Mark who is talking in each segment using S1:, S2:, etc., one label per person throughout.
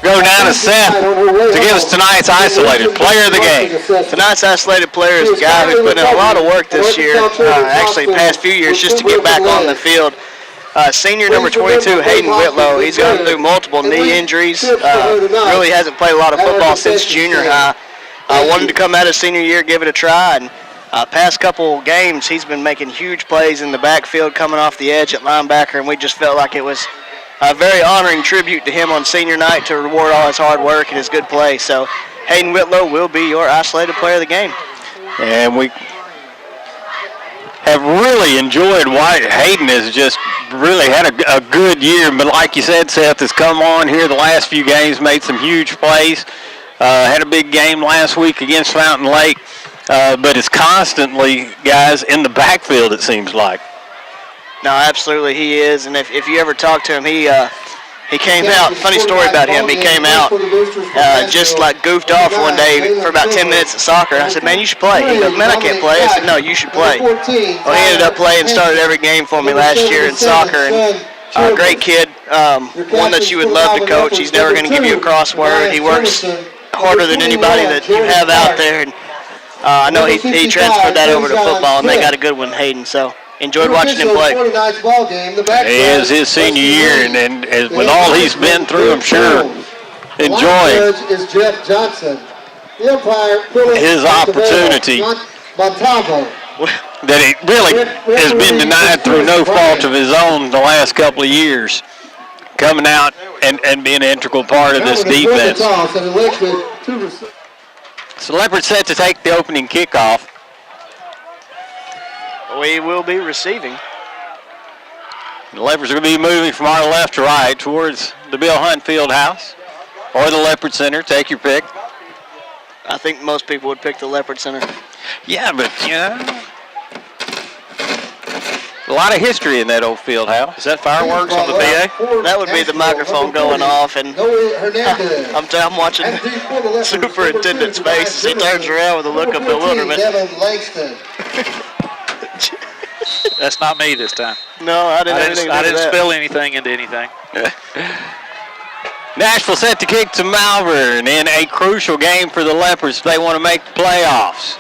S1: go down to Seth to give us tonight's isolated player of the game.
S2: Tonight's isolated player is a guy who's put in a lot of work this year, actually past few years, just to get back on the field. Senior number 22, Hayden Whitlow. He's gone through multiple knee injuries. Really hasn't played a lot of football since junior high. Wanted to come out his senior year, give it a try, and past couple games, he's been making huge plays in the backfield, coming off the edge at linebacker, and we just felt like it was a very honoring tribute to him on senior night to reward all his hard work and his good play. So Hayden Whitlow will be your isolated player of the game.
S1: And we have really enjoyed why Hayden has just really had a good year. But like you said, Seth has come on here the last few games, made some huge plays. Had a big game last week against Fountain Lake. But it's constantly, guys, in the backfield, it seems like.
S2: No, absolutely he is. And if you ever talk to him, he came out, funny story about him, he came out just like goofed off one day for about 10 minutes at soccer. I said, man, you should play. He goes, man, I can't play. I said, no, you should play. Well, he ended up playing, started every game for me last year in soccer. And great kid, one that you would love to coach. He's never going to give you a crossword. He works harder than anybody that you have out there. And I know he transferred that over to football, and they got a good one, Hayden. So enjoyed watching him play.
S1: It is his senior year, and with all he's been through, I'm sure enjoying his opportunity that he really has been denied through no fault of his own the last couple of years, coming out and being an integral part of this defense. So Leopard's set to take the opening kickoff.
S2: We will be receiving.
S1: The Leopards are going to be moving from our left to right towards the Bill Hunt Fieldhouse or the Leopard Center. Take your pick.
S2: I think most people would pick the Leopard Center.
S1: Yeah, but a lot of history in that old field house.
S3: Is that fireworks on the PA?
S2: That would be the microphone going off, and I'm watching the superintendent's face as he turns around with a look of bewilderment.
S3: That's not me this time.
S2: No, I didn't
S3: spill anything into anything.
S1: Nashville set to kick to Malvern in a crucial game for the Leopards. They want to make the playoffs.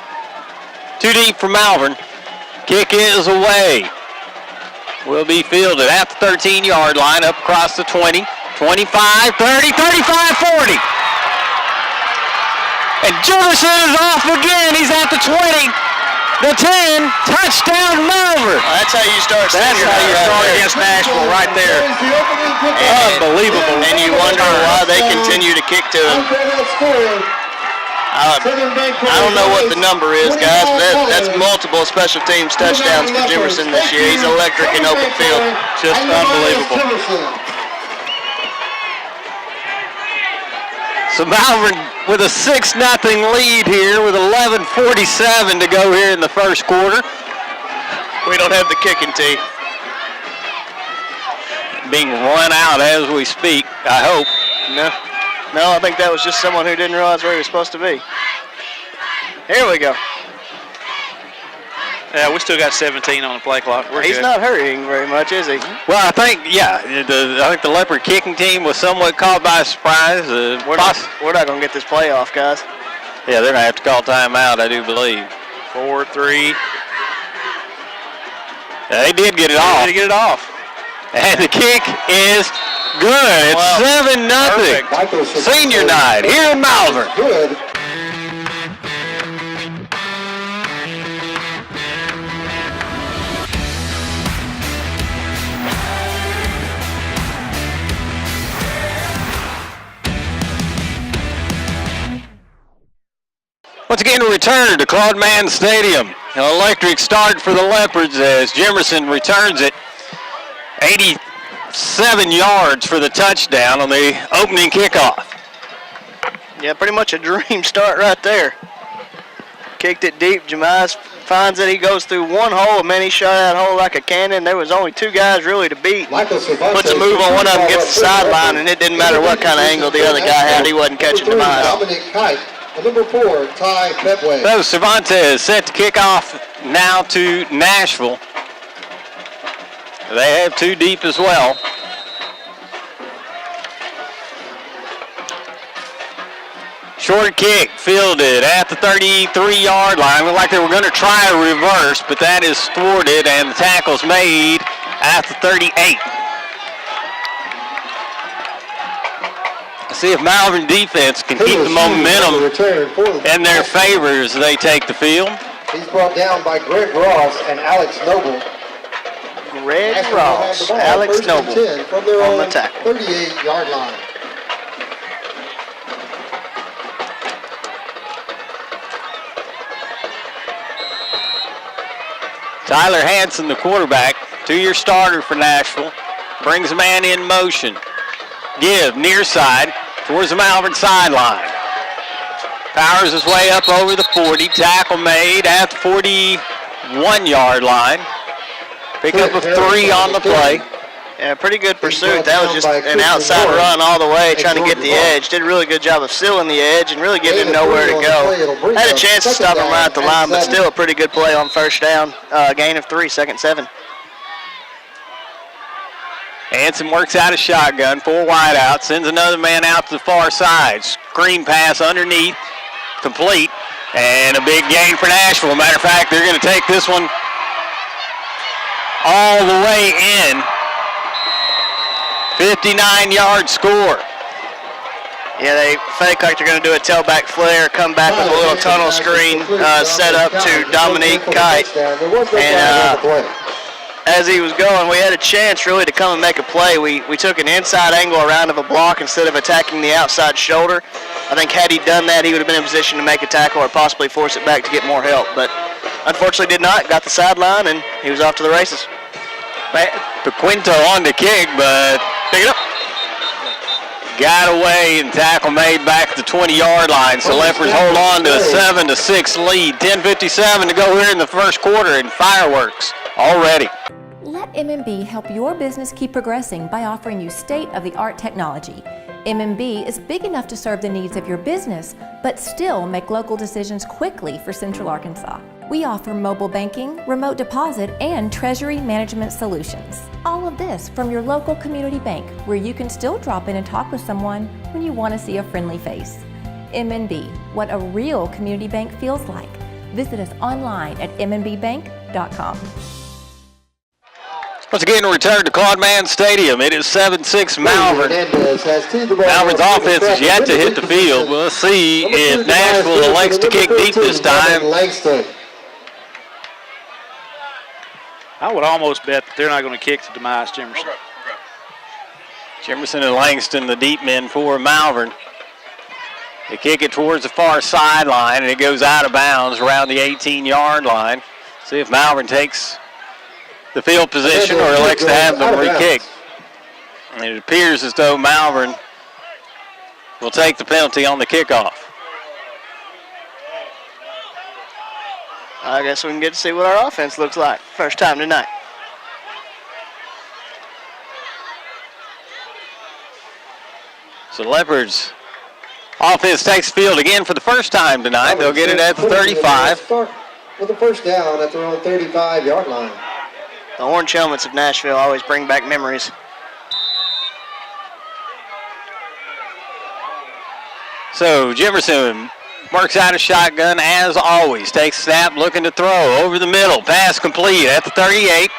S1: Too deep for Malvern. Kick is away. Will be fielded at the 13-yard line, up across the 20, 25, 30, 35, 40. And Jefferson is off again. He's at the 20, the 10, touchdown Malvern.
S2: That's how you start.
S3: That's how you start against Nashville right there.
S1: Unbelievable.
S2: And you wonder why they continue to kick to him. I don't know what the number is, guys, but that's multiple special teams touchdowns for Jefferson this year. He's electric in open field.
S3: Just unbelievable.
S1: So Malvern with a 6-0 lead here with 11:47 to go here in the first quarter.
S2: We don't have the kicking tee.
S1: Being run out as we speak, I hope.
S2: No, I think that was just someone who didn't realize where he was supposed to be. Here we go.
S3: Yeah, we still got 17 on the play clock.
S2: He's not hurrying very much, is he?
S1: Well, I think, I think the Leopard kicking team was somewhat caught by surprise.
S2: We're not going to get this play off, guys.
S1: Yeah, they're going to have to call timeout, I do believe.
S3: 4-3.
S1: Yeah, they did get it off.
S3: They did get it off.
S1: And the kick is good. It's 7-0. Senior night here in Malvern.
S4: Good.
S1: Once again, a return to Claude Mann Stadium. An electric start for the Leopards as Jimerson returns it. 87 yards for the touchdown on the opening kickoff.
S2: Yeah, pretty much a dream start right there. Kicked it deep. Jemias finds it. He goes through one hole, and man, he shot that hole like a cannon. There was only two guys really to beat. Puts a move on one of them, gets the sideline, and it didn't matter what kind of angle the other guy had. He wasn't catching Jemias.
S4: Number 4, Ty Bedway.
S1: So Cervantes set to kick off now to Nashville. They have two deep as well. Short kick fielded at the 33-yard line. Looked like they were going to try a reverse, but that is thwarted, and the tackle's made at the 38. Let's see if Malvern defense can keep the momentum in their favor as they take the field.
S4: He's brought down by Greg Ross and Alex Noble.
S2: Greg Ross, Alex Noble
S4: from their
S2: on
S4: own
S2: the tackle.
S4: 38-yard line.
S1: Tyler Hanson, the quarterback, 2-year starter for Nashville, brings a man in motion. Give, near side, towards the Malvern sideline. Powers his way up over the 40. Tackle made at the 41-yard line. Pick up a 3 on the play.
S2: Yeah, pretty good pursuit. That was just an outside run all the way, trying to get the edge. Did a really good job of sealing the edge and really giving him nowhere to go. Had a chance to stop him right at the line, but still a pretty good play on first down. Gain of 3, 2nd 7.
S1: Hanson works out a shotgun, 4 wide out, sends another man out to the far side. Screen pass underneath, complete, and a big gain for Nashville. Matter of fact, they're going to take this one all the way in. 59-yard score.
S2: Yeah, they fake like they're going to do a tailback flare, come back with a little tunnel screen set up to Dominique Kite. And as he was going, we had a chance really to come and make a play. We took an inside angle around of a block instead of attacking the outside shoulder. I think had he done that, he would have been in position to make a tackle or possibly force it back to get more help. But unfortunately did not. Got the sideline, and he was off to the races.
S1: Pequinto on the kick, but pick it up. Got away and tackle made back at the 20-yard line. So Leopards hold on to a 7-6 lead. 10:57 to go here in the first quarter, and fireworks already.
S5: Let MMB help your business keep progressing by offering you state-of-the-art technology. MMB is big enough to serve the needs of your business, but still make local decisions quickly for Central Arkansas. We offer mobile banking, remote deposit, and treasury management solutions. All of this from your local community bank, where you can still drop in and talk with someone when you want to see a friendly face. MNB, what a real community bank feels like. Visit us online at mnbbank.com.
S1: Once again, return to Claude Mann Stadium. It is 7-6 Malvern. Malvern's offense is yet to hit the field. We'll see if Nashville elects to kick deep this time.
S3: I would almost bet that they're not going to kick to demise Jimerson.
S1: Jimerson and Langston, the deep men for Malvern. They kick it towards the far sideline, and it goes out of bounds around the 18-yard line. See if Malvern takes the field position or elects to have them re-kick. And it appears as though Malvern will take the penalty on the kickoff.
S2: I guess we can get to see what our offense looks like. First time tonight.
S1: So Leopards offense takes the field again for the first time tonight. They'll get it at the 35.
S4: With a first down at their own 35-yard line.
S2: The orange helmets of Nashville always bring back memories.
S1: So Jimerson works out a shotgun as always. Takes snap, looking to throw over the middle. Pass complete at the 38.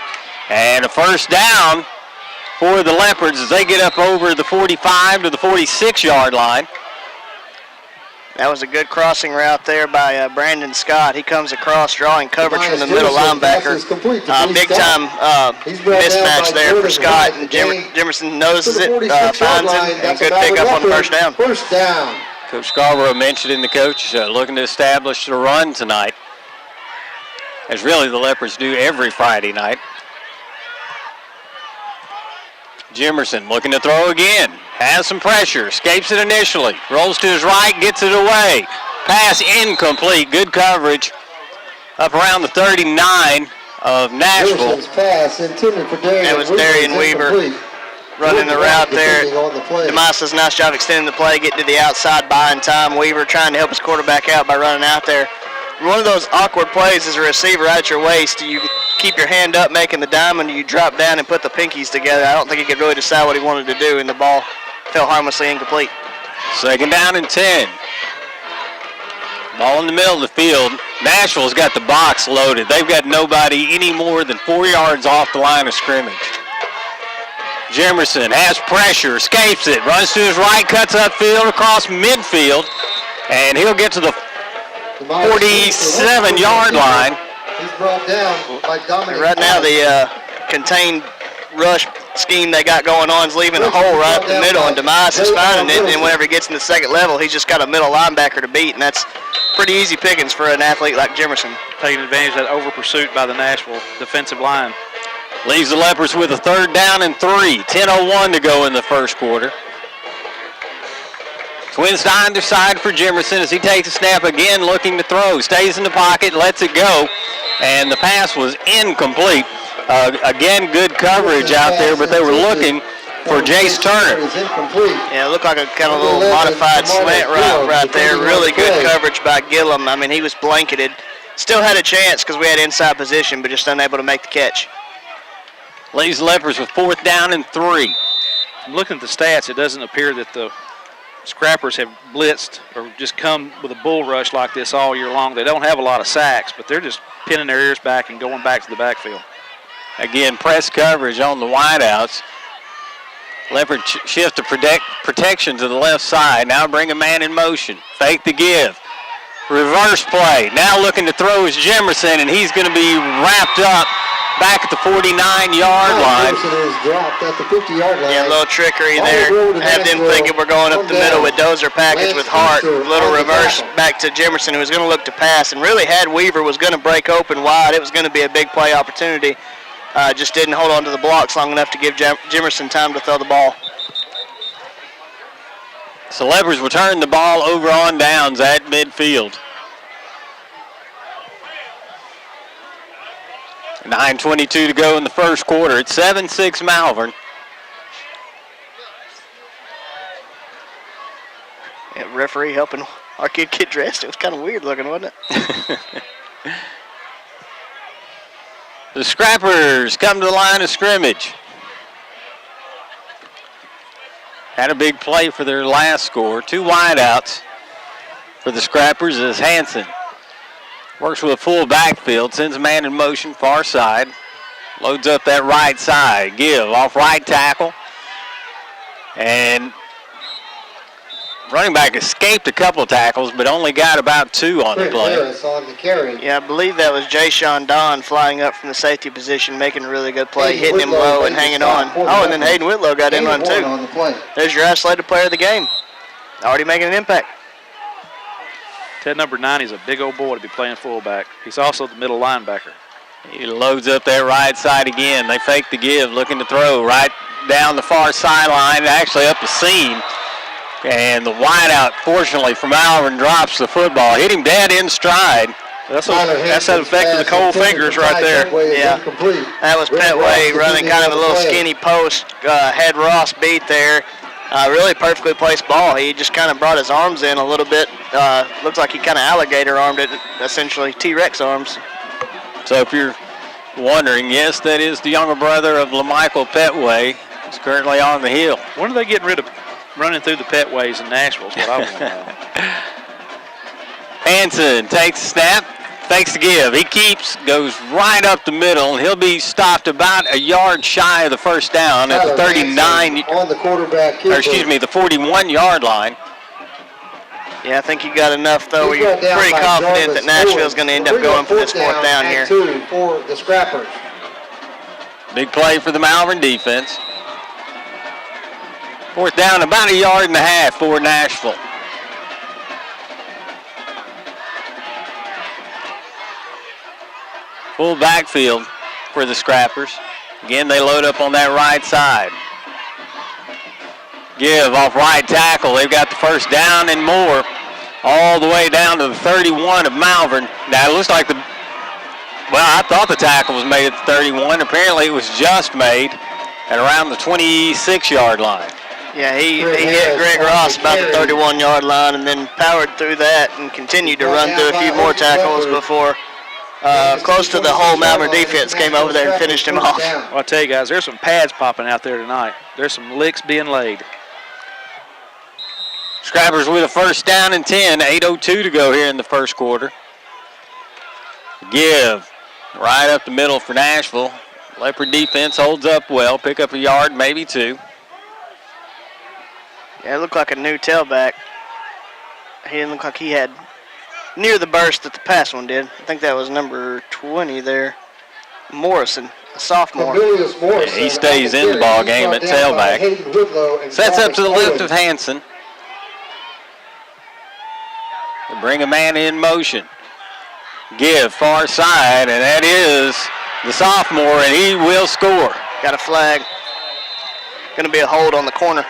S1: And a first down for the Leopards as they get up over the 45 to the 46-yard line.
S2: That was a good crossing route there by Brandon Scott. He comes across drawing coverage from the middle linebacker. Big time mismatch there for Scott. And Jimerson notices it, finds him, and good pickup on the first down.
S4: First down.
S1: Coach Scarborough mentioned in the coach looking to establish the run tonight, as really the Leopards do every Friday night. Jimerson looking to throw again. Has some pressure, escapes it initially, rolls to his right, gets it away. Pass incomplete, good coverage up around the 39 of Nashville.
S2: That was Darian Weaver running the route there. DeMais does a nice job extending the play, getting to the outside, buying time. Weaver trying to help his quarterback out by running out there. One of those awkward plays as a receiver at your waist. You keep your hand up making the diamond, you drop down and put the pinkies together. I don't think he could really decide what he wanted to do, and the ball fell harmlessly incomplete.
S1: Second down and 10. Ball in the middle of the field. Nashville's got the box loaded. They've got nobody any more than 4 yards off the line of scrimmage. Jimerson has pressure, escapes it, runs to his right, cuts upfield across midfield, and he'll get to the 47-yard line.
S4: He's brought down by Dominic.
S2: Right now, the contained rush scheme they got going on is leaving a hole right up the middle, and Demise is finding it, and whenever he gets in the second level, he's just got a middle linebacker to beat, and that's pretty easy pickings for an athlete like Jimerson.
S3: Taking advantage of that over pursuit by the Nashville defensive line.
S1: Leaves the Leopards with a 3rd down and 3. 10:01 to go in the first quarter. Twins to either side for Jimerson as he takes a snap again, looking to throw. Stays in the pocket, lets it go, and the pass was incomplete. Again, good coverage out there, but they were looking for Jace Turner.
S2: Yeah, it looked like a kind of little modified slant route right there. Really good coverage by Gillum. I mean, he was blanketed. Still had a chance because we had inside position, but just unable to make the catch.
S1: Leaves the Leopards with 4th down and 3.
S3: From looking at the stats, it doesn't appear that the Scrappers have blitzed or just come with a bull rush like this all year long. They don't have a lot of sacks, but they're just pinning their ears back and going back to the backfield.
S1: Again, press coverage on the wideouts. Leopard shift to protection to the left side. Now bring a man in motion. Fake the give. Reverse play. Now looking to throw is Jimerson, and he's going to be wrapped up back at the 49-yard line.
S4: Jimerson is dropped at the 50-yard line.
S2: Yeah, a little trickery there. Have them thinking we're going up the middle with Dozer package with Hart. A little reverse back to Jimerson, who was going to look to pass, and really had Weaver was going to break open wide. It was going to be a big play opportunity. Just didn't hold on to the blocks long enough to give Jimerson time to throw the ball.
S1: So Leopards will turn the ball over on downs at midfield. 9:22 to go in the first quarter. It's 7-6 Malvern.
S2: Yeah, referee helping our kid get dressed. It was kind of weird looking, wasn't it?
S1: The Scrappers come to the line of scrimmage. Had a big play for their last score. 2 wideouts for the Scrappers as Hansen works with a full backfield, sends a man in motion far side, loads up that right side. Give off right tackle. And running back escaped a couple of tackles, but only got about 2 on the play.
S4: On the carry.
S2: Yeah, I believe that was Jay-Sean Don flying up from the safety position, making a really good play, hitting him low and hanging on. Oh, and then Hayden Whitlow got in on too. There's your isolated player of the game. Already making an impact.
S3: Ted number 9 is a big old boy to be playing fullback. He's also the middle linebacker.
S1: He loads up that right side again. They fake the give, looking to throw right down the far sideline, actually up the seam. And the wideout, fortunately for Malvern, drops the football. Hit him dead in stride.
S3: That's that effect of the cold fingers right there.
S2: Yeah, that was Petway running kind of a little skinny post. Had Ross beat there. Really perfectly placed ball. He just kind of brought his arms in a little bit. Looks like he kind of alligator armed it, essentially T-Rex arms.
S1: So if you're wondering, yes, that is the younger brother of LaMichael Petway. He's currently on the hill.
S3: When are they getting rid of running through the Petways in Nashville is what I want to know.
S1: Hansen takes the snap, fakes the give. He keeps, goes right up the middle, and he'll be stopped about a yard shy of the first down at the 39,
S4: on the quarterback,
S1: or excuse me, the 41-yard line.
S2: Yeah, I think you got enough, though. You're pretty confident that Nashville's going to end up going for this 4th down here.
S4: 2 for the Scrappers.
S1: Big play for the Malvern defense. 4th down, about 1.5 yards for Nashville. Full backfield for the Scrappers. Again, they load up on that right side. Give off right tackle. They've got the first down and more all the way down to the 31 of Malvern. Now, it looks like I thought the tackle was made at the 31. Apparently, it was just made at around the 26-yard line.
S2: Yeah, he hit Greg Ross about the 31-yard line and then powered through that and continued to run through a few more tackles before close to the whole Malvern defense came over there and finished him off.
S3: Well, I'll tell you guys, there's some pads popping out there tonight. There's some licks being laid.
S1: Scrappers with a first down and 10. 8:02 to go here in the first quarter. Give right up the middle for Nashville. Leopard defense holds up well. Pick up a yard, maybe two.
S2: Yeah, it looked like a new tailback. He didn't look like he had near the burst that the past one did. I think that was number 20 there. Morrison, a sophomore.
S1: Yeah, he stays in the ball game at tailback. Sets up to the left of Hanson. They bring a man in motion. Give far side, and that is the sophomore, and he will score.
S2: Got a flag. Going to be a hold on the corner.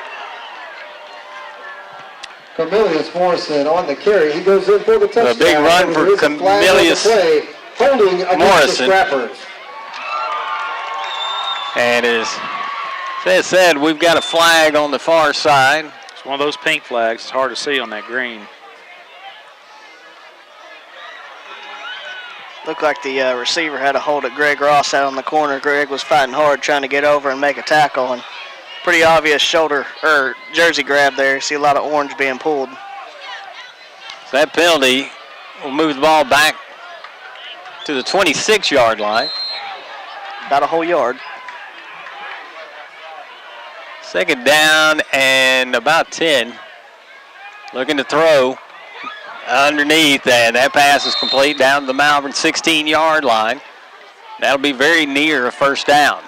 S4: Camillus Morrison on the carry. He goes in for the touchdown.
S1: A big run for Camillus Morrison. And as said, we've got a flag on the far side.
S3: It's one of those pink flags. It's hard to see on that green.
S2: Looked like the receiver had a hold of Greg Ross out on the corner. Greg was fighting hard trying to get over and make a tackle, and pretty obvious shoulder or jersey grab there. See a lot of orange being pulled.
S1: So that penalty will move the ball back to the 26-yard line.
S2: About a whole yard.
S1: Second down and about 10. Looking to throw underneath, and that pass is complete down to the Malvern 16-yard line. That'll be very near a first down.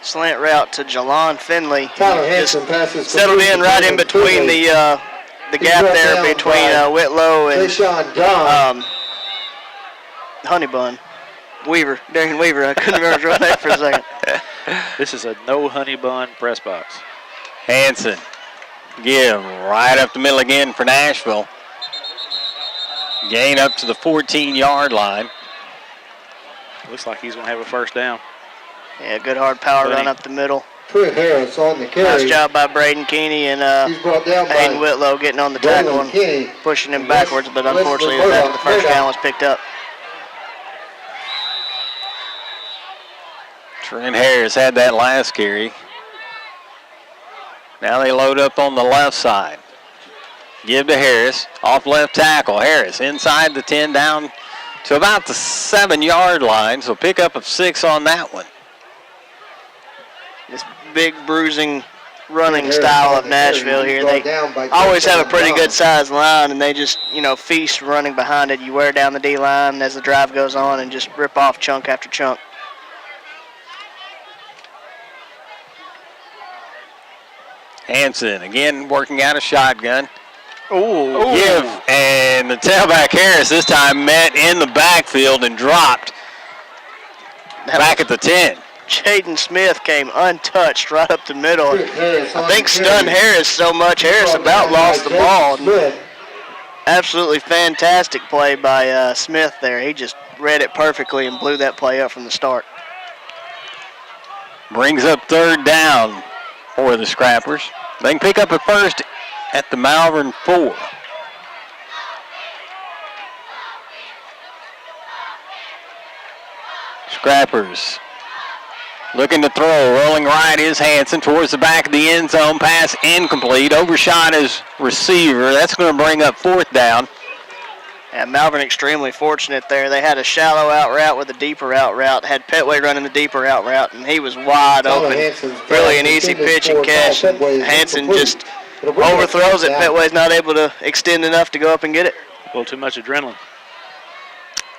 S2: Slant route to Jalon Finley.
S4: Tyler Hanson passes
S2: settled in right in between the gap there between Whitlow and Honeybun. Weaver, Darian Weaver. I couldn't remember his name for a second.
S3: This is a no honey bun press box.
S1: Hanson, give right up the middle again for Nashville. Gain up to the 14-yard line.
S3: Looks like he's going to have a first down.
S2: Yeah, good hard power run up the middle.
S4: Trent Harris on the carry.
S2: Nice job by Braden Keeney and
S4: He's brought down
S2: Hayden Whitlow getting on the tackle and pushing him backwards, but unfortunately the first down was picked up.
S1: Trent Harris had that last carry. Now they load up on the left side. Give to Harris, off left tackle. Harris inside the 10 down to about the 7-yard line, so pick up of 6 on that one.
S2: This big bruising running style of Nashville here. They always have a pretty good sized line, and they just, feast running behind it. You wear down the D line as the drive goes on and just rip off chunk after chunk.
S1: Hanson again working out a shotgun.
S2: Ooh.
S1: Give, and the tailback Harris this time met in the backfield and dropped back at the 10.
S2: Jaden Smith came untouched right up the middle. I think stunned Harris so much. Harris about lost the ball. Absolutely fantastic play by Smith there. He just read it perfectly and blew that play up from the start.
S1: Brings up third down for the Scrappers. They can pick up a first at the Malvern 4. Scrappers looking to throw, rolling right is Hanson towards the back of the end zone. Pass incomplete, overshot his receiver. That's going to bring up fourth down.
S2: And Malvern extremely fortunate there. They had a shallow out route with a deeper out route. Had Petway running the deeper out route, and he was wide open. Really an easy pitch and catch. Hanson just overthrows it. Petway's not able to extend enough to go up and get it.
S3: A little too much adrenaline.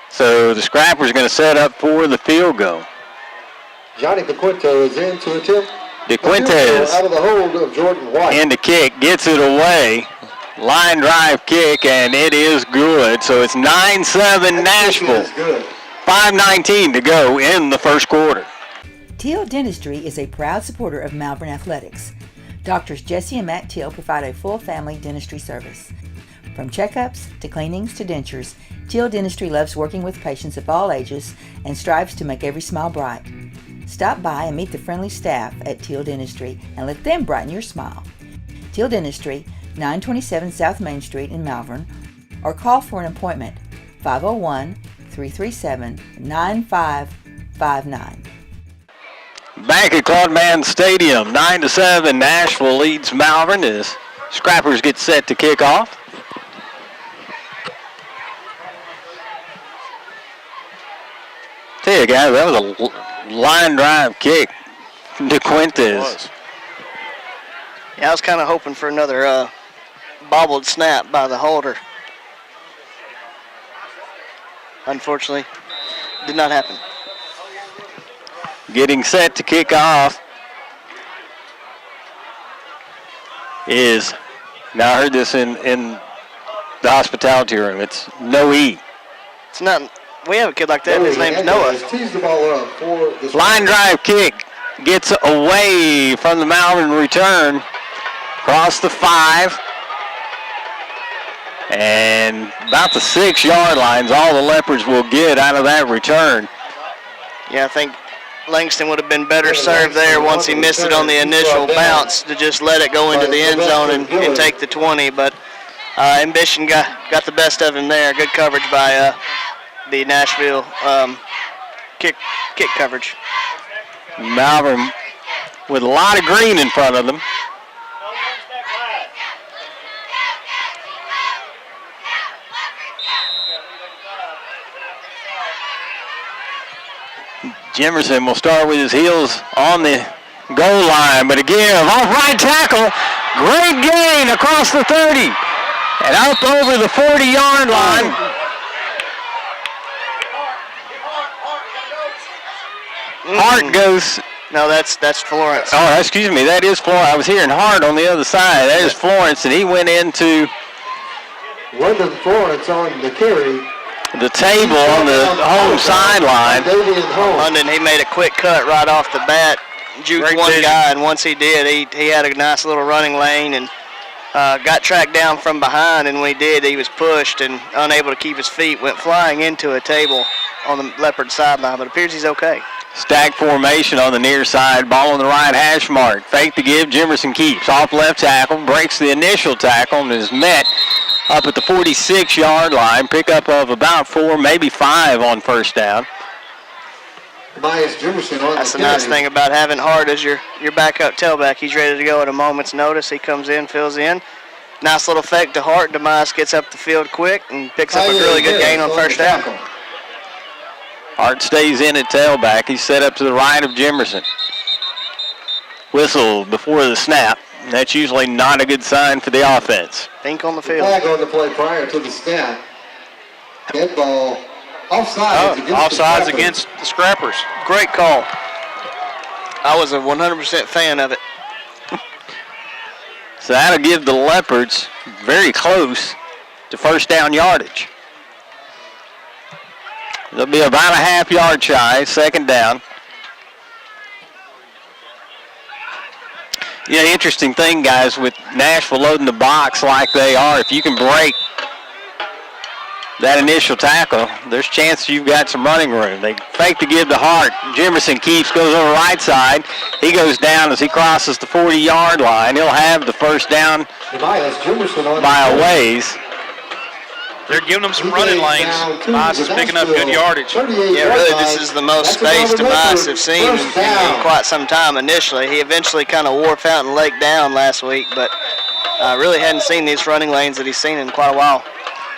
S1: So the Scrappers are going to set up for the field goal.
S4: Johnny DeQuinto is in to attempt.
S1: DeQuinto
S4: out of the hold of Jordan White.
S1: In the kick, gets it away. Line drive kick, and it is good. So it's 9-7 Nashville. 5:19 to go in the first quarter.
S6: Teal Dentistry is a proud supporter of Malvern Athletics. Doctors Jesse and Matt Teal provide a full family dentistry service. From checkups to cleanings to dentures, Teal Dentistry loves working with patients of all ages and strives to make every smile bright. Stop by and meet the friendly staff at Teal Dentistry and let them brighten your smile. Teal Dentistry, 927 South Main Street in Malvern, or call for an appointment, 501-337-9559.
S1: Back at Claude Mann Stadium, 9-7, Nashville leads Malvern as Scrappers get set to kick off. Tell you guys, that was a line drive kick from DeQuintes.
S2: Yeah, I was kind of hoping for another bobbled snap by the holder. Unfortunately, did not happen.
S1: Getting set to kick off is, now I heard this in the hospitality room, it's no E.
S2: It's not, we have a kid like that, his name's Noah.
S4: Tees the ball up for the
S1: Line drive kick gets away from the Malvern return, across the 5, and about the 6-yard lines, all the Leopards will get out of that return.
S2: Yeah, I think Langston would have been better served there once he missed it on the initial bounce to just let it go into the end zone and take the 20, but Ambition got the best of him there. Good coverage by the Nashville kick coverage.
S1: Malvern with a lot of green in front of them. Jimerson will start with his heels on the goal line, but again, off right tackle, great gain across the 30 and up over the 40-yard line. Hart goes.
S2: No, that's Florence.
S1: Oh, excuse me, that is Florence. I was hearing Hart on the other side. That is Florence, and he went into
S4: London Florence on the carry.
S1: the table on the home sideline.
S2: London, he made a quick cut right off the bat, juked one guy, and once he did, he had a nice little running lane and got tracked down from behind, and when he did, he was pushed and unable to keep his feet, went flying into a table on the Leopard sideline, but it appears he's okay.
S1: Stack formation on the near side, ball on the right hash mark. Fake to give, Jimerson keeps. Off left tackle, breaks the initial tackle and is met up at the 46-yard line. Pickup of about 4, maybe 5 on first down.
S2: That's the nice thing about having Hart as your backup tailback. He's ready to go at a moment's notice. He comes in, fills in. Nice little fake to Hart. Demise gets up the field quick and picks up a really good gain on first down.
S1: Hart stays in at tailback. He's set up to the right of Jimerson. Whistle before the snap. That's usually not a good sign for the offense.
S2: Think on the field.
S4: Flag on the play prior to the snap. Dead ball.
S3: Offsides against the Scrappers.
S2: Great call. I was a 100% fan of it.
S1: So that'll give the Leopards very close to first down yardage. They'll be about a half-yard shy, second down. Yeah, interesting thing, guys, with Nashville loading the box like they are, if you can break that initial tackle, there's a chance you've got some running room. They fake to give to Hart. Jimerson keeps, goes on the right side. He goes down as he crosses the 40-yard line. He'll have the first down by a ways.
S3: They're giving them some running lanes. Demise is picking up good yardage.
S2: Yeah, really, this is the most space Demise have seen in quite some time initially. He eventually kind of wore Fountain Lake down last week, but really hadn't seen these running lanes that he's seen in quite a while.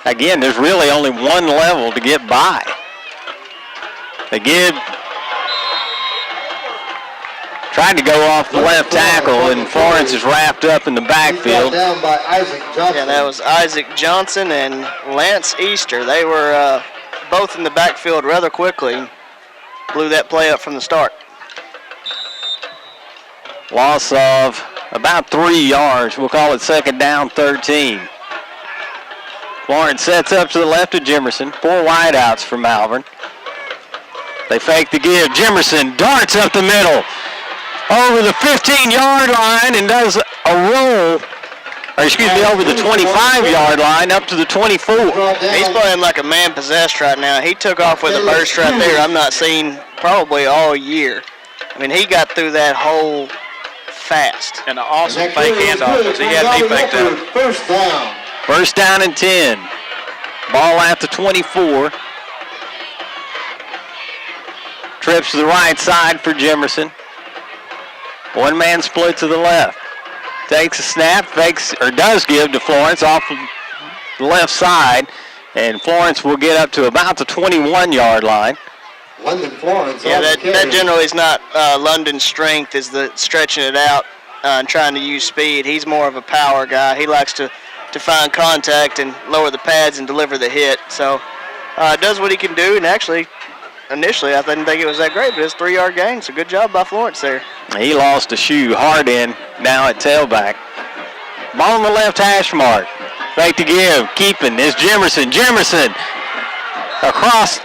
S1: Again, there's really only one level to get by. They tried to go off the left tackle, and Florence is wrapped up in the backfield.
S4: Down by Isaac Johnson.
S2: Yeah, that was Isaac Johnson and Lance Easter. They were both in the backfield rather quickly. Blew that play up from the start.
S1: Loss of about 3 yards. We'll call it second down, 13. Florence sets up to the left of Jimerson. 4 wideouts for Malvern. They fake the give. Jimerson darts up the middle over the 15-yard line and does a roll, or excuse me, over the 25-yard line up to the 24.
S2: He's playing like a man possessed right now. He took off with a burst right there I'm not seeing probably all year. I mean, he got through that hole fast.
S3: And an awesome fake handoff because he had me faked out.
S4: First down.
S1: First down and 10. Ball at the 24. Trips to the right side for Jimerson. One man split to the left. takes a snap, fakes, or does give to Florence off the left side, and Florence will get up to about the 21-yard line.
S4: London Florence.
S2: Yeah, that generally is not London's strength, is the stretching it out and trying to use speed. He's more of a power guy. He likes to find contact and lower the pads and deliver the hit. So does what he can do, and actually, initially, I didn't think it was that great, but it's a 3-yard gain, so good job by Florence there.
S1: He lost a shoe hard in now at tailback. Ball on the left hash mark. Fake to give. Keeping is Jimerson. Jimerson across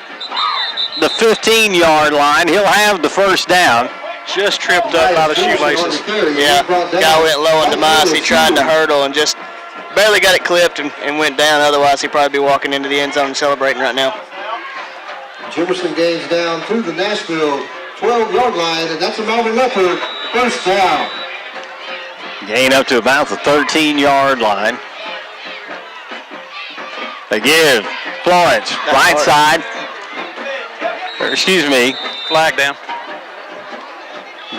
S1: the 15-yard line. He'll have the first down.
S3: Just tripped up by the shoelaces.
S2: Yeah, guy went low on demise. He tried to hurdle and just barely got it clipped and went down. Otherwise, he'd probably be walking into the end zone and celebrating right now.
S4: Jimerson gains down to the Nashville 12-yard line, and that's a Malvern Leopard first down.
S1: Gain up to about the 13-yard line. They give Florence right side. Or excuse me.
S3: Flag down.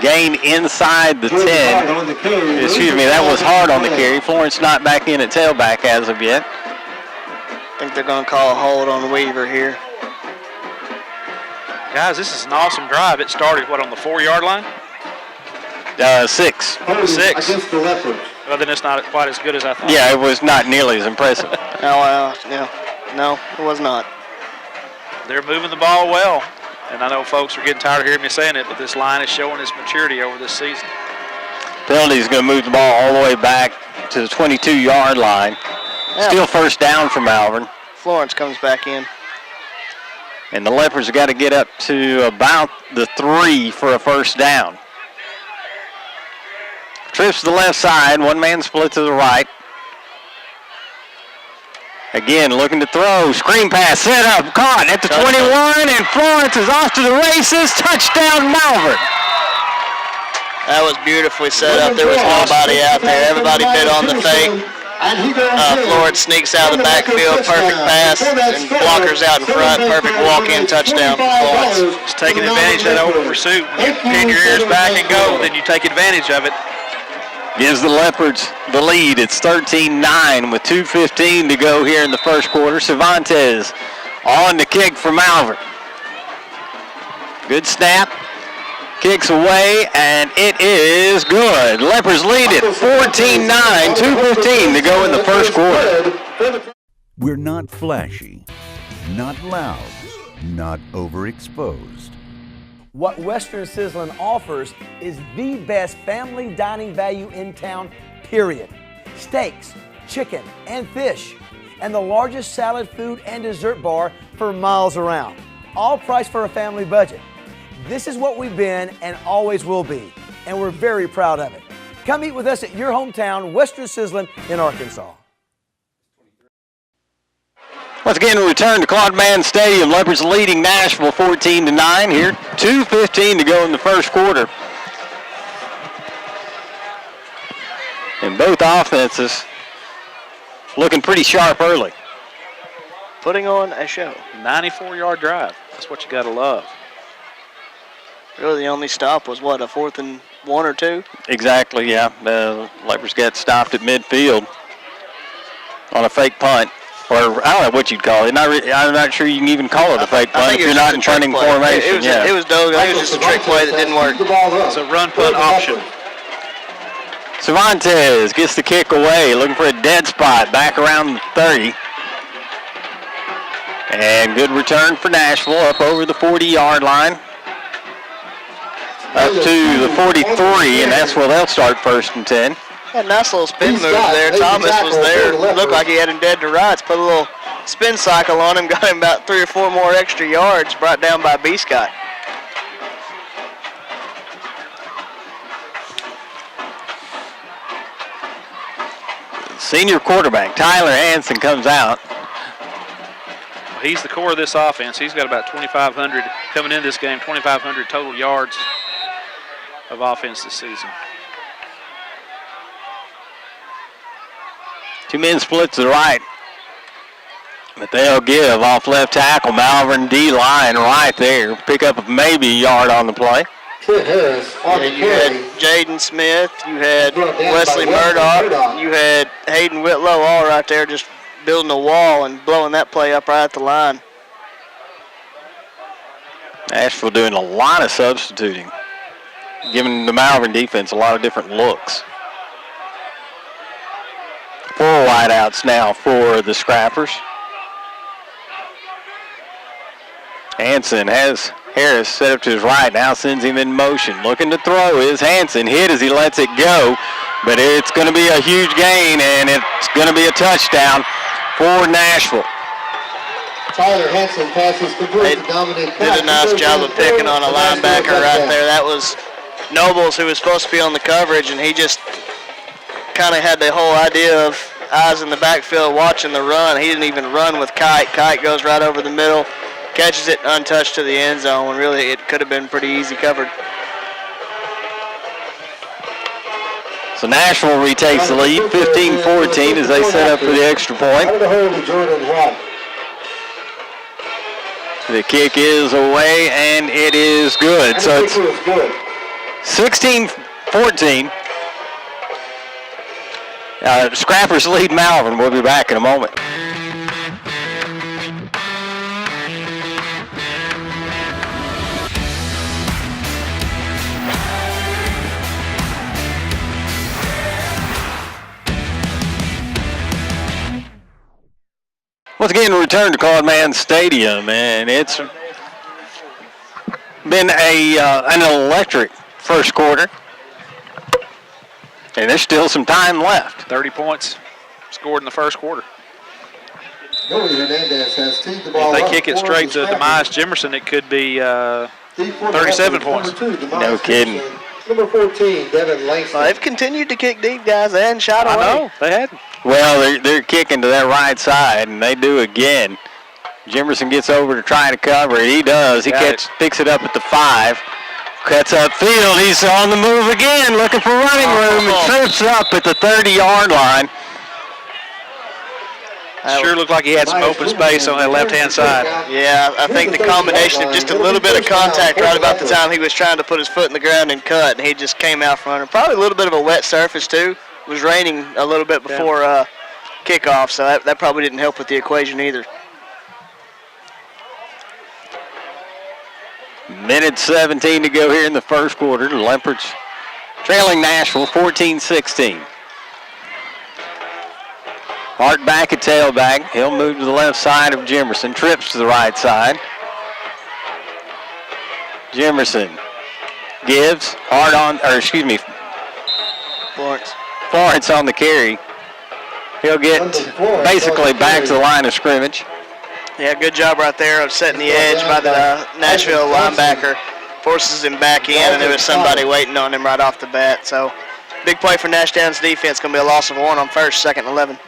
S1: Gain inside the 10. Excuse me, that was hard on the carry. Florence not back in at tailback as of yet.
S2: I think they're going to call a hold on Weaver here.
S3: Guys, this is an awesome drive. It started, on the 4-yard line?
S1: 6.
S3: 6.
S4: Against the Leopards.
S3: Well, then it's not quite as good as I thought.
S1: Yeah, it was not nearly as impressive.
S2: No, it was not.
S3: They're moving the ball well. And I know folks are getting tired of hearing me saying it, but this line is showing its maturity over this season.
S1: Penalty is going to move the ball all the way back to the 22-yard line.
S2: Yeah.
S1: Still first down for Malvern.
S2: Florence comes back in.
S1: And the Leopards have got to get up to about the 3 for a first down. Trips to the left side, one man split to the right. Again, looking to throw, screen pass, set up, caught at the 21, and Florence is off to the races. Touchdown, Malvern.
S2: That was beautifully set up. There was nobody out there. Everybody bid on the fake. Florence sneaks out of the backfield, perfect pass, and blockers out in front, perfect walk-in touchdown for Florence.
S3: Just taking advantage of that open pursuit. You pin your ears back and go, then you take advantage of it.
S1: Gives the Leopards the lead. It's 13-9 with 2:15 to go here in the first quarter. Cervantes on the kick for Malvern. Good snap. Kicks away, and it is good. Leopards lead it 14-9, 2:15 to go in the first quarter.
S7: We're not flashy, not loud, not overexposed.
S8: What Western Sizzlin offers is the best family dining value in town, period. Steaks, chicken, and fish, and the largest salad, food, and dessert bar for miles around. All priced for a family budget. This is what we've been and always will be, and we're very proud of it. Come eat with us at your hometown, Western Sizzlin in Arkansas.
S1: Once again, we return to Claude Mann Stadium. Leopards leading Nashville 14-9 here. 2:15 to go in the first quarter. And both offenses looking pretty sharp early.
S2: Putting on a show.
S3: 94-yard drive. That's what you got to love.
S2: Really, the only stop was, what, a 4th and 1 or 2?
S1: Exactly, yeah. The Leopards got stopped at midfield on a fake punt. Or I don't know what you'd call it. I'm not sure you can even call it a fake punt if you're not in punting formation.
S2: It was just a trick play that didn't work.
S3: It's a run punt option.
S1: Cervantes gets the kick away, looking for a dead spot, back around the 30. And good return for Nashville, up over the 40-yard line. Up to the 43, and that's where they'll start 1st and 10.
S2: Had a nice little spin move there. Thomas was there. Looked like he had him dead to rights. Put a little spin cycle on him. Got him about 3 or 4 more extra yards. Brought down by B. Scott.
S1: Senior quarterback Tyler Hansen comes out.
S3: Well, he's the core of this offense. He's got about 2,500 coming into this game, 2,500 total yards of offense this season.
S1: 2 men split to the right. But they'll give off left tackle. Malvern D-line right there. Pick up maybe a yard on the play.
S4: Trent Harris on the
S2: You had
S4: carry.
S2: Jaden Smith, you had
S4: Brought down
S2: Wesley
S4: by Wesley
S2: Murdoch,
S4: Murdoch.
S2: you had Hayden Whitlow all right there just building a wall and blowing that play up right at the line.
S1: Nashville doing a lot of substituting, giving the Malvern defense a lot of different looks. 4 wideouts now for the Scrappers. Hansen has Harris set up to his right, now sends him in motion. Looking to throw is Hansen, hit as he lets it go, but it's going to be a huge gain, and it's going to be a touchdown for Nashville.
S4: Tyler Hansen passes complete to Dominic Cox.
S2: Did a nice job of picking on a linebacker right there. That was Nobles, who was supposed to be on the coverage, and he just kind of had the whole idea of eyes in the backfield watching the run. He didn't even run with Kite. Kite goes right over the middle, catches it untouched to the end zone, when really it could have been pretty easy covered.
S1: So Nashville retakes the lead, 15-14, as they set up for the extra point.
S4: Out of the hold of Jordan White.
S1: The kick is away, and it is good. So it's 16-14. Scrappers lead Malvern. We'll be back in a moment. Once again, return to Cardman Stadium, and it's been an electric first quarter, and there's still some time left.
S3: 30 points scored in the first quarter.
S4: Joey Hernandez has teed the ball
S3: If
S4: up
S3: they kick it
S4: for
S3: straight
S4: the
S3: to Demise Jimerson, it could be 37 points.
S1: No kidding.
S4: Number 14, Devin Langston.
S2: Well, they've continued to kick deep, guys. They hadn't shot away.
S3: I know, they hadn't.
S1: Well, they're kicking to that right side, and they do again. Jimerson gets over to try to cover it. He does. He picks it up at the 5. Cuts upfield. He's on the move again, looking for running room, and trips up at the 30-yard line.
S3: Sure looked like he had some open space on that left-hand side.
S2: Yeah, I think the combination of just a little bit of contact right about the time he was trying to put his foot in the ground and cut, and he just came out from under. Probably a little bit of a wet surface, too. It was raining a little bit before kickoff, so that probably didn't help with the equation either.
S1: Minute 17 to go here in the first quarter. The Leopards trailing Nashville 14-16. Hart back at tailback. He'll move to the left side of Jimerson. Trips to the right side. Jimerson gives. Hart on, or excuse me, Florence on the carry. He'll get basically back to the line of scrimmage.
S2: Yeah, good job right there of setting the edge by the Nashville linebacker. Forces him back in, and there was somebody waiting on him right off the bat. So, big play for Nashdown's defense. Going to be a loss of 1 on first, second, and 11.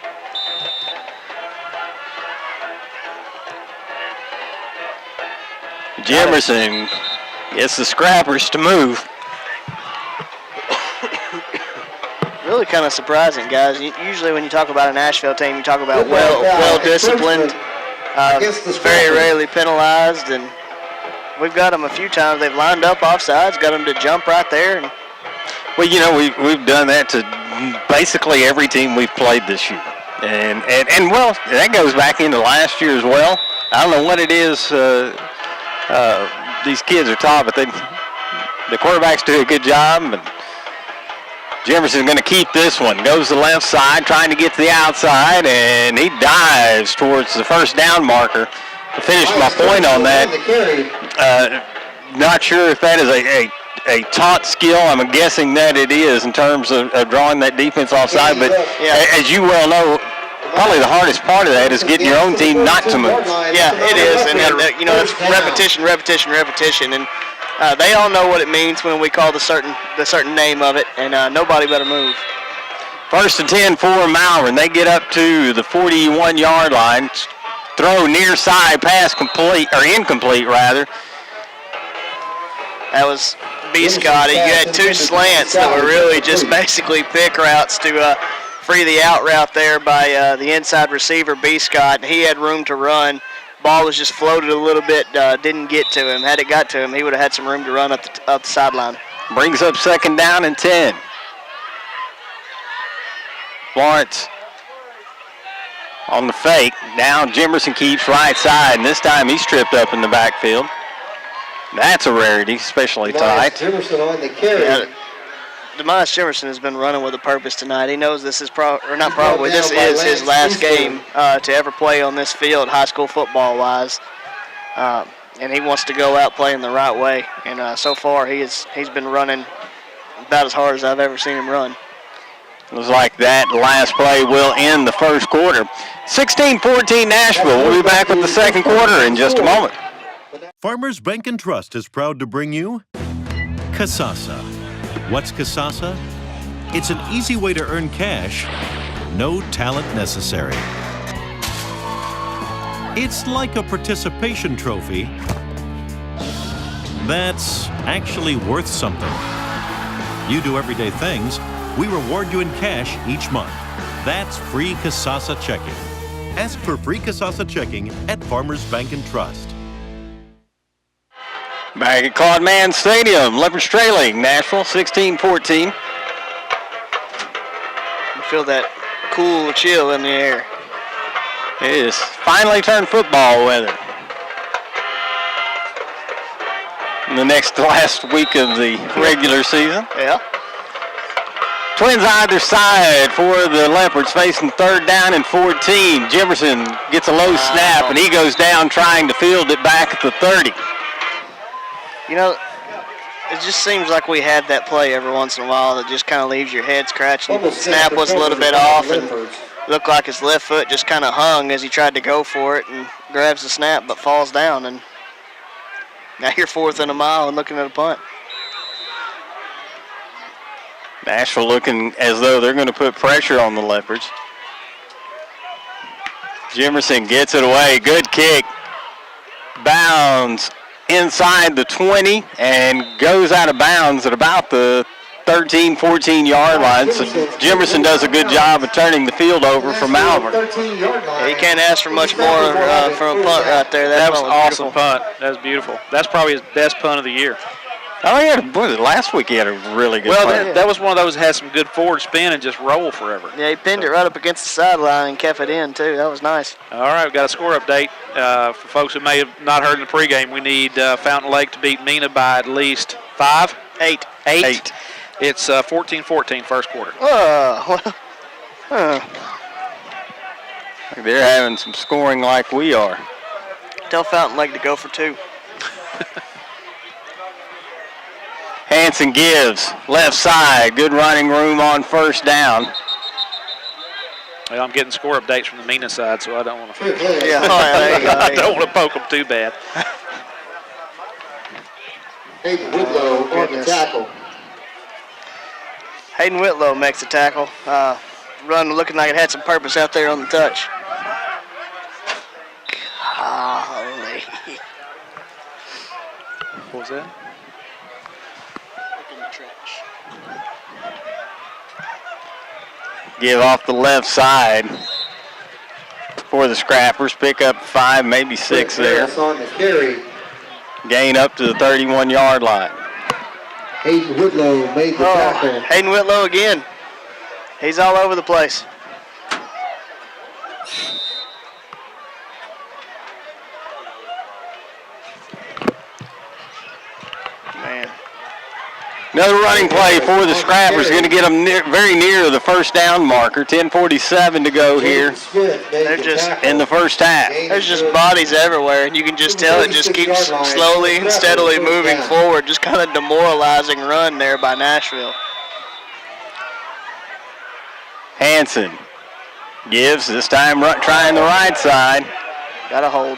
S1: Jimerson gets the Scrappers to move.
S2: Really kind of surprising, guys. Usually when you talk about a Nashville team, you talk about well-disciplined, very rarely penalized, and we've got them a few times. They've lined up offsides, got them to jump right there. And
S1: well, you know, we've done that to basically every team we've played this year. And well, that goes back into last year as well. I don't know what it is these kids are taught, but the quarterbacks do a good job. And Jimerson's going to keep this one. Goes to the left side, trying to get to the outside, and he dives towards the first down marker. To finish my point on that, not sure if that is a taught skill. I'm guessing that it is in terms of drawing that defense offside, but as you well know, probably the hardest part of that is getting your own team not to move.
S2: Yeah, it is, and you know, it's repetition, and they all know what it means when we call the certain name of it, and nobody better move.
S1: First and 10 for Malvern. They get up to the 41-yard line. Throw near side, pass complete, or incomplete rather.
S2: That was B. Scotty. You had two slants that were really just basically pick routes to free the out route there by the inside receiver, B. Scott. He had room to run. Ball was just floated a little bit, didn't get to him. Had it got to him, he would have had some room to run up the sideline.
S1: Brings up 2nd down and 10. Florence on the fake. Down, Jimerson keeps right side, and this time he's tripped up in the backfield. That's a rarity, especially tonight.
S4: Jimerson on the carry.
S2: Yeah, Demise Jimerson has been running with a purpose tonight. He knows this is this is his last game to ever play on this field, high school football-wise. And he wants to go out playing the right way. And so far, he's been running about as hard as I've ever seen him run.
S1: Looks like that last play will end the first quarter. 16-14 Nashville. We'll be back with the second quarter in just a moment.
S9: Farmers Bank and Trust is proud to bring you Kasasa. What's Kasasa? It's an easy way to earn cash, no talent necessary. It's like a participation trophy that's actually worth something. You do everyday things, we reward you in cash each month. That's free Kasasa checking. Ask for free Kasasa checking at Farmers Bank and Trust.
S1: Back at Claude Mann Stadium, Leopards trailing Nashville 16-14.
S2: You feel that cool chill in the air.
S1: It is finally turned football weather. In the last week of the regular season.
S2: Yeah.
S1: Twins either side for the Leopards facing 3rd down and 14. Jimerson gets a low snap and he goes down trying to field it back at the 30.
S2: You know, it just seems like we had that play every once in a while that just kind of leaves your head scratching. The snap was a little bit off and looked like his left foot just kind of hung as he tried to go for it and grabs the snap but falls down. And now you're 4th and a mile and looking at a punt.
S1: Nashville looking as though they're going to put pressure on the Leopards. Jimerson gets it away. Good kick. Bounds inside the 20 and goes out of bounds at about the 13, 14-yard line. So Jimerson does a good job of turning the field over for Malvern.
S2: Yeah, you can't ask for much more from a punt right there.
S3: That was an awesome
S2: beautiful
S3: punt. That was beautiful. That's probably his best punt of the year.
S1: Oh, last week he had a really good punt.
S3: That was one of those that had some good forward spin and just roll forever.
S2: Yeah, he pinned it right up against the sideline and kept it in, too. That was nice.
S3: All right, we've got a score update. For folks who may have not heard in the pregame, we need Fountain Lake to beat Mena by at least 5?
S2: 8.
S3: 8. It's 14-14 first quarter.
S1: They're having some scoring like we are.
S2: Tell Fountain Lake to go for 2.
S1: Hanson gives, left side, good running room on 1st down.
S3: Well, I'm getting score updates from the Mena side, so I don't want to.
S2: I
S3: don't want to poke them too bad.
S4: Hayden Whitlow on the tackle.
S2: Hayden Whitlow makes the tackle. Run looking like it had some purpose out there on the touch. Golly.
S3: What was that?
S1: Give off the left side for the Scrappers. Pick up 5, maybe 6 there.
S4: On the carry.
S1: Gain up to the 31-yard line.
S4: Hayden Whitlow made the tackle.
S2: Hayden Whitlow again. He's all over the place. Man.
S1: Another running play for the Scrappers. Going to get them very near the 1st down marker. 10:47 to go here.
S2: They're just
S1: in the first half.
S2: There's just bodies everywhere, and you can just tell it just keeps slowly and steadily moving forward. Just kind of demoralizing run there by Nashville.
S1: Hanson gives, this time trying the right side.
S2: Got a hold.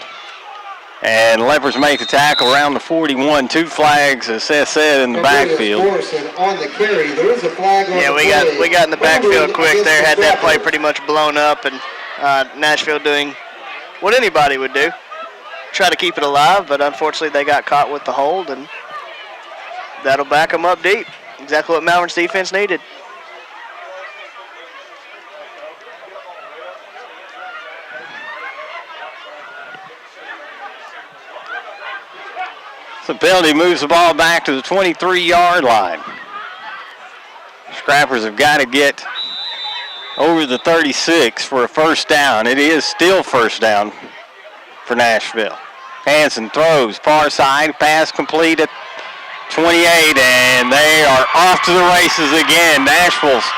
S1: And Leopards make the tackle around the 41. 2 flags, as Seth said, in the backfield.
S4: On the carry, there is a flag on
S2: yeah, we got in the backfield quick there. Had that play pretty much blown up, and Nashville doing what anybody would do, try to keep it alive. But unfortunately, they got caught with the hold, and that'll back them up deep. Exactly what Malvern's defense needed.
S1: The penalty moves the ball back to the 23-yard line. Scrappers have got to get over the 36 for a first down. It is still first down for Nashville. Hanson throws far side, pass complete at 28, and they are off to the races again. Nashville's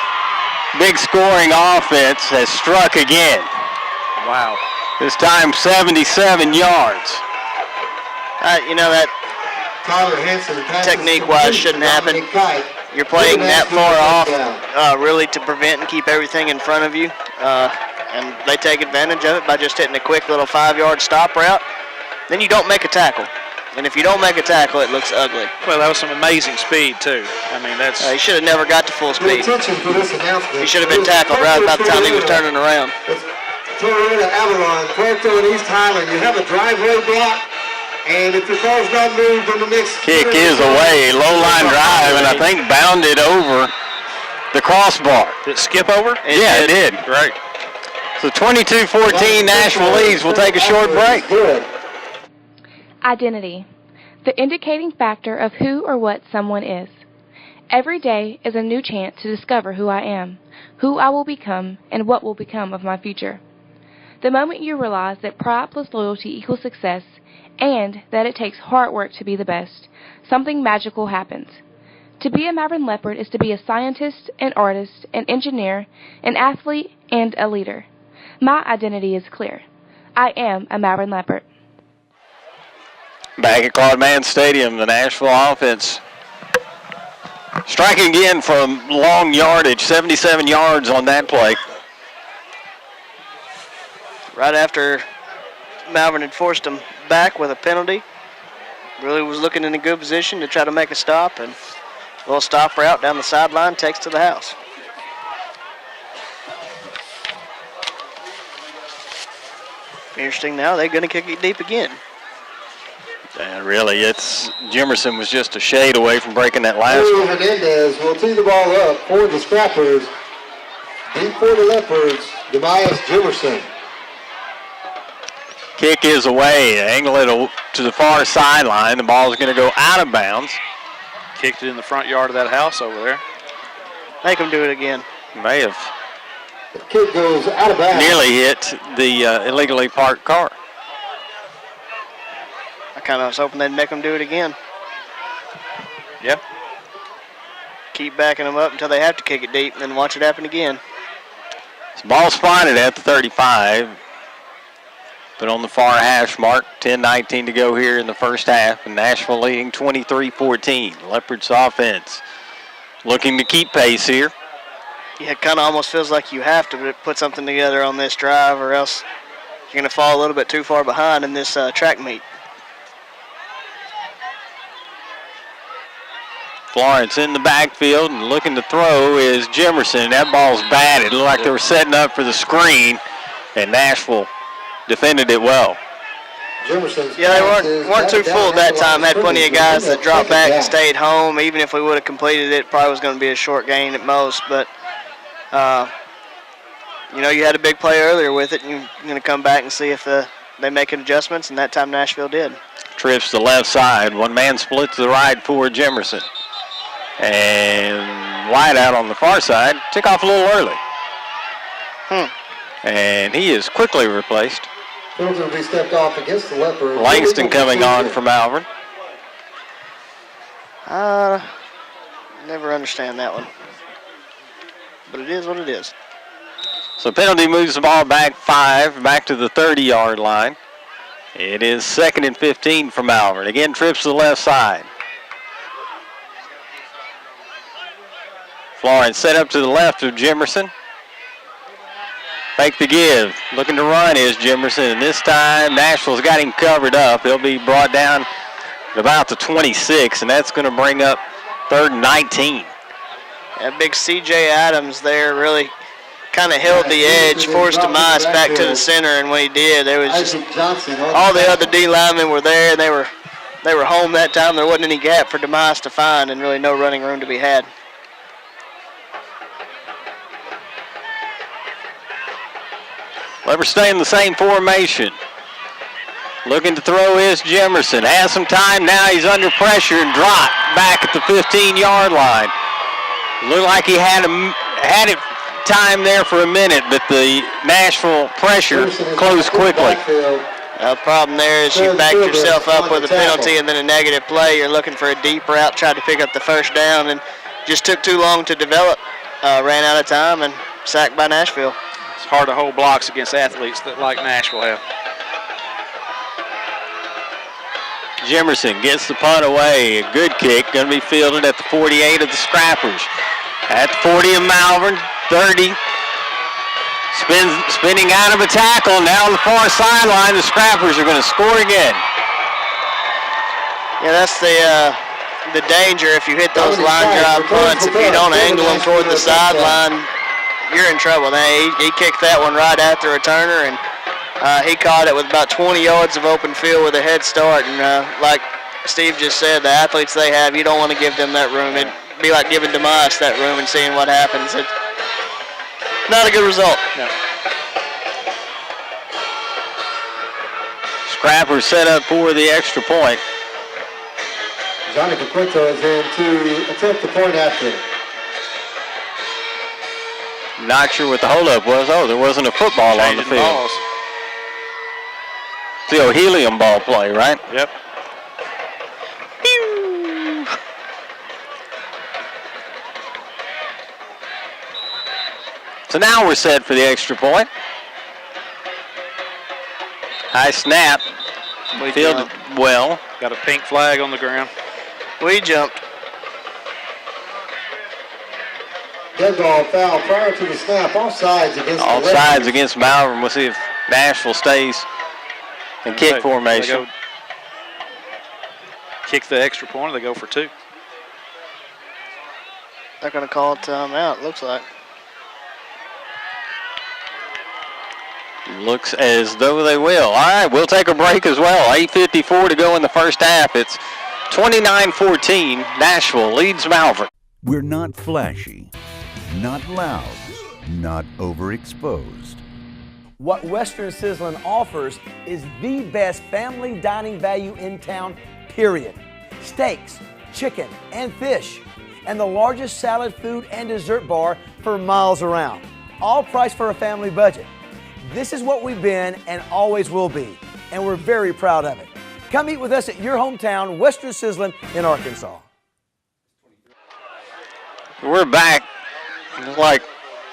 S1: big scoring offense has struck again.
S3: Wow.
S1: This time 77 yards.
S2: You know, that technique-wise shouldn't happen. You're playing that far off really to prevent and keep everything in front of you. And they take advantage of it by just hitting a quick little 5-yard stop route. Then you don't make a tackle. And if you don't make a tackle, it looks ugly.
S3: Well, that was some amazing speed, too. I mean, that's...
S2: He should have never got to full speed. He should have been tackled right about the time he was turning around.
S4: Toyota Avalon, Puerto and East Highland. You have a driveway block, and if your car's not moved in the next...
S1: Kick is away, low line drive, and I think bounded over the crossbar.
S3: Did it skip over?
S1: Yeah, it did.
S3: Great.
S1: So 22-14, Nashville leads. We'll take a short break.
S10: Identity, the indicating factor of who or what someone is. Every day is a new chance to discover who I am, who I will become, and what will become of my future. The moment you realize that pride plus loyalty equals success, and that it takes hard work to be the best, something magical happens. To be a Malvern Leopard is to be a scientist, an artist, an engineer, an athlete, and a leader. My identity is clear. I am a Malvern Leopard.
S1: Back at Claude Stadium, the Nashville offense striking again from long yardage, 77 yards on that play.
S2: Right after Malvern had forced him back with a penalty, really was looking in a good position to try to make a stop, and a little stop route down the sideline takes to the house. Interesting now, they're going to kick it deep again.
S1: And really, Jimerson was just a shade away from breaking that last one.
S4: Hernandez will tee the ball up for the Scrappers. Deep for the Leopards, Demias Jimerson.
S1: Kick is away, angle it to the far sideline. The ball is going to go out of bounds.
S3: Kicked it in the front yard of that house over there.
S2: Make him do it again.
S1: May have
S4: The kick goes out of bounds.
S1: nearly hit the illegally parked car.
S2: I kind of was hoping they'd make him do it again.
S3: Yep.
S2: Keep backing them up until they have to kick it deep and then watch it happen again.
S1: This ball spotted at the 35. But on the far hash mark, 10-19 to go here in the first half, and Nashville leading 23-14. Leopards offense looking to keep pace here.
S2: Yeah, it kind of almost feels like you have to put something together on this drive, or else you're going to fall a little bit too far behind in this track meet.
S1: Florence in the backfield and looking to throw is Jimerson. That ball's batted. It looked like they were setting up for the screen, and Nashville defended it well.
S2: Yeah, they weren't too full at that time. Had plenty of guys that dropped back and stayed home. Even if we would have completed it, probably was going to be a short gain at most. But, you know, you had a big play earlier with it, and you're going to come back and see if they make adjustments, and that time Nashville did.
S1: Trips to the left side. One man split to the right for Jimerson. And wide out on the far side. Took off a little early. And he is quickly replaced.
S4: Filter will be stepped off against the Leopard.
S1: Langston coming on for Malvern.
S2: Never understand that one. But it is what it is.
S1: So penalty moves the ball back 5, back to the 30-yard line. It is 2nd and 15 for Malvern. Again, trips to the left side. Florence set up to the left of Jimerson. Fake the give. Looking to run is Jimerson. And this time, Nashville's got him covered up. He'll be brought down at about the 26, and that's going to bring up 3rd and 19.
S2: Yeah, big C.J. Adams there really kind of held the edge, forced Demias back to the center, and when he did, there was just all the other D linemen were there, and they were home that time. There wasn't any gap for Demias to find, and really no running room to be had.
S1: Leopards stay in the same formation. Looking to throw is Jemerson. Has some time now. He's under pressure and dropped back at the 15-yard line. Looked like he had it time there for a minute, but the Nashville pressure closed quickly.
S2: The problem there is you backed yourself up with a penalty and then a negative play. You're looking for a deep route, tried to pick up the first down, and just took too long to develop. Ran out of time and sacked by Nashville.
S3: It's hard to hold blocks against athletes that like Nashville have.
S1: Jemerson gets the punt away. A good kick. Going to be fielded at the 48 of the Scrappers. At the 40 of Malvern. 30. Spinning out of a tackle. Now on the far sideline. The Scrappers are going to score again.
S2: Yeah, that's the danger if you hit those line drive punts. If you don't angle them toward the sideline, you're in trouble. Now, he kicked that one right at the returner, and he caught it with about 20 yards of open field with a head start. And like Steve just said, the athletes they have, you don't want to give them that room. It'd be like giving Demas that room and seeing what happens. It's not a good result.
S3: No.
S1: Scrappers set up for the extra point.
S4: Johnny Caquinto is in to attempt the point after.
S1: Not sure what the holdup was. Oh, there wasn't a football on the field.
S3: Balls.
S1: It's the helium ball play, right?
S3: Yep.
S1: So now we're set for the extra point. High snap. Fielded well.
S3: Got a pink flag on the ground.
S2: We jumped.
S4: Dead ball foul prior to the snap. Offsides against the
S1: Offsides against Malvern. We'll see if Nashville stays in kick formation.
S3: Kick the extra point, or they go for two.
S2: They're going to call a timeout, looks like.
S1: Looks as though they will. All right, we'll take a break as well. 8:54 to go in the first half. It's 29-14. Nashville leads Malvern.
S7: We're not flashy, not loud, not overexposed.
S8: What Western Sizzlin offers is the best family dining value in town, period. Steaks, chicken, and fish, and the largest salad, food, and dessert bar for miles around. All priced for a family budget. This is what we've been and always will be, and we're very proud of it. Come eat with us at your hometown, Western Sizzlin in Arkansas.
S1: We're back. There's like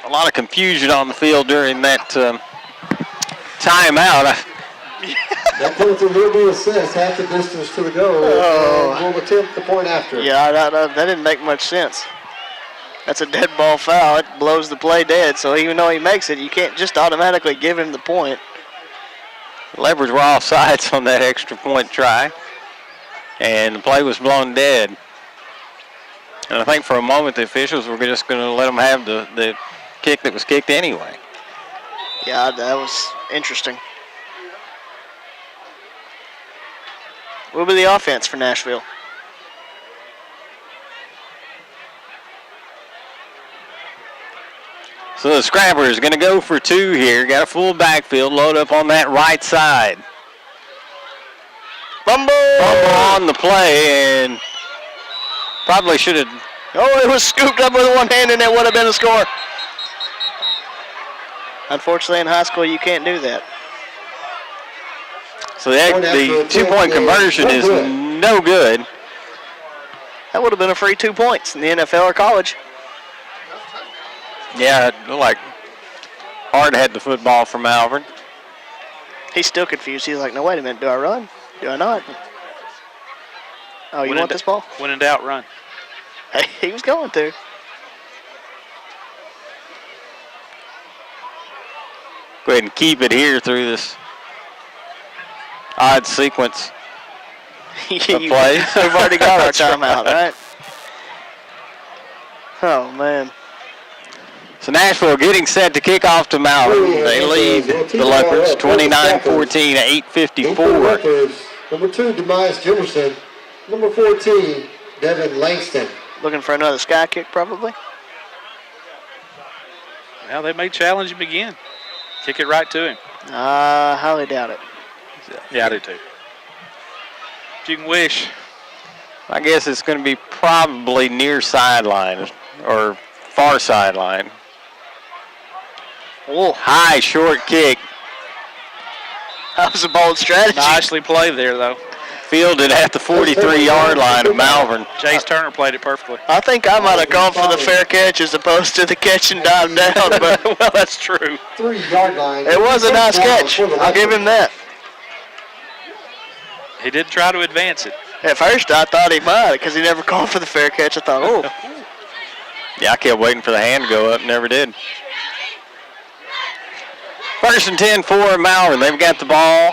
S1: a lot of confusion on the field during that timeout.
S4: That penalty will be assessed half the distance to the goal. And we'll attempt the point after.
S2: Yeah, that didn't make much sense. That's a dead ball foul. It blows the play dead. So even though he makes it, you can't just automatically give him the point.
S1: Leopards were offsides on that extra point try, and the play was blown dead. And I think for a moment the officials were just going to let them have the kick that was kicked anyway.
S2: Yeah, that was interesting. What will be the offense for Nashville?
S1: So the Scrappers are going to go for two here. Got a full backfield, load up on that right side. Fumble on the play, and probably should have.
S2: Oh, it was scooped up with one hand, and it would have been a score. Unfortunately, in high school, you can't do that.
S1: So the two-point conversion is no good.
S2: That would have been a free 2 points in the NFL or college.
S1: Yeah, it looked like Hart had the football for Malvern.
S2: He's still confused. He's like, no, wait a minute. Do I run? Do I not? Oh, you want this ball?
S3: When in doubt, run.
S2: Hey, he was going to.
S1: Go ahead and keep it here through this odd sequence of plays.
S2: We've already got our timeout, right? Oh, man.
S1: So Nashville getting set to kick off to Malvern. They lead the Leopards 29-14 at 8:54.
S4: Number 2, Demise Jimerson. Number 14, Devin Langston.
S2: Looking for another sky kick, probably.
S3: Well, they may challenge him again. Kick it right to him.
S2: I highly doubt it.
S3: Yeah, I do too. If you can wish.
S1: I guess it's going to be probably near sideline or far sideline.
S2: Oh,
S1: high short kick.
S2: That was a bold strategy.
S3: Nicely played there, though.
S1: Fielded at the 43-yard line of Malvern.
S3: Chase Turner played it perfectly.
S2: I think I might have gone for the fair catch as opposed to the catch and dive down, but
S3: well, that's true.
S4: 3-yard line.
S2: It was a nice catch. I'll give him that.
S3: He did try to advance it.
S2: At first, I thought he might because he never called for the fair catch. I thought, oh.
S1: Yeah, I kept waiting for the hand to go up, never did. 1st and 10 for Malvern. They've got the ball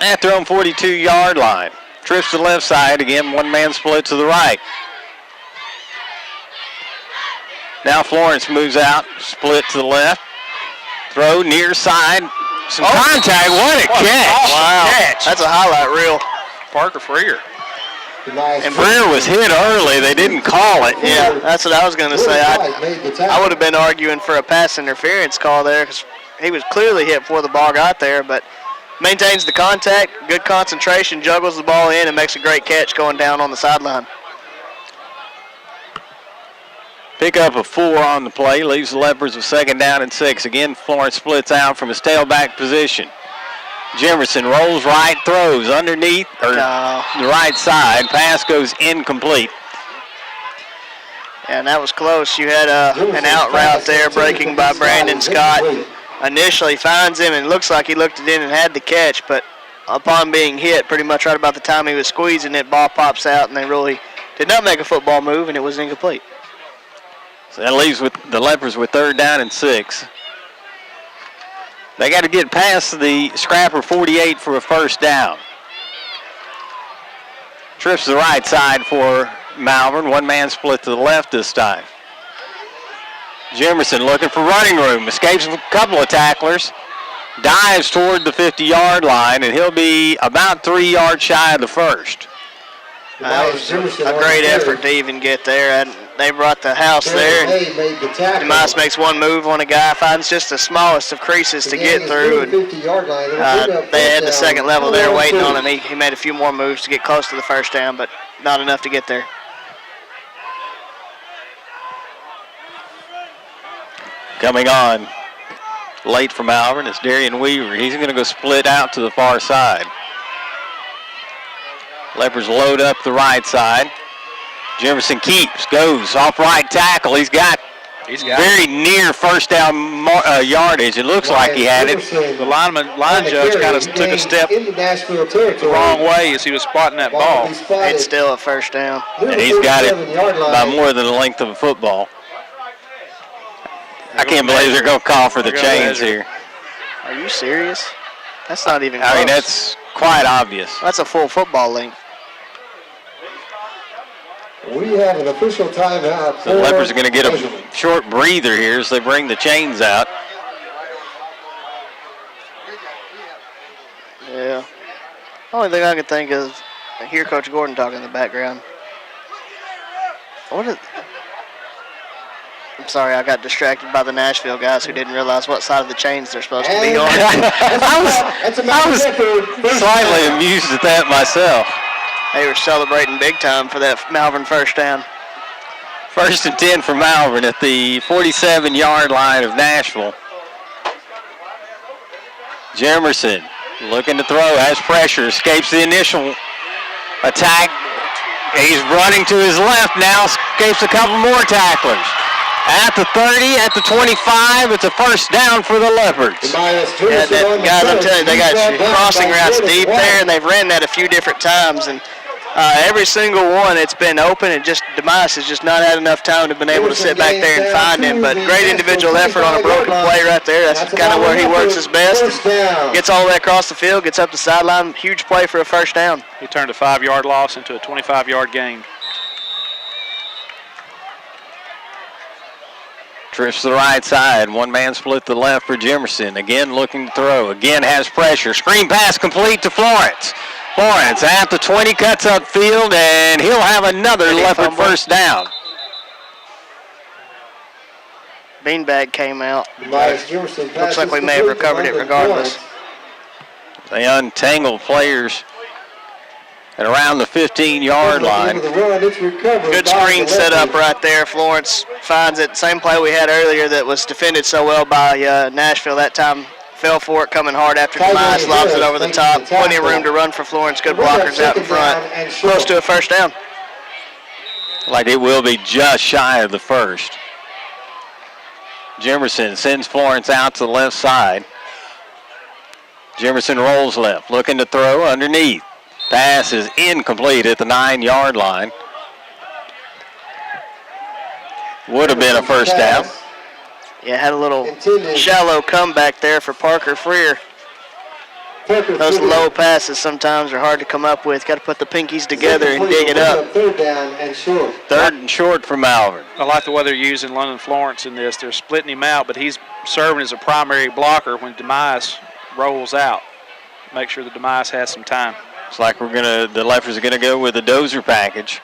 S1: at their own 42-yard line. Trips to the left side. Again, one-man split to the right. Now Florence moves out, split to the left. Throw near side. Some contact. What a catch.
S2: Wow.
S1: Catch.
S2: That's a highlight reel.
S3: Parker Freer.
S1: And Freer was hit early. They didn't call it.
S2: Yeah, that's what I was going to say. I would have been arguing for a pass interference call there because he was clearly hit before the ball got there, but maintains the contact, good concentration, juggles the ball in, and makes a great catch going down on the sideline.
S1: Pick up a 4 on the play, leaves the Leopards with 2nd down and 6. Again, Florence splits out from his tailback position. Jefferson rolls right, throws underneath or the right side. Pass goes incomplete.
S2: And that was close. You had an out route there breaking by Brandon Scott. Initially finds him and looks like he looked it in and had the catch, but upon being hit pretty much right about the time he was squeezing it, ball pops out and they really did not make a football move and it was incomplete.
S1: So that leaves with the Leopards with 3rd down and 6. They got to get past the Scrapper 48 for a 1st down. Trips to the right side for Malvern. One-man split to the left this time. Jimerson looking for running room. Escapes a couple of tacklers. Dives toward the 50-yard line, and he'll be about 3 yards shy of the first.
S2: That was a great effort to even get there. And they brought the house there. Demise makes one move on a guy, finds just the smallest of creases to get through. And, they had the second level there waiting on him. He made a few more moves to get close to the 1st down, but not enough to get there.
S1: Coming on late from Malvern is Darian Weaver. He's going to go split out to the far side. Leopards load up the right side. Jefferson keeps, goes off right tackle. He's got very near 1st down yardage. It looks like he had it.
S3: The line judge kind of took a step the wrong way as he was spotting that ball.
S2: It's still a 1st down.
S1: And he's got it by more than the length of a football. I can't believe they're going to call for the chains here.
S2: Are you serious? That's not even close.
S1: I mean, that's quite obvious.
S2: That's a full football length.
S4: We have an official timeout.
S1: The Leopards are going to get a short breather here as they bring the chains out.
S2: Yeah. Only thing I can think is I hear Coach Gordon talking in the background. I'm sorry, I got distracted by the Nashville guys who didn't realize what side of the chains they're supposed to be on.
S1: I was slightly amused at that myself.
S2: They were celebrating big time for that Malvern 1st down.
S1: 1st and 10 for Malvern at the 47-yard line of Nashville. Jemerson looking to throw, has pressure, escapes the initial attack. He's running to his left now, escapes a couple more tacklers. At the 30, at the 25, it's a 1st down for the Leopards.
S2: Yeah, guys, I'm telling you, they got crossing routes deep there, and they've ran that a few different times. And every single one, it's been open, and just Demise has just not had enough time to been able to sit back there and find him. But great individual effort on a broken play right there. That's kind of where he works his best. Gets all the way across the field, gets up the sideline. Huge play for a 1st down.
S3: He turned a 5-yard loss into a 25-yard gain.
S1: Trips to the right side. One-man split to the left for Jimerson. Again looking to throw. Again has pressure. Screen pass complete to Florence. Florence at the 20, cuts upfield, and he'll have another Leopard 1st down.
S2: Beanbag came out. Looks like we may have recovered it regardless.
S1: They untangle players at around the 15-yard line.
S2: Good screen set up right there. Florence finds it. Same play we had earlier that was defended so well by Nashville that time. Fell for it, coming hard after Demise, lobs it over the top. Plenty of room to run for Florence. Good blockers out in front. Close to a first down.
S1: Like it will be just shy of the first. Jimerson sends Florence out to the left side. Jimerson rolls left, looking to throw underneath. Pass is incomplete at the 9-yard line. Would have been a first down.
S2: Yeah, had a little shallow comeback there for Parker Freer. Those low passes sometimes are hard to come up with. Got to put the pinkies together and dig it up.
S1: Third and short for Malvern.
S3: I like the way they're using London Florence in this. They're splitting him out, but he's serving as a primary blocker when Demise rolls out. Make sure the Demise has some time.
S1: It's like the Leopards are gonna go with the dozer package.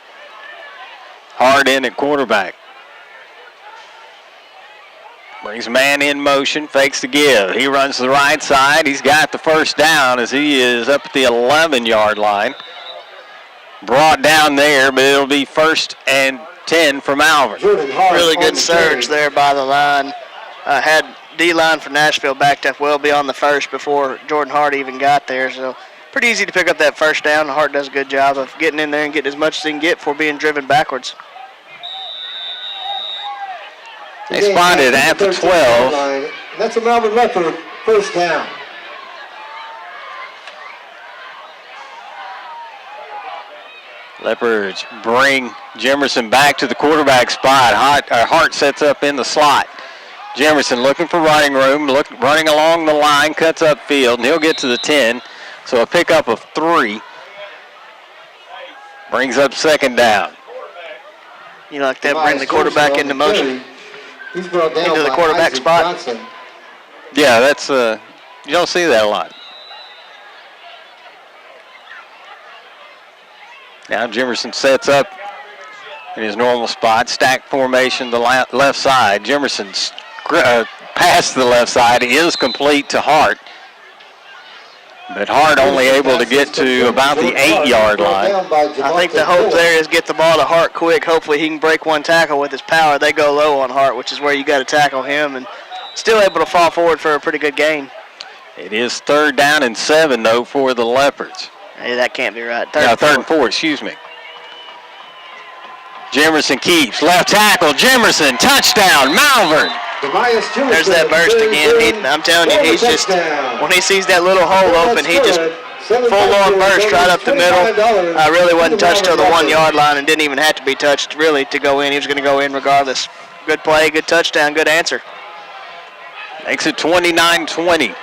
S1: Hard in at quarterback. Brings man in motion, fakes the give. He runs to the right side. He's got the first down as he is up at the 11-yard line. Brought down there, but it'll be 1st and 10 for Malvern.
S2: Really good surge there by the line. Had D-line for Nashville backed up well beyond the first before Jordan Hart even got there. So pretty easy to pick up that first down. Hart does a good job of getting in there and getting as much as he can get before being driven backwards.
S1: They spotted at the 12.
S4: That's a Malvern Leopard first down.
S1: Leopards bring Jimerson back to the quarterback spot. Hart sets up in the slot. Jimerson looking for running room, running along the line, cuts up field, and he'll get to the 10. So a pickup of 3. Brings up 2nd down.
S2: You like that, bring the quarterback into motion.
S4: He's brought down
S2: into the quarterback spot.
S4: Johnson.
S1: Yeah, that's you don't see that a lot. Now Jimerson sets up in his normal spot, stack formation, the left side. Jimerson's pass to the left side is complete to Hart. But Hart only able to get to about the 8-yard line.
S2: I think the hope there is get the ball to Hart quick. Hopefully he can break one tackle with his power. They go low on Hart, which is where you got to tackle him, and still able to fall forward for a pretty good gain.
S1: It is 3rd down and 7, though, for the Leopards.
S2: Hey, that can't be right.
S1: 3rd and 4, excuse me. Jimerson keeps. Left tackle, Jimerson, touchdown, Malvern.
S2: There's that burst again. I'm telling you, he's just, when he sees that little hole open, he just full-on burst right up the middle. Really wasn't touched till the 1-yard line and didn't even have to be touched, really, to go in. He was going to go in regardless. Good play, good touchdown, good answer.
S1: Makes it 29-20.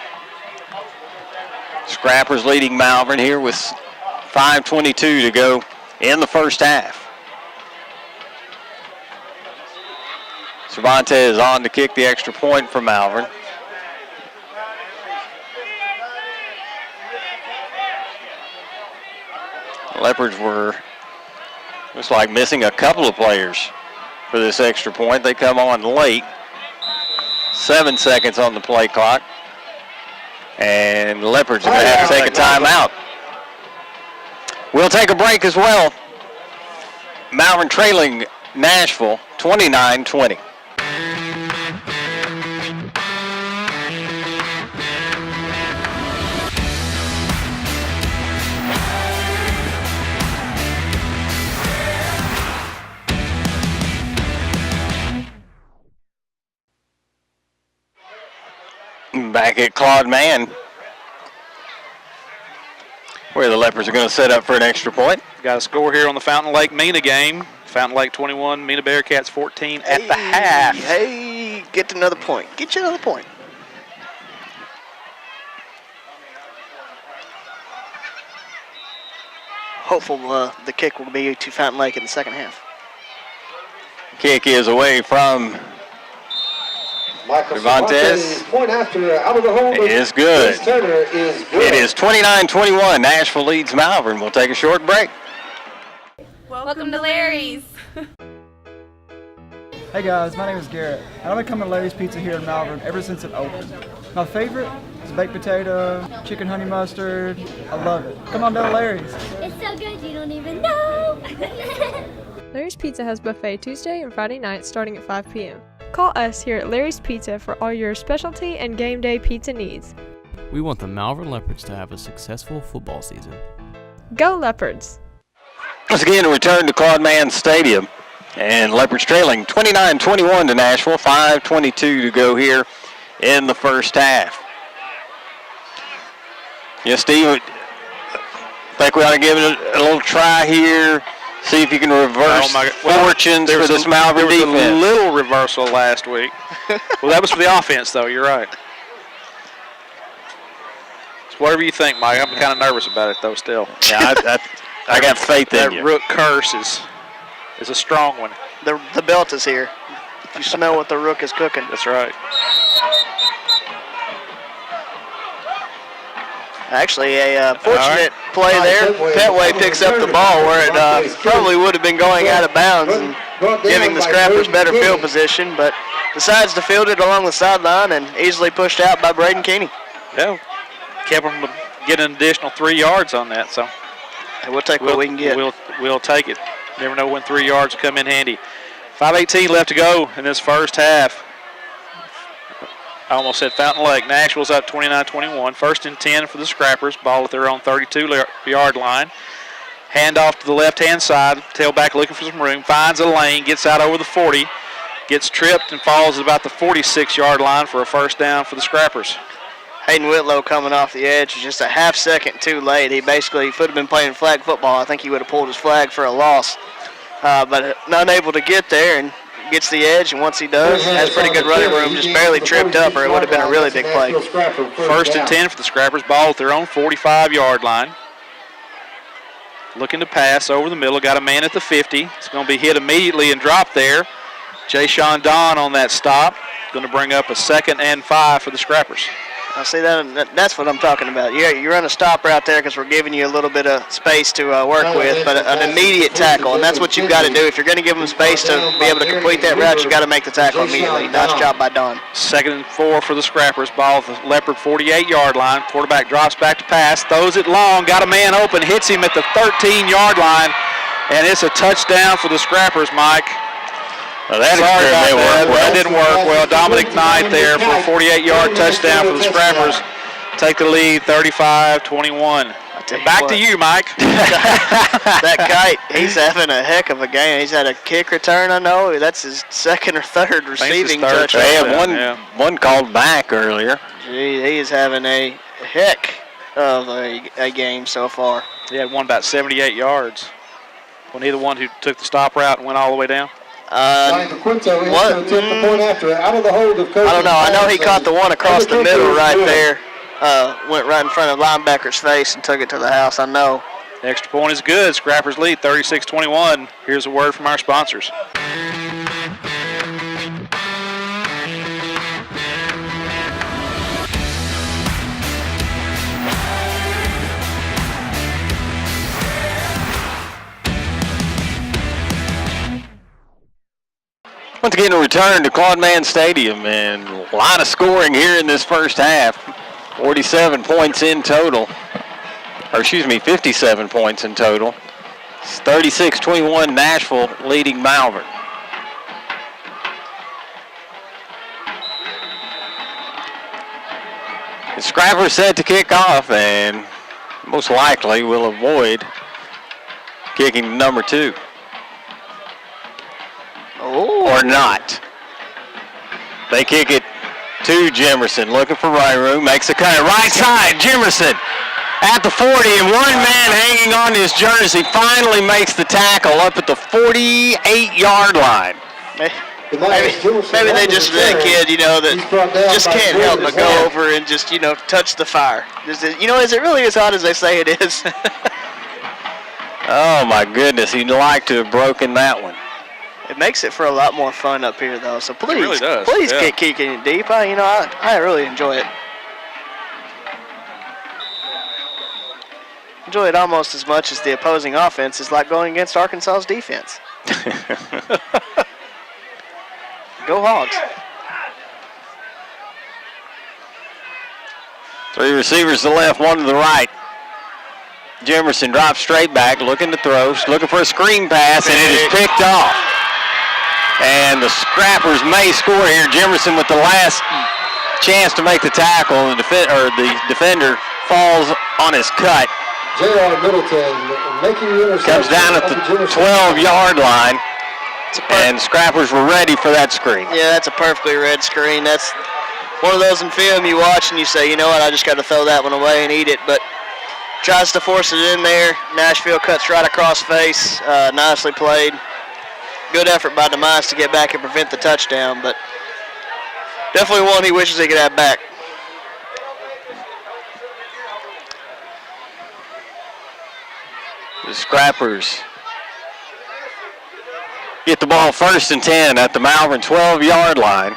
S1: Scrappers leading Malvern here with 5:22 to go in the first half. Cervantes on to kick the extra point for Malvern. The Leopards were, looks like, missing a couple of players for this extra point. They come on late. 7 seconds on the play clock. And the Leopards are going to have to take a timeout. We'll take a break as well. Malvern trailing Nashville 29-20. Back at Claude Mann, where the Leopards are going to set up for an extra point.
S3: Got a score here on the Fountain Lake Mena game. Fountain Lake 21, Mena Bearcats 14 at the half.
S2: Hey, get another point. Get you another point. Hopeful the kick will be to Fountain Lake in the second half.
S1: Kick is away from Cervantes.
S4: Point after out of the hole.
S1: It is good.
S4: Turner is good.
S1: It is 29-21. Nashville leads Malvern. We'll take a short break.
S11: Welcome to Larry's. Hey guys, my name is Garrett, and I've been coming to Larry's Pizza here in Malvern ever since it opened. My favorite is baked potato, chicken honey mustard. I love it. Come on down to Larry's.
S12: It's so good you don't even know.
S13: Larry's Pizza has buffet Tuesday and Friday nights starting at 5 p.m. Call us here at Larry's Pizza for all your specialty and game day pizza needs.
S14: We want the Malvern Leopards to have a successful football season.
S13: Go Leopards!
S1: Once again, a return to Claude Mann Stadium. And Leopards trailing 29-21 to Nashville. 5:22 to go here in the first half. Yes, Steve, I think we ought to give it a little try here. See if you can reverse fortunes for this Malvern defense.
S3: There was a little reversal last week. Well, that was for the offense, though. You're right. It's whatever you think, Mike. I'm kind of nervous about it, though, still.
S1: Yeah, I got faith in you.
S3: That rook curse is a strong one.
S2: The belt is here. If you smell what the rook is cooking.
S3: That's right.
S2: Actually, a fortunate play there. Petway picks up the ball where it probably would have been going out of bounds and giving the Scrappers better field position, but decides to field it along the sideline and easily pushed out by Braden Keeney.
S3: Yeah, kept them from getting an additional 3 yards on that, so.
S2: And we'll take what we can get.
S3: We'll take it. Never know when 3 yards will come in handy. 5:18 left to go in this first half. I almost said Fountain Lake. Nashville's up 29-21. 1st and 10 for the Scrappers. Ball at their own 32-yard line. Hand off to the left-hand side. Tailback looking for some room. Finds a lane. Gets out over the 40. Gets tripped and falls at about the 46-yard line for a first down for the Scrappers.
S2: Hayden Whitlow coming off the edge was just a half second too late. He basically could have been playing flag football. I think he would have pulled his flag for a loss. But unable to get there and gets the edge, and once he does, has pretty good running room, just barely tripped up, or it would have been a really big play.
S3: 1st and 10 for the Scrappers. Ball at their own 45-yard line. Looking to pass over the middle. Got a man at the 50. It's going to be hit immediately and dropped there. Jay Sean Don on that stop. Going to bring up a 2nd and 5 for the Scrappers.
S2: I see that's what I'm talking about. You run a stop route there because we're giving you a little bit of space to work with, but an immediate tackle, and that's what you've got to do. If you're going to give them space to be able to complete that route, you've got to make the tackle immediately. Nice job by Don.
S3: 2nd and 4 for the Scrappers. Ball at the Leopard 48-yard line. Quarterback drops back to pass, throws it long, got a man open, hits him at the 13-yard line, and it's a touchdown for the Scrappers, Mike.
S1: Well, that
S3: didn't work well. Dominic Knight there for a 48-yard touchdown for the Scrappers. Take the lead, 35-21. Back to you, Mike.
S2: That Kite, he's having a heck of a game. He's had a kick return, I know. That's his 2nd or 3rd receiving touchdown.
S1: They had one called back earlier.
S2: Gee, he is having a heck of a game so far.
S3: He had one about 78 yards. Wasn't he the one who took the stop route and went all the way down?
S2: I don't know. I know he caught the one across the middle right there. Went right in front of linebacker's face and took it to the house, I know.
S3: The extra point is good. Scrappers lead 36-21. Here's a word from our sponsors.
S1: Once again, a return to Claude Mann Stadium, and a lot of scoring here in this first half. 47 points in total, or excuse me, 57 points in total. It's 36-21 Nashville leading Malvern. The Scrappers set to kick off, and most likely will avoid kicking number 2. Or not. They kick it to Jimerson, looking for right room, makes a cut. Right side, Jimerson at the 40, and one man hanging on his jersey finally makes the tackle up at the 48-yard line.
S2: Maybe they just that kid, that just can't help but go over and just, touch the fire. Is it really as hot as they say it is?
S1: Oh, my goodness. He'd like to have broken that one.
S2: It makes it for a lot more fun up here, though. So please,
S3: really does.
S2: Please keep kicking it deep. I really enjoy it. Enjoy it almost as much as the opposing offense is like going against Arkansas's defense. Go Hogs.
S1: 3 receivers to the left, 1 to the right. Jimerson drops straight back, looking to throw, looking for a screen pass, and it is picked off. And the Scrappers may score here. Jimerson with the last chance to make the tackle, and the defender falls on his cut.
S4: J.R. Middleton making the interception.
S1: Comes down at the 12-yard line, and Scrappers were ready for that screen.
S2: Yeah, that's a perfectly read screen. That's one of those in film you watch and you say, you know what, I just got to throw that one away and eat it. But tries to force it in there. Nashville cuts right across face. Nicely played. Good effort by Demise to get back and prevent the touchdown, but definitely one he wishes he could have back.
S1: The Scrappers get the ball 1st and 10 at the Malvern 12-yard line.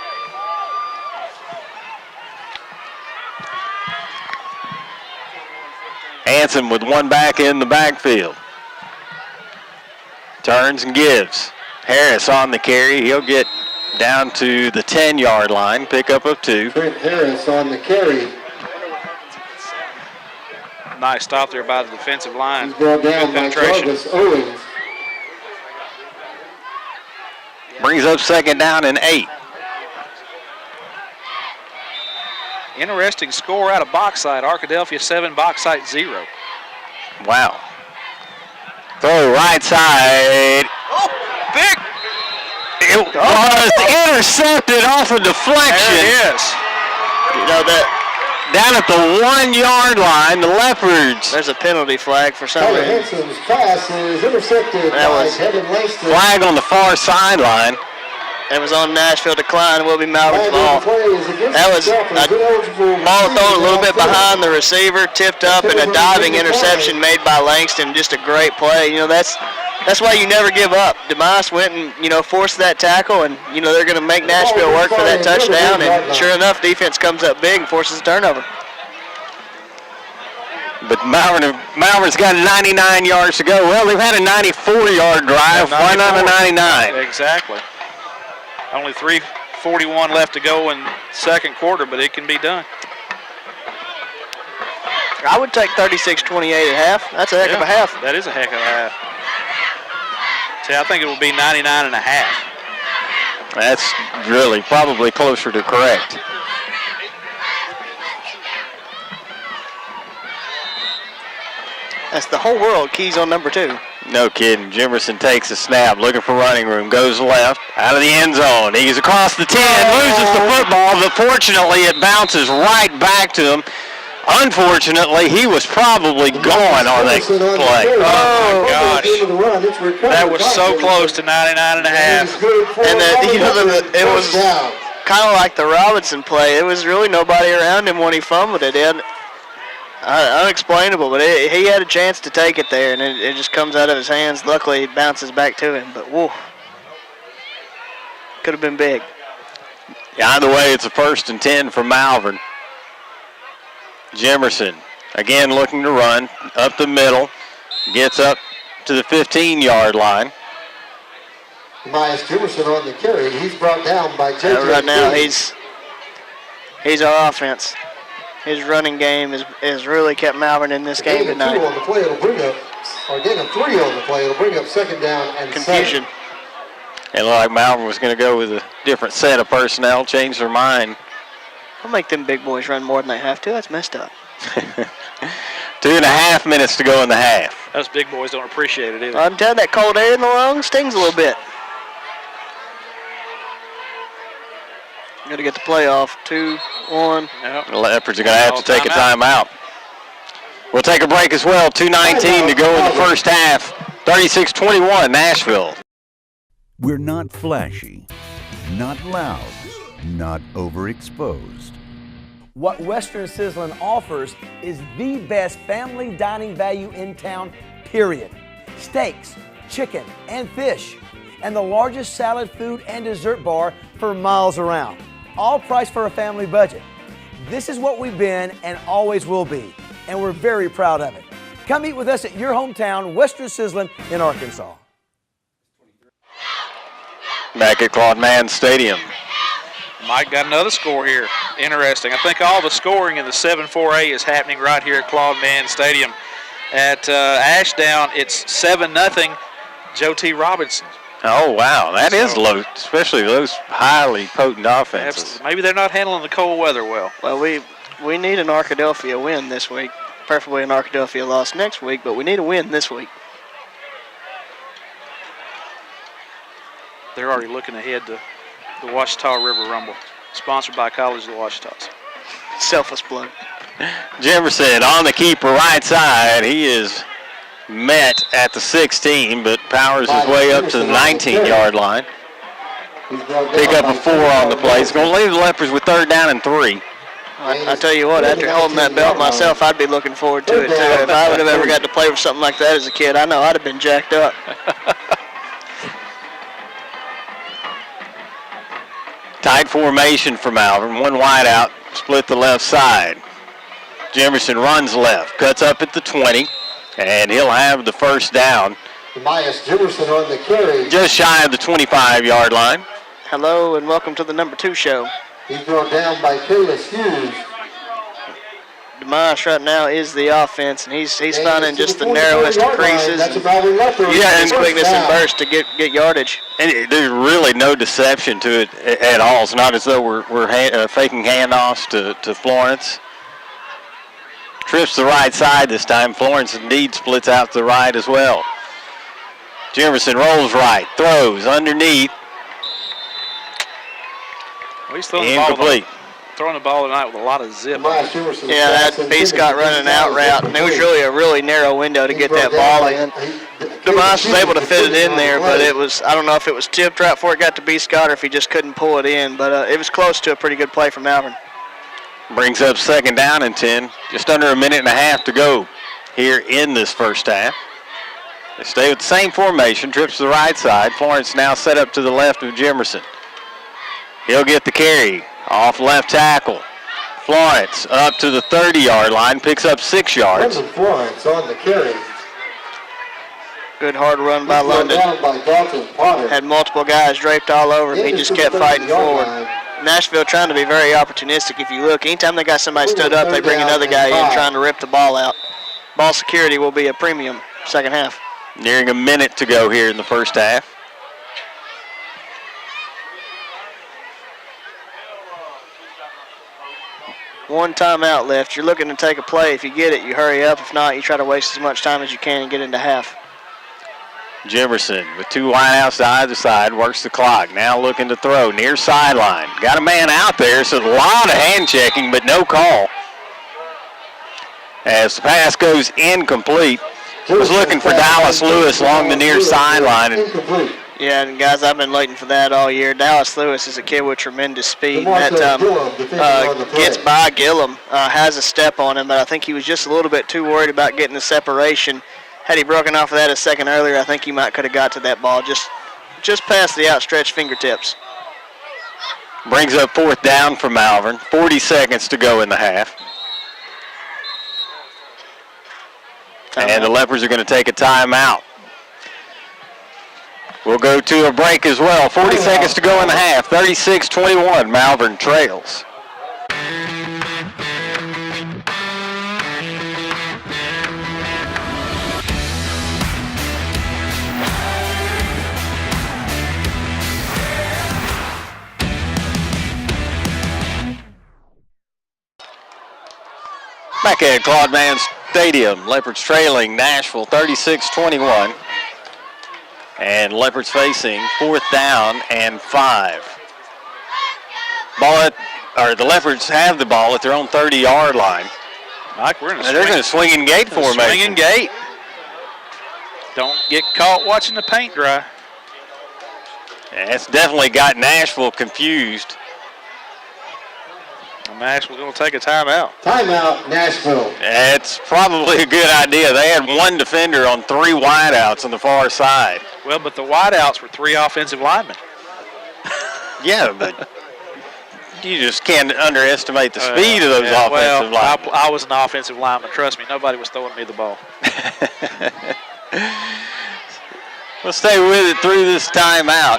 S1: Hanson with 1 back in the backfield. Turns and gives. Harris on the carry. He'll get down to the 10-yard line. Pickup of 2.
S4: Trent Harris on the carry.
S3: Nice stop there by the defensive line.
S4: He's brought down by Jarvis Owens.
S1: Brings up 2nd down and 8.
S3: Interesting score out of Bauxite. Arkadelphia 7, Bauxite 0.
S1: Wow. Throw right side.
S2: Oh, big.
S1: It was intercepted off a deflection.
S3: There it is.
S2: You know that.
S1: Down at the 1-yard line, the Leopards.
S2: There's a penalty flag for some
S4: Tyler
S2: reason.
S4: Hanson's pass is intercepted by Kevin Langston.
S1: Flag on the far sideline.
S2: It was on Nashville decline. Will be Malvern's ball. That was a ball thrown a little bit behind the receiver, tipped up, and a diving interception made by Langston. Just a great play. You know, that's why you never give up. Demise went and, you know, forced that tackle, and, you know, they're going to make Nashville work for that touchdown. And sure enough, defense comes up big and forces a turnover.
S1: But Malvern's got 99 yards to go. Well, they've had a 94-yard drive. Why not a 99?
S3: Exactly. Only 3:41 left to go in second quarter, but it can be done.
S2: I would take 36-28 at half. That's a heck of a half.
S3: That is a heck of a half. See, I think it will be 99 and a half.
S1: That's really probably closer to correct.
S2: That's the whole world keys on number 2.
S1: No kidding. Jimerson takes a snap, looking for running room, goes left, out of the end zone. He's across the 10, loses the football, but fortunately it bounces right back to him. Unfortunately, he was probably gone on that play.
S3: Oh, gosh. That was so close to 99 and a half.
S2: And it was kind of like the Robinson play. It was really nobody around him when he fumbled it. Unexplainable, but he had a chance to take it there, and it just comes out of his hands. Luckily, it bounces back to him, but whoa. Could have been big.
S1: Either way, it's a 1st and 10 for Malvern. Jimerson, again looking to run up the middle, gets up to the 15-yard line.
S4: Miles Jimerson on the carry. He's brought down by J.J.
S2: Right now, he's our offense. His running game has really kept Malvern in this game tonight.
S4: Gain of 2 on the play, it'll bring up, or gain of 3 on the play, it'll bring up 2nd down and
S2: confusion.
S4: 7.
S1: It looked like Malvern was going to go with a different set of personnel, change their mind.
S2: I'll make them big boys run more than they have to. That's messed up.
S1: 2.5 minutes to go in the half.
S3: Those big boys don't appreciate it either.
S2: I'm telling you, that cold air in the lungs stings a little bit. Got to get the play off. 2, 1.
S3: Yep.
S1: The Leopards are going to have to take a timeout. We'll take a break as well. 2:19 to go in the first half. 36-21, Nashville.
S7: We're not flashy, not loud, not overexposed.
S8: What Western Sizzlin offers is the best family dining value in town, period. Steaks, chicken, and fish, and the largest salad, food, and dessert bar for miles around. All priced for a family budget. This is what we've been and always will be, and we're very proud of it. Come eat with us at your hometown, Western Sizzlin in Arkansas.
S1: Back at Claude Mann Stadium.
S3: Mike got another score here. Interesting. I think all the scoring in the 7-4A is happening right here at Claude Mann Stadium. At Ashdown, it's 7-0, Joe T. Robinson.
S1: Oh, wow. That is low, especially those highly potent offenses.
S3: Absolutely. Maybe they're not handling the cold weather well.
S2: Well, we need an Arkadelphia win this week. Preferably an Arkadelphia loss next week, but we need a win this week.
S3: They're already looking ahead to the Ouachita River Rumble, sponsored by College of the Ouachitas.
S2: Selfless plug.
S1: Jefferson on the keeper right side. He is met at the 16, but powers his way up to the 19-yard line. Pick up a 4 on the play. He's going to leave the Leopards with 3rd down and 3.
S2: I tell you what, after holding that belt myself, I'd be looking forward to it, too. If I would have ever got to play with something like that as a kid, I know I'd have been jacked up.
S1: Tight formation for Malvern. One wide out, split the left side. Jefferson runs left, cuts up at the 20, and he'll have the 1st down.
S4: Tobias Jefferson on the carry.
S1: Just shy of the 25-yard line.
S2: Hello, and welcome to the number 2 show.
S4: He's brought down by Kalis Hughes.
S2: Demosh right now is the offense, and he's finding just the narrowest of creases.
S1: And
S2: his quickness and burst to get yardage.
S1: And there's really no deception to it at all. It's not as though we're faking handoffs to Florence. Trips the right side this time. Florence indeed splits out to the right as well. Jefferson rolls right, throws underneath.
S3: Well, he's throwing
S1: incomplete.
S3: Throwing the ball tonight with a lot of zip.
S2: Yeah, that Beast got running out route, and it was really a really narrow window to get that ball in. DeMoss was able to fit it in there, but it was, I don't know if it was tipped right before it got to B. Scott or if he just couldn't pull it in, but it was close to a pretty good play from Malvern.
S1: Brings up 2nd down and 10. Just under a minute and a half to go here in this first half. They stay with the same formation, trips to the right side. Florence now set up to the left of Jimerson. He'll get the carry off left tackle. Florence up to the 30-yard line, picks up 6 yards.
S4: Florence on the carry.
S2: Good hard run by London. Had multiple guys draped all over him. He just kept fighting forward. Nashville trying to be very opportunistic. If you look, anytime they got somebody stood up, they bring another guy in trying to rip the ball out. Ball security will be a premium second half.
S1: Nearing a minute to go here in the first half.
S2: One timeout left. You're looking to take a play. If you get it, you hurry up. If not, you try to waste as much time as you can and get into half.
S1: Jimerson with 2 wideouts to either side, works the clock. Now looking to throw near sideline. Got a man out there, so a lot of hand checking, but no call. As the pass goes incomplete. Was looking for Dallas Lewis along the near sideline.
S2: Yeah, and guys, I've been waiting for that all year. Dallas Lewis is a kid with tremendous speed. That gets by Gillum, has a step on him, but I think he was just a little bit too worried about getting the separation. Had he broken off of that a second earlier, I think he might could have got to that ball just past the outstretched fingertips.
S1: Brings up 4th down for Malvern. 40 seconds to go in the half. And the Leopards are going to take a timeout. We'll go to a break as well. 40 seconds to go in the half. 36-21, Malvern trails. Back at Claude Mann Stadium, Leopards trailing Nashville 36-21. And Leopards facing 4th down and 5. The Leopards have the ball at their own 30-yard line.
S3: Mike, we're in
S1: a swinging gate formation.
S3: Swinging gate. Don't get caught watching the paint dry.
S1: Yeah, it's definitely got Nashville confused.
S3: Nashville's going to take a timeout.
S4: Timeout, Nashville.
S1: It's probably a good idea. They had 1 defender on 3 wideouts on the far side.
S3: Well, but the wideouts were 3 offensive linemen.
S1: Yeah, but you just can't underestimate the speed of those offensive linemen.
S3: I was an offensive lineman. Trust me, nobody was throwing me the ball.
S1: We'll stay with it through this timeout.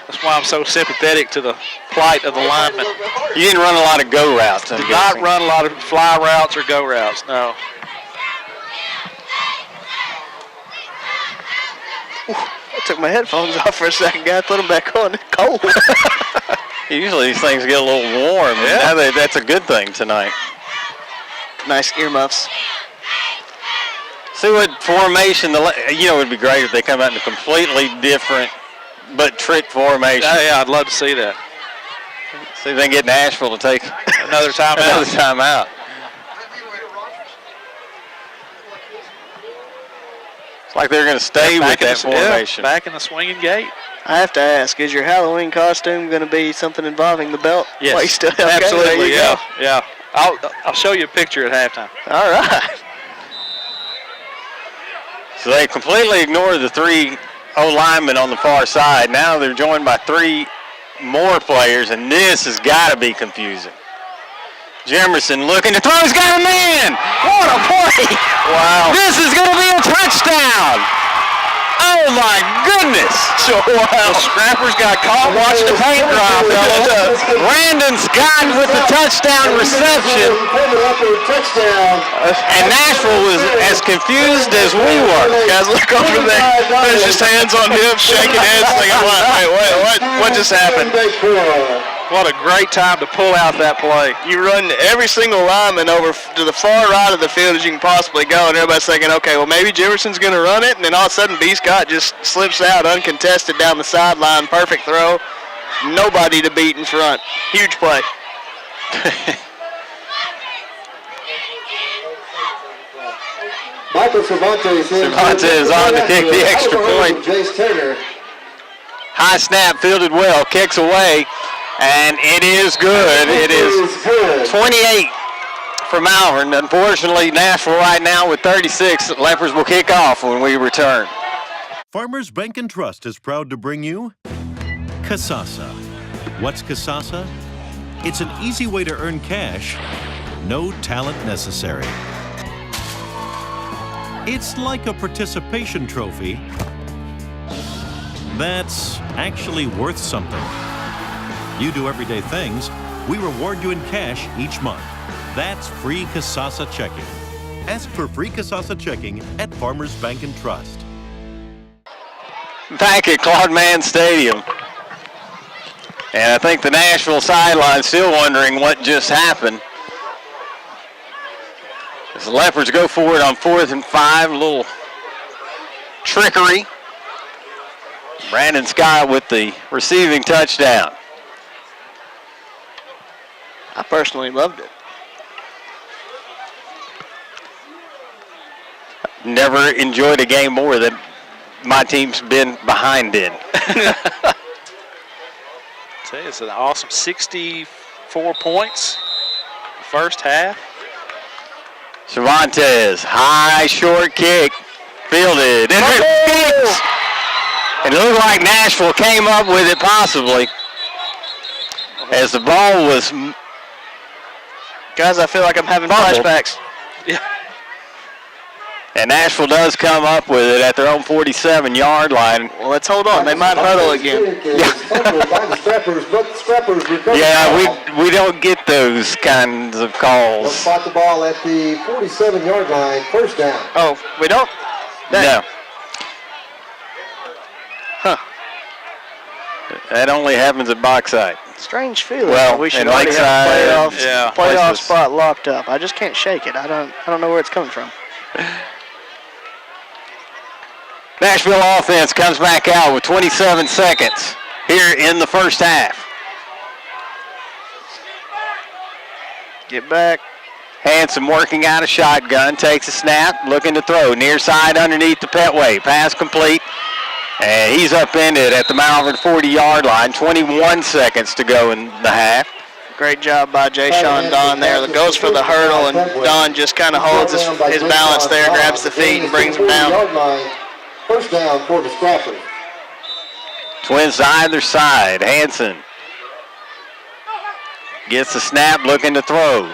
S3: That's why I'm so sympathetic to the plight of the linemen.
S1: You didn't run a lot of go routes.
S3: Did not run a lot of fly routes or go routes, no.
S2: I took my headphones off for a second, guys. Put them back on. It's cold.
S1: Usually these things get a little warm.
S3: Yeah.
S1: Now that's a good thing tonight.
S2: Nice earmuffs.
S1: See what formation, it would be great if they come out in a completely different but trick formation.
S3: Yeah, I'd love to see that.
S1: See if they can get Nashville to take
S3: another timeout.
S1: Another timeout. It's like they're going to stay with that formation.
S3: Yeah, back in the swinging gate.
S2: I have to ask, is your Halloween costume going to be something involving the belt?
S3: Yes,
S2: Well, you still have
S3: absolutely,
S2: there you
S3: yeah. I'll show you a picture at halftime.
S2: All right.
S1: So they completely ignore the 3 O-linemen on the far side. Now they're joined by 3 more players, and this has got to be confusing. Jemerson looking to throw. He's got a man. What a play.
S2: Wow.
S1: This is going to be a touchdown. Oh, my goodness.
S2: So, wow.
S3: The scrappers got caught watching the paint dry, fellas.
S1: Brandon Scott with the touchdown reception. And Nashville was as confused as we were.
S2: Guys, look over there. There's just hands on hips, shaking heads, thinking, what just happened?
S3: What a great time to pull out that play.
S2: You run every single lineman over to the far right of the field as you can possibly go, and everybody's thinking, okay, well, maybe Jefferson's going to run it, and then all of a sudden B. Scott just slips out uncontested down the sideline. Perfect throw. Nobody to beat in front. Huge play.
S4: Michael Cervantes
S1: is on to kick the extra point. High snap, fielded well, kicks away, and it is good. It is 28 for Malvern. Unfortunately, Nashville right now with 36. Leopards will kick off when we return.
S9: Farmers Bank and Trust is proud to bring you Kasasa. What's Kasasa? It's an easy way to earn cash, no talent necessary. It's like a participation trophy that's actually worth something. You do everyday things, we reward you in cash each month. That's free Kasasa checking. Ask for free Kasasa checking at Farmers Bank and Trust.
S1: Back at Claude Mann Stadium. And I think the Nashville sideline still wondering what just happened. As the Leopards go for it on 4th and 5, a little trickery. Brandon Scott with the receiving touchdown.
S2: I personally loved it.
S1: Never enjoyed a game more than my team's been behind in.
S3: It's an awesome 64 points first half.
S1: Cervantes, high short kick, fielded, and it looked like Nashville came up with it possibly. As the ball was...
S2: Guys, I feel like I'm having flashbacks.
S3: Yeah.
S1: And Nashville does come up with it at their own 47-yard line.
S2: Well, let's hold on. They might huddle again.
S1: Yeah, we don't get those kinds of calls.
S4: They'll spot the ball at the 47-yard line, first down.
S2: Oh, we don't?
S1: No.
S2: Huh.
S1: That only happens at Bauxite.
S2: Strange feeling.
S1: Well,
S2: we should
S1: and
S2: already have
S1: Lakeside,
S2: playoff spot locked up. I just can't shake it. I don't know where it's coming from.
S1: Nashville offense comes back out with 27 seconds here in the first half.
S2: Get back.
S1: Hanson working out a shotgun, takes a snap, looking to throw. Near side underneath the Petway. Pass complete. And he's upended at the Malvern 40-yard line. 21 seconds to go in the half.
S2: Great job by Jay Sean Don there. Goes for the hurdle, and Don just kind of holds his balance there, grabs the feet, and brings him down.
S4: First down for the Scrappers.
S1: Twins to either side. Hanson gets the snap, looking to throw.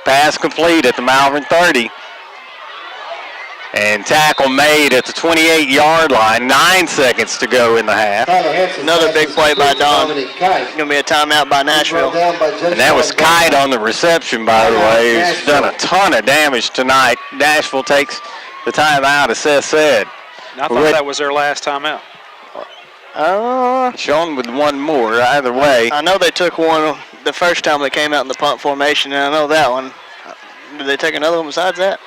S1: Pass complete at the Malvern 30. And tackle made at the 28-yard line. 9 seconds to go in the half.
S2: Another big play by Don. Going to be a timeout by Nashville.
S1: And that was Kite on the reception, by the way. He's done a ton of damage tonight. Nashville takes the timeout, as Seth said.
S3: And I thought that was their last timeout.
S1: Shown with one more, either way.
S2: I know they took one the first time they came out in the punt formation, and I know that one. Did they take another one besides that?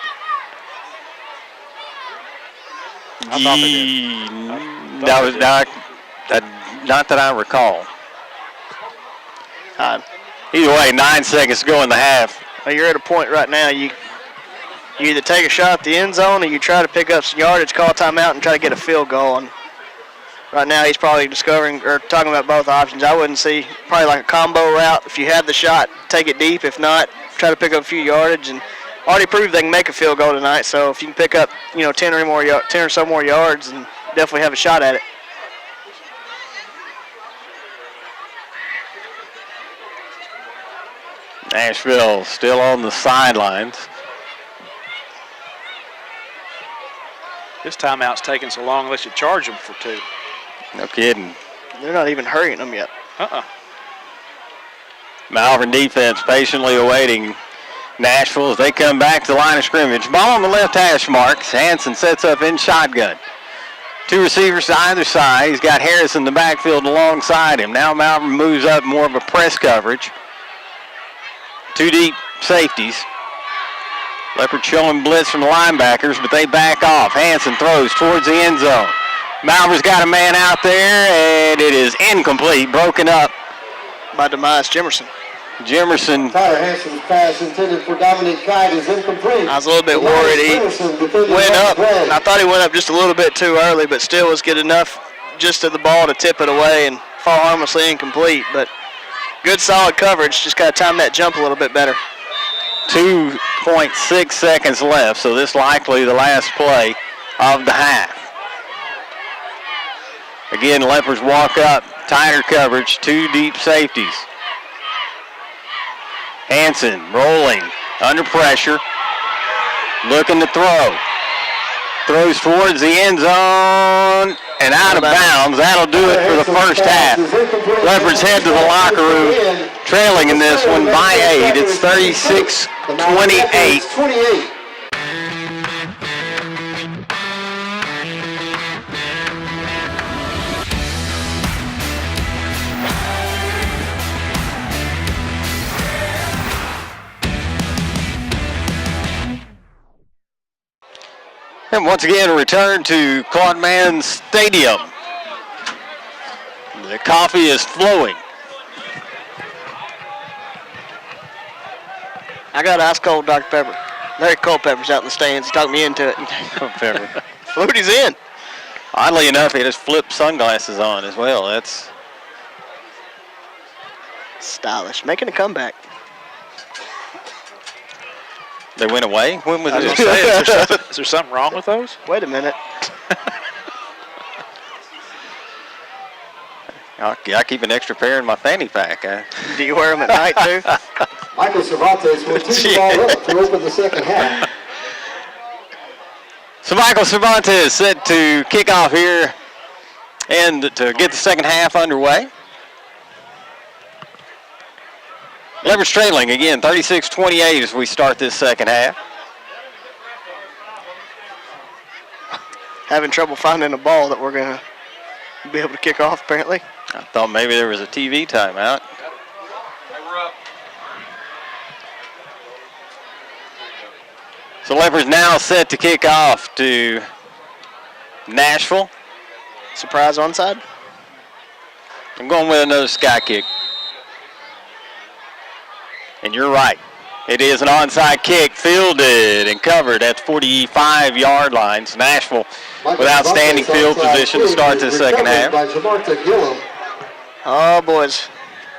S3: I thought they did.
S1: Not that I recall. Either way, 9 seconds to go in the half.
S2: Well, you're at a point right now. You either take a shot at the end zone or you try to pick up some yardage, call timeout, and try to get a field goal. And right now, he's probably talking about both options. I wouldn't see probably like a combo route. If you have the shot, take it deep. If not, try to pick up a few yardage. And already proved they can make a field goal tonight. So if you can pick up, 10 or so more yards, and definitely have a shot at it.
S1: Nashville still on the sidelines.
S3: This timeout's taking so long unless you charge them for 2.
S1: No kidding.
S2: They're not even hurrying them yet.
S1: Malvern defense patiently awaiting Nashville as they come back to the line of scrimmage. Ball on the left hash marks. Hansen sets up in shotgun. 2 receivers to either side. He's got Harris in the backfield alongside him. Now Malvern moves up more of a press coverage. 2 deep safeties. Leopard showing blitz from the linebackers, but they back off. Hansen throws towards the end zone. Malvern's got a man out there, and it is incomplete, broken up
S2: by Demise Jimerson.
S4: Tyler Hansen's pass intended for Dominic Kite is incomplete.
S2: I was a little bit worried. He went up, and I thought he went up just a little bit too early, but still was good enough just to the ball to tip it away and fall harmlessly incomplete. But good solid coverage, just got to time that jump a little bit better.
S1: 2.6 seconds left, so this likely the last play of the half. Again, Leopards walk up, tighter coverage, 2 deep safeties. Hansen rolling, under pressure, looking to throw. Throws towards the end zone and out of bounds. That'll do it for the first half. Leopards head to the locker room, trailing in this one by 8. It's 36-28. And once again, return to Claude Mann Stadium. The coffee is flowing.
S2: I got ice cold Dr. Pepper. Larry Culpepper's out in the stands. He talked me into it.
S1: Culpepper.
S2: Flutie's in.
S1: Oddly enough, he just flipped sunglasses on as well. That's
S2: stylish. Making a comeback.
S1: They went away? When was it?
S3: Is there something wrong with those?
S2: Wait a minute.
S1: I keep an extra pair in my fanny pack.
S2: Do you wear them at night, too?
S4: Michael Cervantes will tee the ball up to open the second half.
S1: So Michael Cervantes set to kick off here and to get the second half underway. Leopards trailing again, 36-28 as we start this second half.
S2: Having trouble finding a ball that we're going to be able to kick off, apparently.
S1: I thought maybe there was a TV timeout. So Leopards now set to kick off to Nashville.
S2: Surprise onside?
S1: I'm going with another sky kick. And you're right. It is an onside kick, fielded and covered at 45-yard lines. Nashville with outstanding field position to start the second half.
S2: Oh, boys.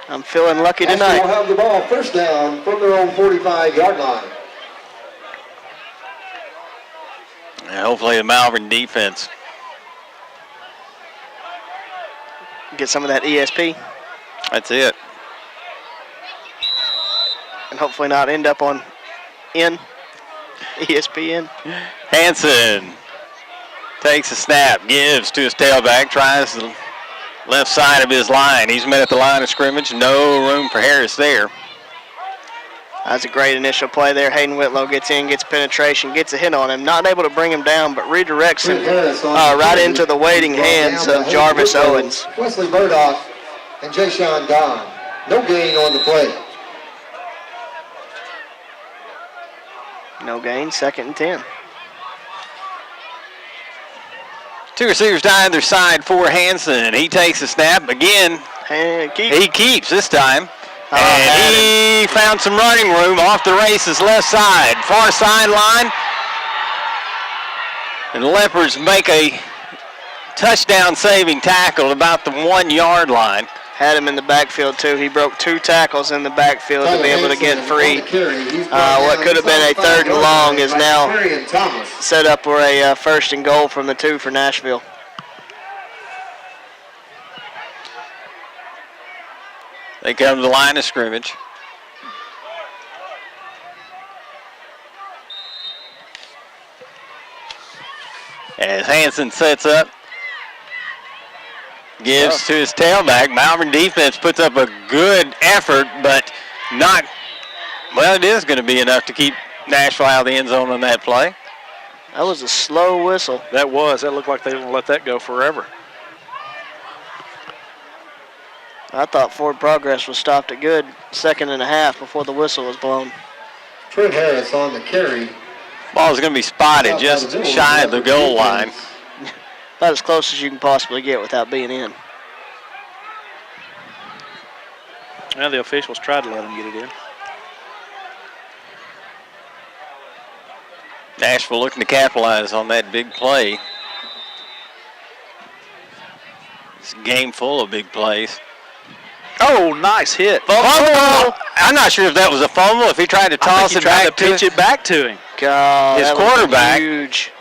S2: I'm feeling lucky tonight.
S4: Nashville will have the ball first down from their own 45-yard line.
S1: And hopefully the Malvern defense
S2: get some of that ESP.
S1: That's it.
S2: And hopefully not end up on in. ESPN.
S1: Hansen takes a snap, gives to his tailback, tries the left side of his line. He's met at the line of scrimmage. No room for Harris there.
S2: That's a great initial play there. Hayden Whitlow gets in, gets penetration, gets a hit on him. Not able to bring him down, but redirects him right into the waiting hands of Jarvis Owens.
S4: Wesley Murdoch and Jayshon Don. No gain on the play.
S2: No gain, 2nd and 10.
S1: Two receivers to either side for Hansen. He takes a snap again. He keeps this time. And he found some running room off the races left side. Far sideline. And the Leopards make a touchdown saving tackle at about the 1 yard line.
S2: Had him in the backfield too. He broke 2 tackles in the backfield to be able to get free. What could have been a 3rd and long is now set up for a 1st and goal from the 2 for Nashville.
S1: They come to the line of scrimmage. As Hansen sets up, gives to his tailback. Malvern defense puts up a good effort, but not, well, it is going to be enough to keep Nashville out of the end zone on that play.
S2: That was a slow whistle.
S3: That was. That looked like they were going to let that go forever.
S2: I thought forward progress was stopped at good 2nd and a half before the whistle was blown.
S4: Trent Harris on the carry.
S1: Ball's going to be spotted just shy of the goal line.
S2: About as close as you can possibly get without being in.
S3: Well, the officials tried to let him get it in.
S1: Nashville looking to capitalize on that big play. It's a game full of big plays.
S3: Oh, nice hit.
S1: Fumble. I'm not sure if that was a fumble, if he tried to toss it back to
S3: pitch it back to him.
S2: God,
S1: his quarterback.
S2: Huge.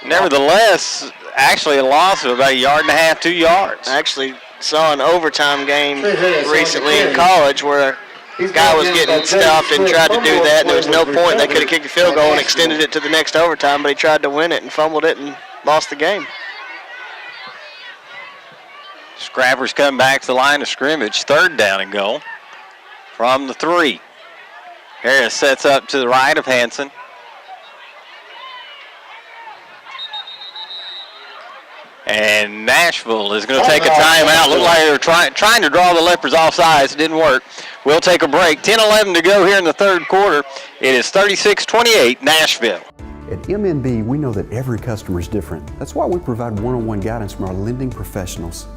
S1: Nevertheless, actually a loss of about 1.5 yards, 2 yards.
S2: I actually saw an overtime game recently in college where a guy was getting stuffed and tried to do that, and there was no point. They could have kicked a field goal and extended it to the next overtime, but he tried to win it and fumbled it and lost the game.
S1: Scrappers come back to the line of scrimmage, 3rd down and goal from the 3. Harris sets up to the right of Hansen. And Nashville is going to take a timeout. Looked like they were trying to draw the Leopards off sides. It didn't work. We'll take a break. 10-11 to go here in the 3rd quarter. It is 36-28 Nashville.
S15: At MNB, we know that every customer is different. That's why we provide one-on-one guidance from our lending professionals.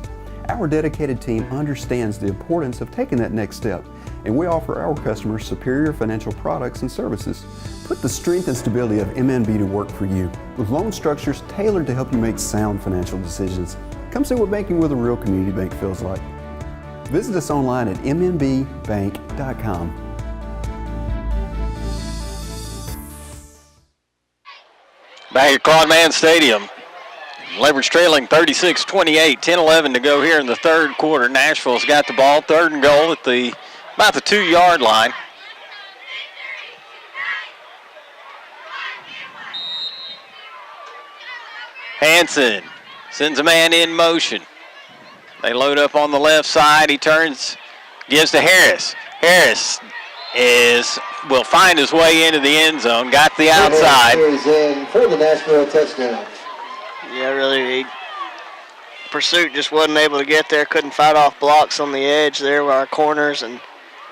S15: Our dedicated team understands the importance of taking that next step, and we offer our customers superior financial products and services. Put the strength and stability of MNB to work for you, with loan structures tailored to help you make sound financial decisions. Come see what banking with a real community bank feels like. Visit us online at mnbbank.com.
S1: Back at Claude Stadium. Leopards trailing 36-28, 10-11 to go here in the 3rd quarter. Nashville's got the ball, 3rd and goal at about the 2 yard line. Hansen sends a man in motion. They load up on the left side. He turns, gives to Harris. Harris will find his way into the end zone. Got the outside.
S4: Is in for the Nashville touchdown.
S2: Yeah, really, pursuit just wasn't able to get there. Couldn't fight off blocks on the edge there with our corners, and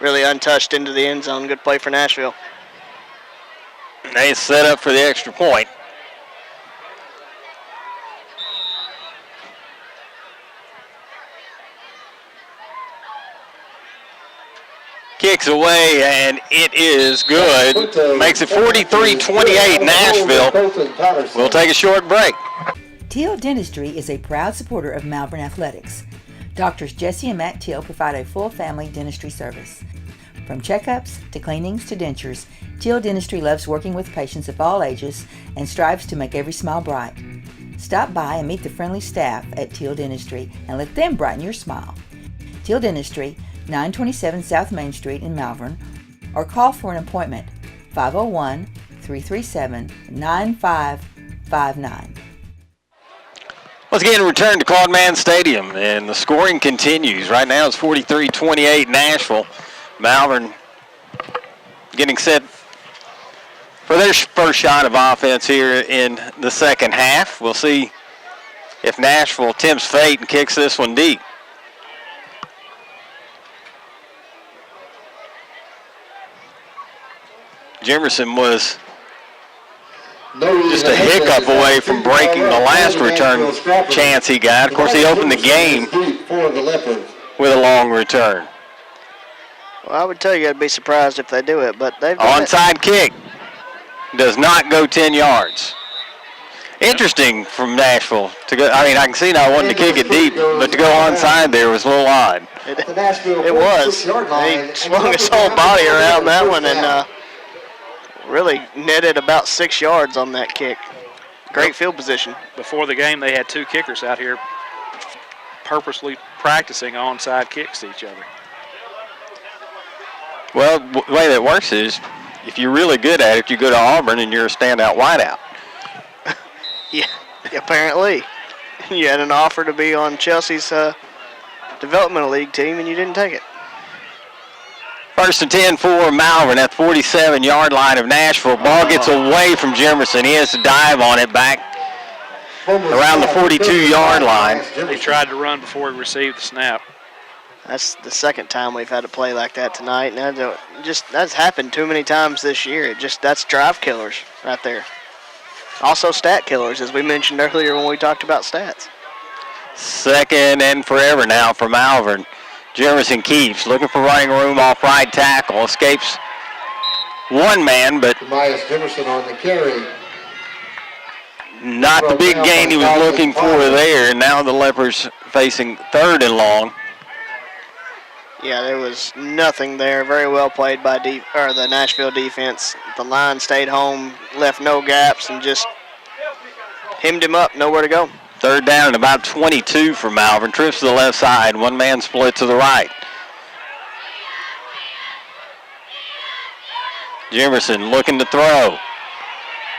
S2: really untouched into the end zone. Good play for Nashville.
S1: They set up for the extra point. Kicks away, and it is good. Makes it 43-28 Nashville. We'll take a short break.
S6: Teal Dentistry is a proud supporter of Malvern Athletics. Doctors Jesse and Matt Teal provide a full family dentistry service. From checkups to cleanings to dentures, Teal Dentistry loves working with patients of all ages and strives to make every smile bright. Stop by and meet the friendly staff at Teal Dentistry and let them brighten your smile. Teal Dentistry, 927 South Main Street in Malvern, or call for an appointment 501-337-9559.
S1: Once again, return to Claude Mann Stadium, and the scoring continues. Right now it's 43-28 Nashville. Malvern getting set for their first shot of offense here in the second half. We'll see if Nashville tempts fate and kicks this one deep. Jimerson was just a hiccup away from breaking the last return chance he got. Of course, he opened the game with a long return.
S2: Well, I would tell you I'd be surprised if they do it, but they've done it.
S1: Onside kick does not go 10 yards. Interesting from Nashville to go. I mean, I can see now wanting to kick it deep, but to go onside there was a little odd.
S2: It was. He swung his whole body around that one and really netted about 6 yards on that kick. Great field position.
S3: Before the game, they had 2 kickers out here purposely practicing onside kicks to each other.
S1: Well, the way that works is if you're really good at it, you go to Auburn and you're a standout wideout.
S2: Yeah, apparently. You had an offer to be on Chelsea's developmental league team, and you didn't take it.
S1: First and 10 for Malvern at the 47-yard line of Nashville. Ball gets away from Jimerson. He has to dive on it back around the 42-yard line.
S3: He tried to run before he received the snap.
S2: That's the second time we've had to play like that tonight. And that's happened too many times this year. That's drive killers right there. Also stat killers, as we mentioned earlier when we talked about stats.
S1: Second and forever now for Malvern. Jimerson keeps looking for running room off right tackle. Escapes one man, but
S4: Tobias Jimerson on the carry.
S1: Not the big gain he was looking for there. Now the Leopards facing third and long.
S2: Yeah, there was nothing there. Very well played by the Nashville defense. The line stayed home, left no gaps, and just hemmed him up. Nowhere to go.
S1: Third down and about 22 for Malvern. Trips to the left side. One man split to the right. Jimerson looking to throw.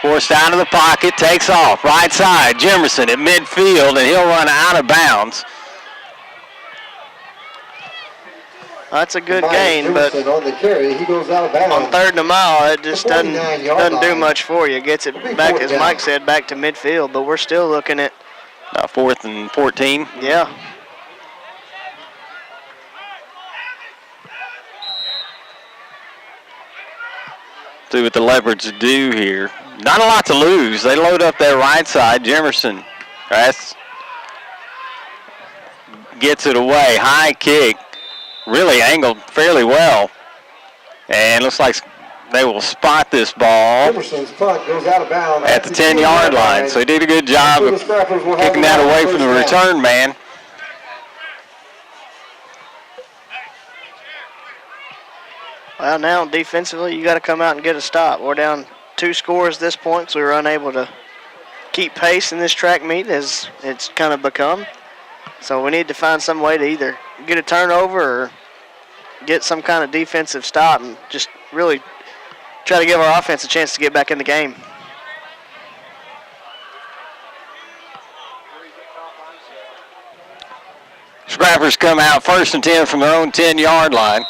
S1: Forced out of the pocket. Takes off. Right side. Jimerson at midfield, and he'll run out of bounds.
S2: That's a good gain, but
S4: on the carry, he goes out of bounds.
S2: On third and a mile, it just doesn't do much for you. Gets it back, as Mike said, back to midfield, but we're still looking at
S1: 4th and 14.
S2: Yeah.
S1: See what the Leopards do here. Not a lot to lose. They load up their right side. Jimerson gets it away. High kick. Really angled fairly well. And looks like they will spot this ball
S4: Jimerson's punt goes out of bounds
S1: at the 10-yard line. So he did a good job of kicking that away from the return man.
S2: Well, now defensively, you got to come out and get a stop. We're down 2 scores at this point, so we were unable to keep pace in this track meet as it's kind of become. So we need to find some way to either get a turnover or get some kind of defensive stop and just really try to give our offense a chance to get back in the game.
S1: Scrappers come out 1st and 10 from their own 10-yard line.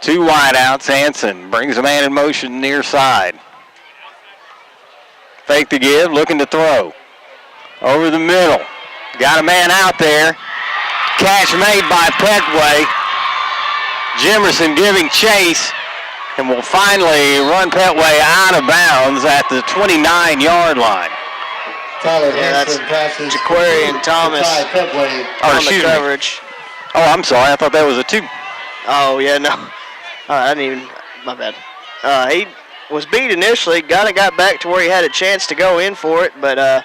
S1: Two wideouts. Hansen brings a man in motion near side. Fake the give, looking to throw. Over the middle. Got a man out there. Catch made by Petway. Jimerson giving chase and will finally run Petway out of bounds at the 29-yard line.
S2: That's Jaquarian Thomas on the coverage.
S1: Oh, I'm sorry. I thought that was a 2.
S2: Oh, yeah, no. I didn't even, my bad. He was beat initially, got back to where he had a chance to go in for it, but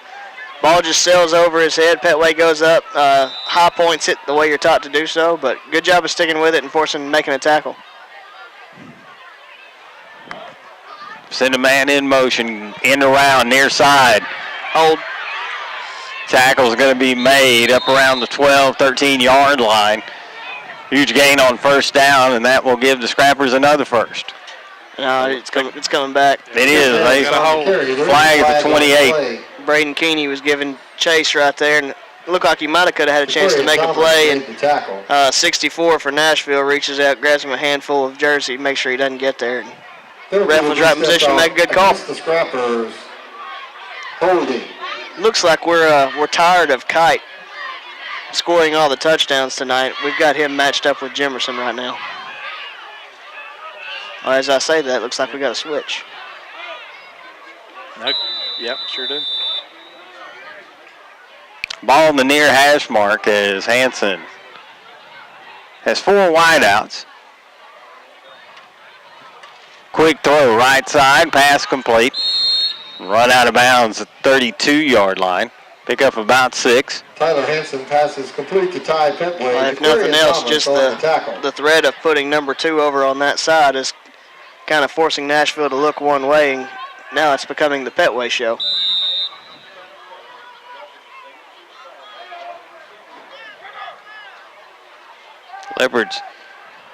S2: ball just sails over his head. Petway goes up. High points it the way you're taught to do so, but good job of sticking with it and making a tackle.
S1: Send a man in motion, in around, near side.
S2: Hold.
S1: Tackle's going to be made up around the 12, 13-yard line. Huge gain on first down, and that will give the Scrappers another first.
S2: No, it's coming back.
S1: It is. They flag at the 28.
S2: Braden Keeney was giving chase right there, and it looked like he might have could have had a chance to make a play. And 64 for Nashville reaches out, grabs him a handful of jersey, make sure he doesn't get there. And the ref was right in position, make a good call.
S4: The Scrappers holding.
S2: Looks like we're tired of Kite scoring all the touchdowns tonight. We've got him matched up with Jimerson right now. Well, as I say that, looks like we got a switch.
S3: Nope. Yep, sure do.
S1: Ball in the near hash mark as Hanson has 4 wideouts. Quick throw right side, pass complete. Run out of bounds at 32-yard line. Pick up about 6.
S4: Tyler Hanson passes complete to Ty Petway.
S2: Well, if nothing else, just the threat of putting number 2 over on that side is kind of forcing Nashville to look one way, and now it's becoming the Petway show.
S1: Leopards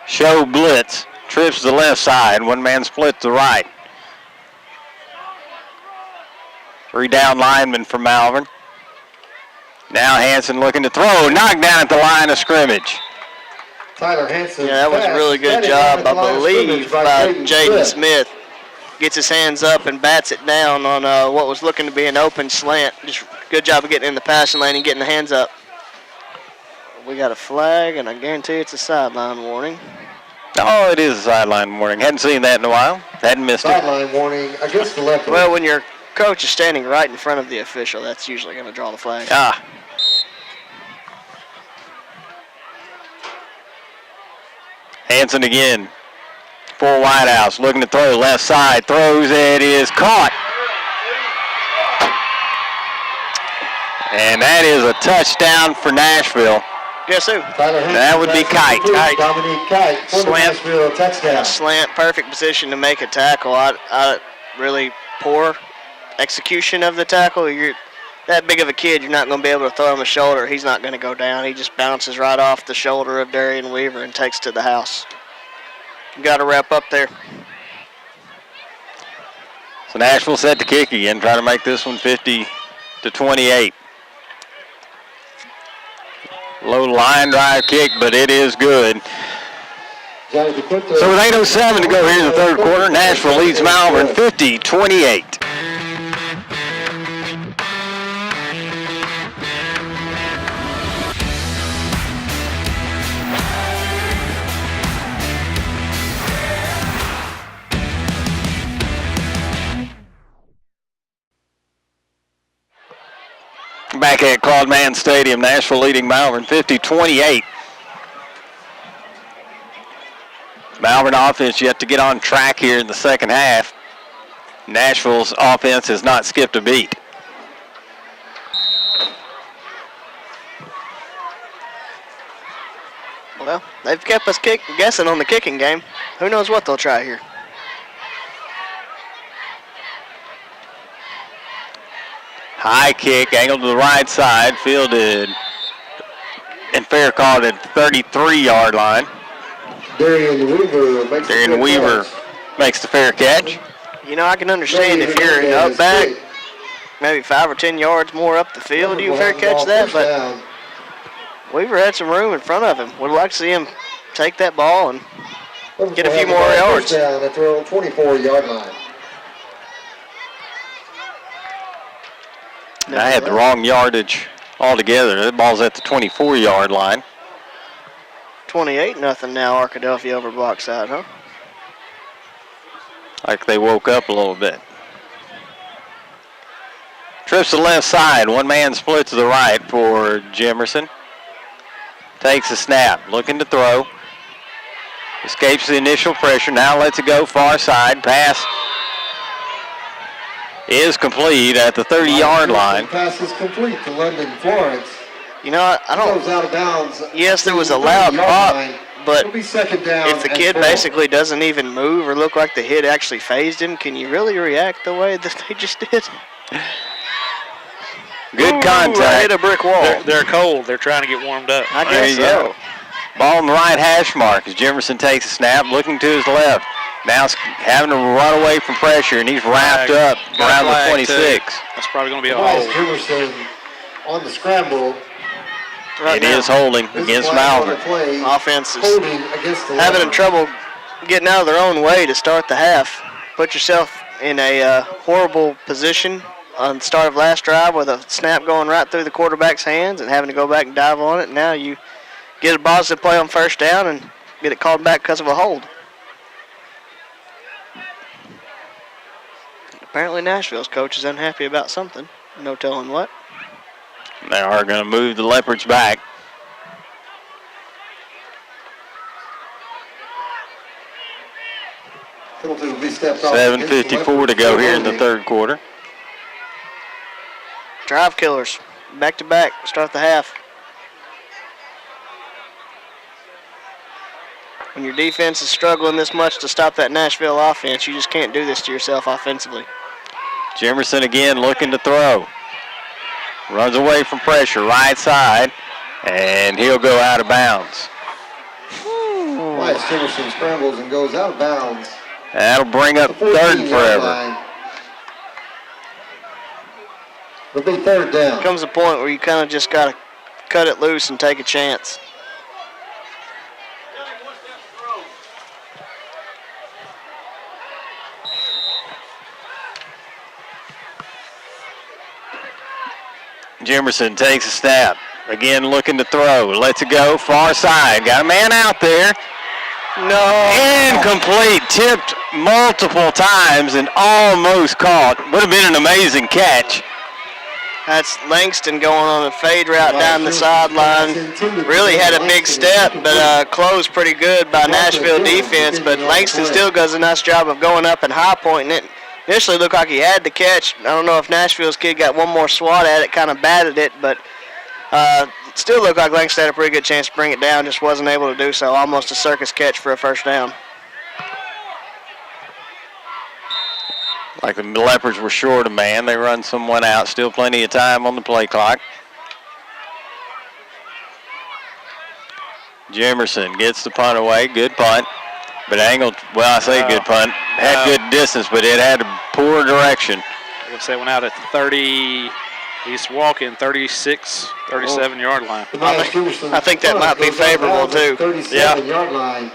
S1: show blitz. Trips to the left side. One man split to the right. 3 down linemen for Malvern. Now Hanson looking to throw. Knocked down at the line of scrimmage.
S4: Tyler Hanson.
S2: Yeah, that was a really good job, I believe, by Jaden Smith. Gets his hands up and bats it down on what was looking to be an open slant. Just good job of getting in the passing lane and getting the hands up. We got a flag, and I guarantee it's a sideline warning.
S1: Oh, it is a sideline warning. Hadn't seen that in a while. Hadn't missed it.
S4: Sideline warning against the Leopards.
S2: Well, when your coach is standing right in front of the official, that's usually going to draw the flag.
S1: Ah. Hanson again. 4 wideouts, looking to throw left side. Throws, it is caught. And that is a touchdown for Nashville.
S2: Guess who?
S1: That would be Kite.
S4: Dominique Kite for the Nashville touchdown.
S2: Slant, perfect position to make a tackle. Really poor execution of the tackle. You're that big of a kid, you're not going to be able to throw him a shoulder. He's not going to go down. He just bounces right off the shoulder of Darian Weaver and takes to the house. Got to wrap up there.
S1: So Nashville set to kick again, trying to make this one 50-28. Low line drive kick, but it is good. So with 8:07 to go here in the third quarter, Nashville leads Malvern 50-28. Back at Claude Mann Stadium, Nashville leading Malvern 50-28. Malvern offense yet to get on track here in the second half. Nashville's offense has not skipped a beat.
S2: Well, they've kept us guessing on the kicking game. Who knows what they'll try here.
S1: High kick, angled to the right side, fielded and fair called at the 33-yard line.
S4: Darian Weaver
S1: makes the fair catch.
S2: You know, I can understand if you're in up back, maybe 5 or 10 yards more up the field, you fair catch that, but Weaver had some room in front of him. Would like to see him take that ball and get a few more yards.
S4: Down at their own 24-yard line.
S1: I had the wrong yardage altogether. That ball's at the 24-yard line.
S2: 28-0 now, Arkadelphia over block side, huh?
S1: Like they woke up a little bit. Trips to the left side. One man split to the right for Jimerson. Takes a snap, looking to throw. Escapes the initial pressure. Now lets it go far side. Pass is complete at the 30-yard line.
S4: Pass is complete to London Florence.
S2: You know, I don't.
S4: Goes out of bounds.
S2: Yes, there was a loud pop, but
S4: It'll be second down
S2: if the
S4: and
S2: kid
S4: 4.
S2: basically doesn't even move or look like the hit actually phased him, can you really react the way that they just did?
S1: Good contact.
S2: I hit a brick wall.
S3: They're cold. They're trying to get warmed up.
S2: I guess so.
S1: Ball on the right hash mark as Jefferson takes a snap, looking to his left. Now having to run away from pressure, and he's wrapped up around the 26.
S3: That's probably going to be a
S4: Tobias
S3: hold.
S4: Jefferson on the scramble.
S1: It is holding against Malvern.
S2: Offense is
S4: Holding against the
S2: having trouble getting out of their own way to start the half. Put yourself in a horrible position on the start of last drive with a snap going right through the quarterback's hands and having to go back and dive on it. Now you get a positive play on first down and get it called back because of a hold. Apparently Nashville's coach is unhappy about something. No telling what.
S1: They are going to move the Leopards back.
S4: Penalty will be stepped off.
S1: 7:54 to go here in the third quarter.
S2: Drive killers, back to back, start the half. When your defense is struggling this much to stop that Nashville offense, you just can't do this to yourself offensively.
S1: Jemerson again looking to throw. Runs away from pressure, right side, and he'll go out of bounds.
S4: Tobias Jefferson scrambles and goes out of bounds.
S1: That'll bring up third and forever.
S4: It'll be third down.
S2: Comes a point where you kind of just got to cut it loose and take a chance.
S1: Jemerson takes a snap. Again looking to throw. Lets it go. Far side. Got a man out there.
S2: No.
S1: Incomplete. Tipped multiple times and almost caught. Would have been an amazing catch.
S2: That's Langston going on a fade route down the sideline. Really had a big step, but closed pretty good by Nashville defense. But Langston still does a nice job of going up and high pointing it. Initially looked like he had the catch. I don't know if Nashville's kid got one more swat at it, kind of batted it, but still looked like Langston had a pretty good chance to bring it down, just wasn't able to do so. Almost a circus catch for a first down.
S1: Like the Leopards were short a man. They run someone out. Still plenty of time on the play clock. Jemerson gets the punt away. Good punt. But angled, well, I say good punt. Had good distance, but it had a poor direction.
S3: I would say went out at the 30. He's walking 36, 37-yard line.
S2: I think that might be favorable, too.
S4: 37-yard line.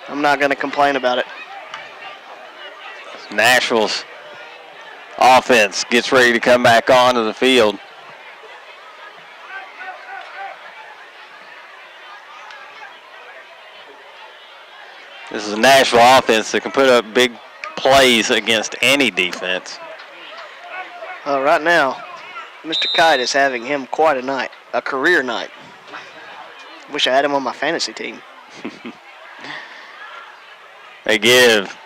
S2: I'm not going to complain about it.
S1: Nashville's offense gets ready to come back onto the field. This is a Nashville offense that can put up big plays against any defense.
S2: Right now, Mr. Kite is having him quite a night, a career night. Wish I had him on my fantasy team.
S1: They give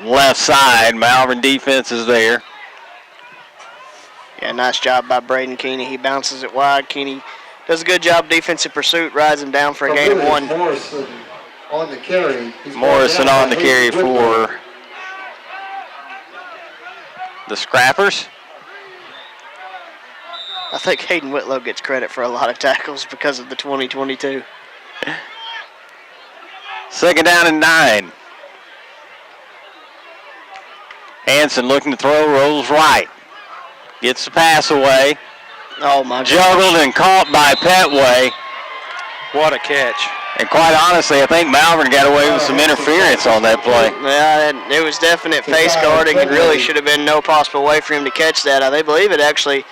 S1: left side. Malvern defense is there.
S2: Yeah, nice job by Braden Keeney. He bounces it wide. Keeney does a good job defensive pursuit, rides him down for a gain of one.
S4: Morrison on the carry.
S1: Morrison on the carry for the Scrappers.
S2: I think Hayden Whitlow gets credit for a lot of tackles because of the 2022.
S1: Second down and 9. Hanson looking to throw, rolls right. Gets the pass away.
S2: Oh, my God.
S1: Juggled and caught by Petway.
S3: What a catch.
S1: And quite honestly, I think Malvern got away with some interference on that play.
S2: Yeah, it was definite face guarding and really should have been no possible way for him to catch that. They believe it actually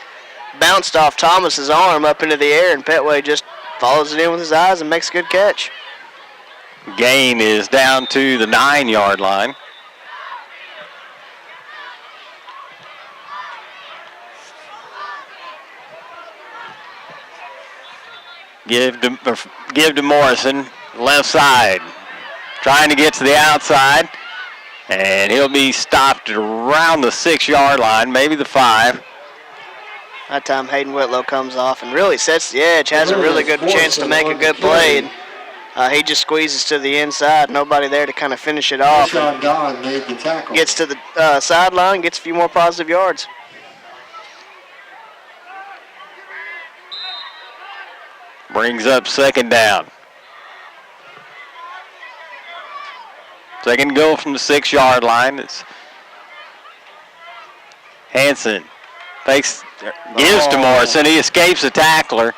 S2: bounced off Thomas's arm up into the air, and Petway just follows it in with his eyes and makes a good catch.
S1: Gain is down to the 9-yard line. Give to Morrison, left side. Trying to get to the outside. And he'll be stopped around the 6-yard line, maybe the 5.
S2: That time Hayden Whitlow comes off and really sets the edge, has a really good chance to make a good play. And, he just squeezes to the inside, nobody there to kind of finish it off.
S4: Don made the tackle.
S2: Gets to the sideline, gets a few more positive yards.
S1: Brings up second down. Second goal from the 6-yard line. It's Hanson gives to Morrison. He escapes the tackler.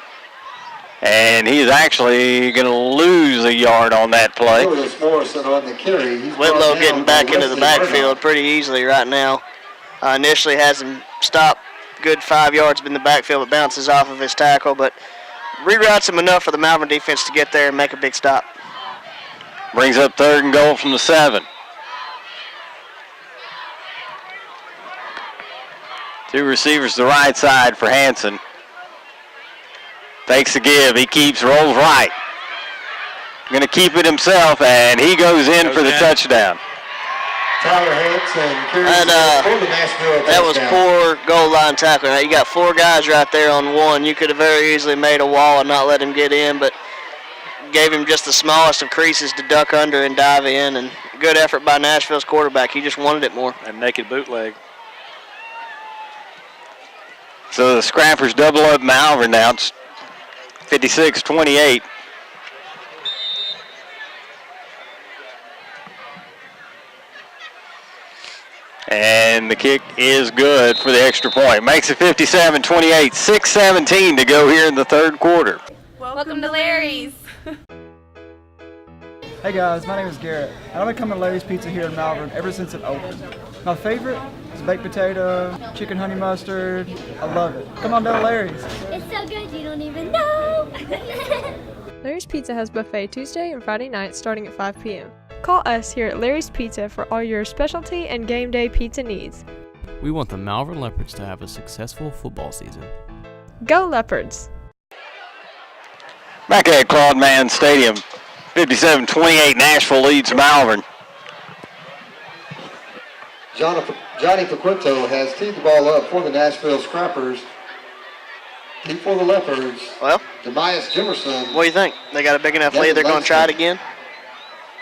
S1: And he's actually going to lose a yard on that play.
S2: Whitlow getting back into the backfield pretty easily right now. Initially has him stop good 5 yards in the backfield, but bounces off of his tackle, but reroutes him enough for the Malvern defense to get there and make a big stop.
S1: Brings up third and goal from the 7. Two receivers to the right side for Hanson. Fakes a give. He rolls right. Going to keep it himself, and he goes in for the touchdown.
S4: Tyler Hanson
S2: And that was poor goal line tackling. Now, you got 4 guys right there on one. You could have very easily made a wall and not let him get in, but gave him just the smallest of creases to duck under and dive in. And good effort by Nashville's quarterback. He just wanted it more.
S3: A naked bootleg.
S1: So the Scrappers double up Malvern now. It's 56-28. And the kick is good for the extra point. Makes it 57-28, 6:17 to go here in the third quarter.
S12: Welcome to Larry's.
S11: Hey guys, my name is Garrett, and I've been coming to Larry's Pizza here in Malvern ever since it opened. My favorite is baked potato, chicken honey mustard. I love it. Come on down to Larry's.
S12: It's so good you don't even know.
S13: Larry's Pizza has buffet Tuesday and Friday nights starting at 5 p.m. Call us here at Larry's Pizza for all your specialty and game day pizza needs.
S14: We want the Malvern Leopards to have a successful football season.
S13: Go Leopards!
S1: Back at Claude Mann Stadium, 57-28, Nashville leads Malvern.
S4: Johnny Paquinto has teed the ball up for the Nashville Scrappers. Deep for the Leopards.
S2: Well,
S4: Demias Jimerson.
S2: What do you think? They got a big enough lead they're going to try it again?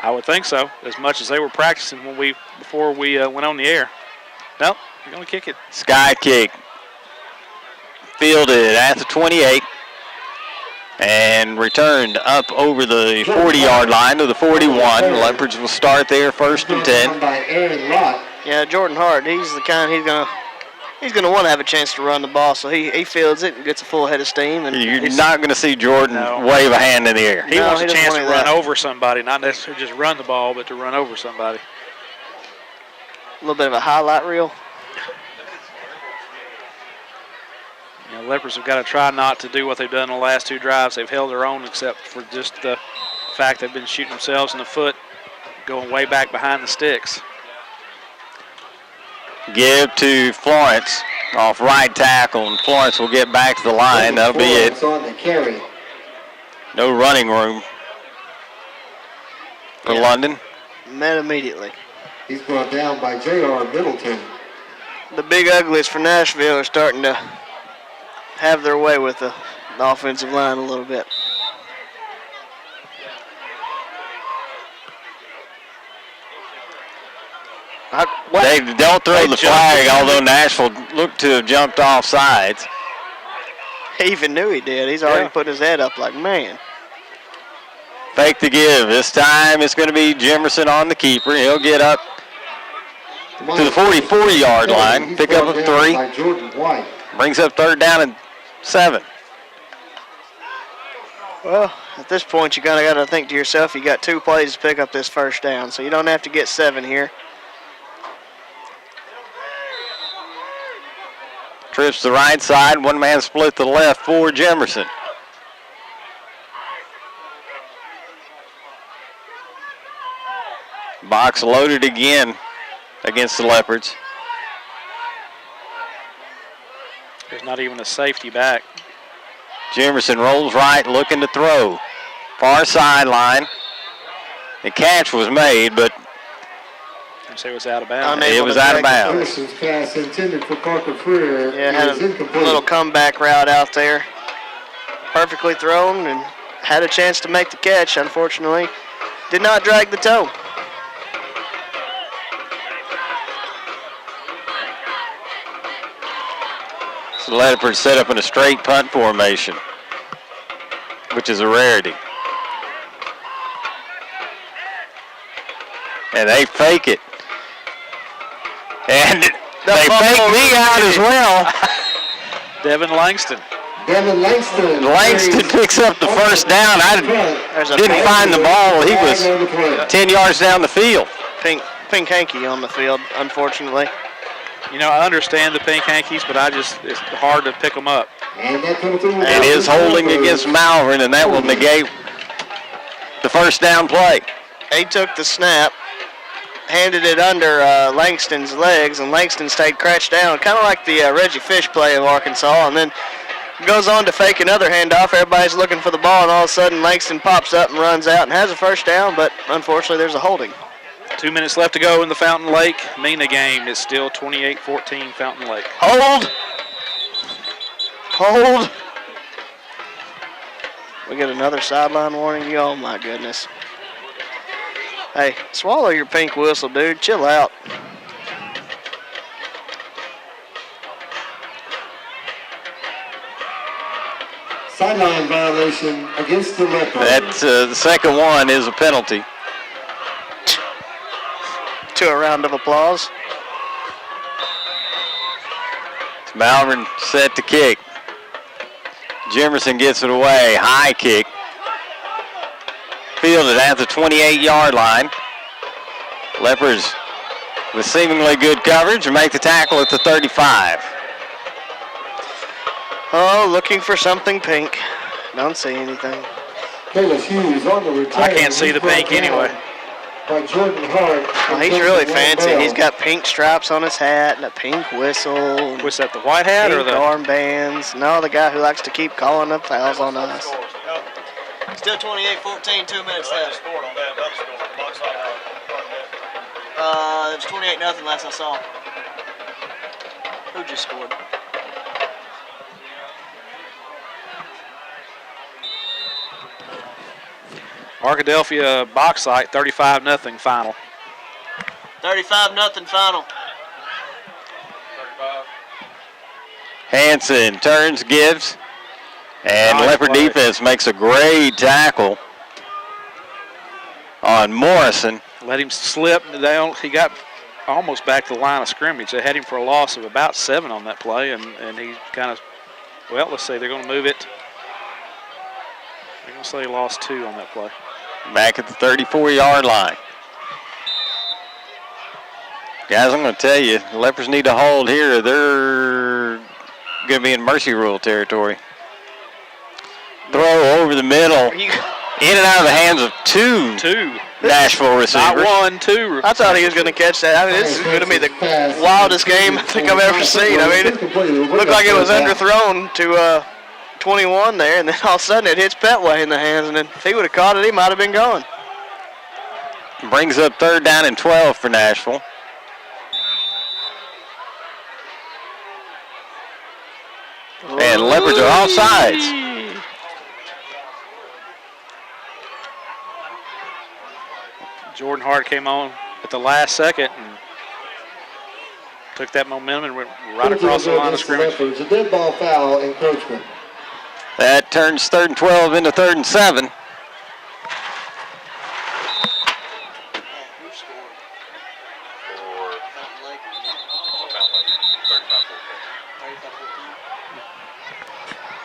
S3: I would think so, as much as they were practicing before we went on the air. Nope, they're going to kick it.
S1: Sky kick. Fielded at the 28 and returned up over the 40-yard line to the 41. The Leopards will start there first and 10.
S4: By Aaron Lott.
S2: Yeah, Jordan Hart, he's the kind he's gonna want to have a chance to run the ball, so he fields it and gets a full head of steam. And
S1: you're not going to see Jordan wave a hand in the air.
S3: He wants a chance to run over somebody, not necessarily just run the ball, but to run over somebody.
S2: A little bit of a highlight reel.
S3: Leopards have got to try not to do what they've done the last 2 drives. They've held their own, except for just the fact they've been shooting themselves in the foot, going way back behind the sticks.
S1: Give to Florence off right tackle, and Florence will get back to the line. That'll be it.
S4: On the carry.
S1: No running room for London.
S2: Met immediately.
S4: He's brought down by J.R. Middleton.
S2: The big uglies for Nashville are starting to have their way with the offensive line a little bit.
S1: They don't throw the flag, although Nashville looked to have jumped off sides.
S2: He even knew he did. He's already putting his head up like, man.
S1: Fake the give. This time it's going to be Jimerson on the keeper. He'll get up to the 44-yard line, pick up a 3. Brings up third down and 7.
S2: Well, at this point, you kind of got to think to yourself, you got 2 plays to pick up this first down, so you don't have to get 7 here.
S1: Trips to the right side, one man split to the left for Jimerson. Box loaded again against the Leopards.
S3: There's not even a safety back.
S1: Jimerson rolls right, looking to throw. Far sideline. The catch was made, but
S3: it was out of bounds.
S1: It was out of bounds.
S4: Pass intended for Parker Freer.
S2: Yeah, had a little comeback route out there. Perfectly thrown and had a chance to make the catch, unfortunately. Did not drag the toe.
S1: So the Leopards set up in a straight punt formation. which is a rarity. And they fake it. And they fake me out as well.
S3: Devin Langston.
S1: Langston picks up the first down. I didn't find the ball. He was 10 yards down the field.
S2: Pink hanky on the field, unfortunately.
S3: You know, I understand the pink hankies, but it's hard to pick them up.
S1: It is holding against Malvern, and that will negate the first down play.
S2: They took the snap, handed it under Langston's legs, and Langston stayed crouched down, kind of like the Reggie Fish play of Arkansas, and then goes on to fake another handoff. Everybody's looking for the ball, and all of a sudden Langston pops up and runs out and has a first down, but unfortunately there's a holding.
S3: 2 minutes left to go in the Fountain Lake MENA game. It's still 28-14 Fountain Lake.
S2: Hold. We get another sideline warning. Oh my goodness. Hey, swallow your pink whistle, dude. Chill out.
S4: Sideline violation against the Leopard.
S1: That's the second one is a penalty.
S2: To a round of applause.
S1: It's Malvern set to kick. Jimerson gets it away. High kick. Fielded at the 28-yard line. Leopards with seemingly good coverage and make the tackle at the 35.
S2: Oh, looking for something pink. Don't see anything.
S3: I can't see the pink anyway.
S4: By Jordan Hart.
S2: Well, he's really fancy. He's got pink stripes on his hat and a pink whistle.
S3: What's that, the white hat or the
S2: armbands? No, the guy who likes to keep calling up fouls on us. Still 28-14, 2 minutes left. It was 28-0 last I saw. Who just scored?
S3: Arkadelphia Bauxite 35-0 final.
S2: 35-0 final.
S1: Hanson turns, gives, and Leopard defense makes a great tackle on Morrison.
S3: Let him slip. He got almost back to the line of scrimmage. They had him for a loss of about 7 on that play, and he kind of, well, let's see, they're going to move it. They're going to say he lost 2 on that play.
S1: Back at the 34-yard line. Guys, I'm going to tell you, the Leopards need to hold here. They're going to be in mercy rule territory. Throw over the middle. In and out of the hands of two Nashville receivers.
S3: Not 1, 2.
S2: I thought he was going to catch that. I mean, this is going to be the wildest game I think I've ever seen. I mean, it looked like it was underthrown to 21 there, and then all of a sudden it hits Petway in the hands, and then if he would have caught it, he might have been gone.
S1: Brings up 3rd down and 12 for Nashville. And Leopards are off sides.
S3: Jordan Hart came on at the last second and took that momentum and went right across the line of scrimmage.
S4: It's a dead ball foul encroachment.
S1: That turns 3rd and 12 into 3rd and 7.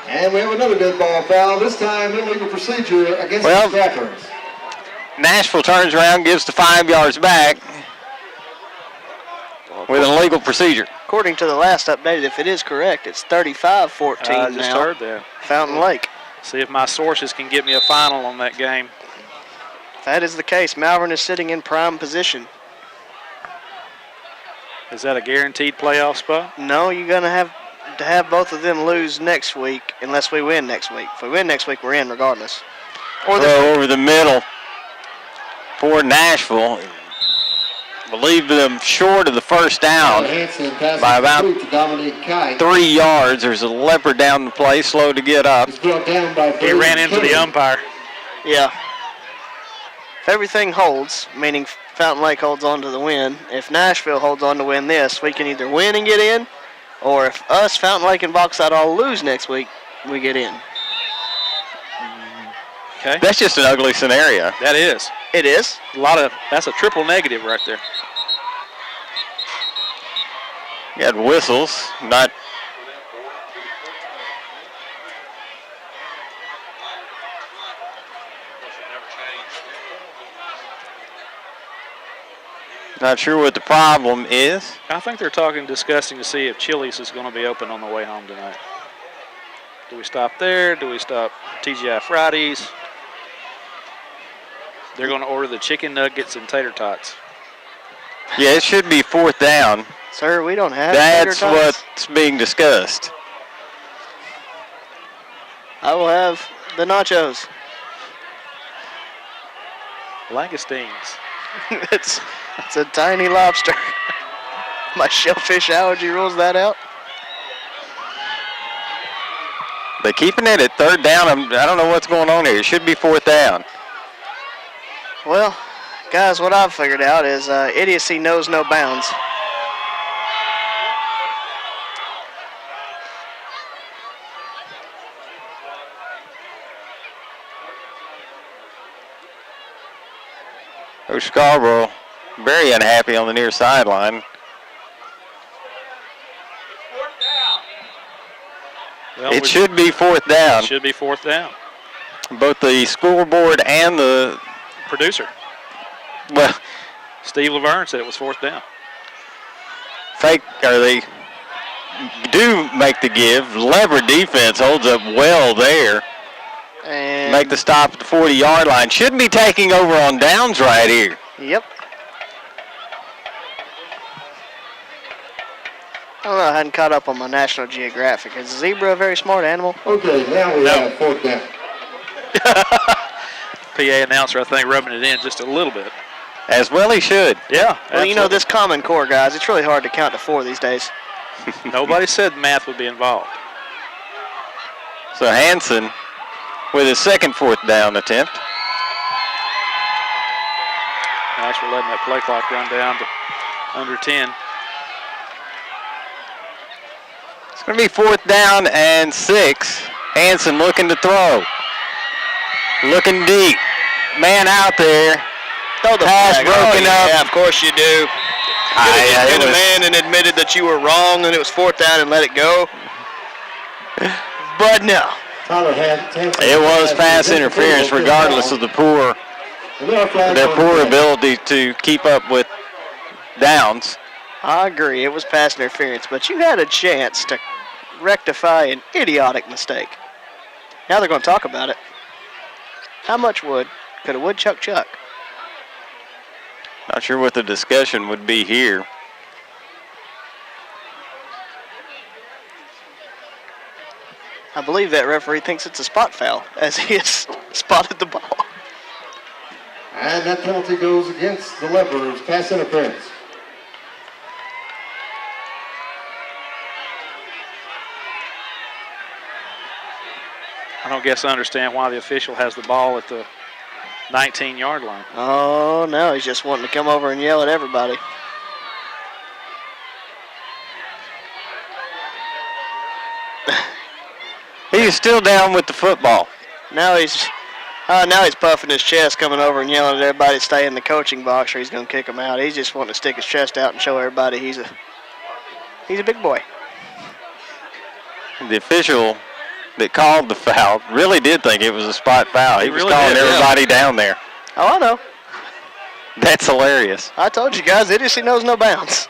S4: And we have another dead ball foul, this time illegal procedure against the Trappers.
S1: Nashville turns around, gives the 5 yards back with an illegal procedure.
S2: According to the last update, if it is correct, it's 35-14 now.
S3: I just heard that.
S2: Fountain Lake.
S3: See if my sources can get me a final on that game.
S2: If that is the case, Malvern is sitting in prime position.
S3: Is that a guaranteed playoff spot?
S2: No, you're going to have both of them lose next week unless we win next week. If we win next week, we're in regardless.
S1: Or over the middle for Nashville. Leave them short of the first down by about 3 yards. There's a Leopard down the play, slow to get up.
S3: He ran into the umpire.
S2: Yeah. If everything holds, meaning Fountain Lake holds on to the win, if Nashville holds on to win this, we can either win and get in, or if us, Fountain Lake, and Bauxite all lose next week, we get in.
S3: Okay.
S1: That's just an ugly scenario.
S3: That is.
S2: It is.
S3: That's a triple negative right there.
S1: You got whistles, not. Not sure what the problem is.
S3: I think they're discussing to see if Chili's is going to be open on the way home tonight. Do we stop there? Do we stop TGI Fridays? They're going to order the chicken nuggets and tater tots.
S1: Yeah, it should be 4th down.
S2: Sir, we don't have
S1: That's
S2: tater tots.
S1: what's being discussed.
S2: I will have the nachos.
S3: Langoustines.
S2: It's a tiny lobster. My shellfish allergy rules that out.
S1: They're keeping it at 3rd down. I don't know what's going on here. It should be 4th down.
S2: Well, guys, what I've figured out is idiocy knows no bounds.
S1: Coach Scarborough very unhappy on the near sideline.
S3: Well,
S1: it should be 4th down.
S3: It should be 4th down.
S1: Both the scoreboard and the
S3: producer.
S1: Well,
S3: Steve Laverne said it was 4th down.
S1: They do make the give. Leopard defense holds up well there.
S2: And
S1: make the stop at the 40-yard line. Shouldn't be taking over on downs right here.
S2: Yep. I don't know, I hadn't caught up on my National Geographic. Is a zebra a very smart animal?
S4: Okay, now we have 4th down.
S3: PA announcer, I think, rubbing it in just a little bit.
S1: As well he should.
S3: Yeah.
S2: Well, you know, this Common Core, guys, it's really hard to count to 4 these days.
S3: Nobody said math would be involved.
S1: So Hanson with his second 4th down attempt.
S3: Nashville letting that play clock run down to under 10.
S1: It's going to be 4th down and 6. Hanson looking to throw. Looking deep. Man out there.
S2: Throw the
S1: pass
S2: flag.
S1: broken up.
S2: Yeah, of course you do. You could have just been a man and admitted that you were wrong and it was 4th down and let it go. But no.
S1: It was pass interference regardless of their poor ability to keep up with downs.
S2: I agree, it was pass interference, but you had a chance to rectify an idiotic mistake. Now they're going to talk about it. How much wood could a woodchuck chuck?
S1: Not sure what the discussion would be here.
S2: I believe that referee thinks it's a spot foul as he has spotted the ball.
S4: And that penalty goes against the Leopards, pass interference.
S3: I don't guess I understand why the official has the ball at the 19-yard line.
S2: Oh, no, he's just wanting to come over and yell at everybody.
S1: He's still down with the football.
S2: Now he's puffing his chest, coming over and yelling at everybody to stay in the coaching box or he's going to kick him out. He's just wanting to stick his chest out and show everybody he's a big boy.
S1: The official that called the foul really did think it was a spot foul. He was
S2: really
S1: calling
S2: did,
S1: everybody down there.
S2: Oh, I know.
S1: That's hilarious.
S2: I told you guys, idiocy knows no bounds.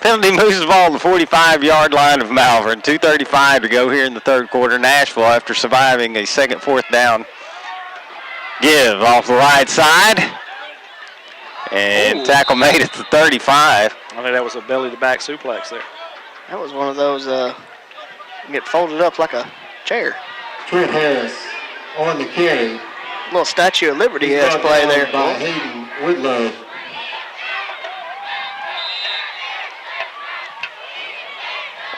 S1: Penalty moves the ball to the 45-yard line of Malvern. 2:35 to go here in the 3rd quarter. Nashville, after surviving a second 4th down give off the right side. And tackle made at the 35.
S3: I think that was a belly-to-back suplex there.
S2: That was one of those get folded up like a chair.
S4: Trent Harris on the carry.
S2: Little Statue of Liberty-esque play there.
S4: By Hayden Whitlow.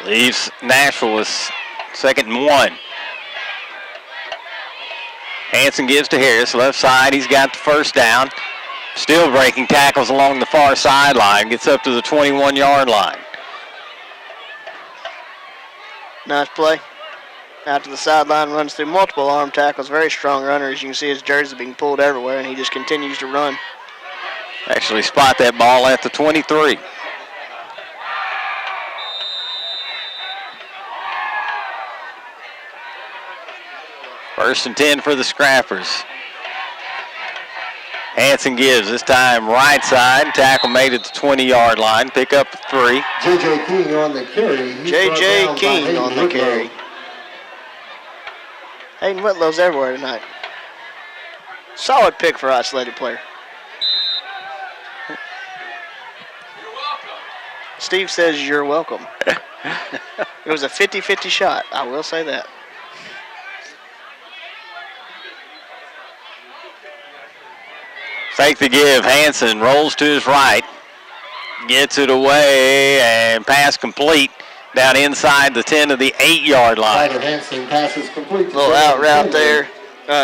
S1: Leaves Nashville with 2nd and 1. Hanson gives to Harris, left side. He's got the 1st down. Still breaking tackles along the far sideline. Gets up to the 21-yard line.
S2: Nice play. out to the sideline, runs through multiple arm tackles. Very strong runner. As you can see, his jersey being pulled everywhere, and he just continues to run.
S1: Actually spot that ball at the 23. First and 10 for the Scrappers. Hanson gives, this time right side. Tackle made at the 20-yard line. Pick up 3.
S4: J.J. King on the carry.
S2: J.J. King on the carry. Hayden Whitlow's everywhere tonight. Solid pick for isolated player. Steve says you're welcome. It was a 50-50 shot, I will say that.
S1: Fake the give. Hanson rolls to his right. Gets it away and pass complete down inside the 10 of the 8-yard line.
S4: Hanson passes complete.
S2: Little out route there.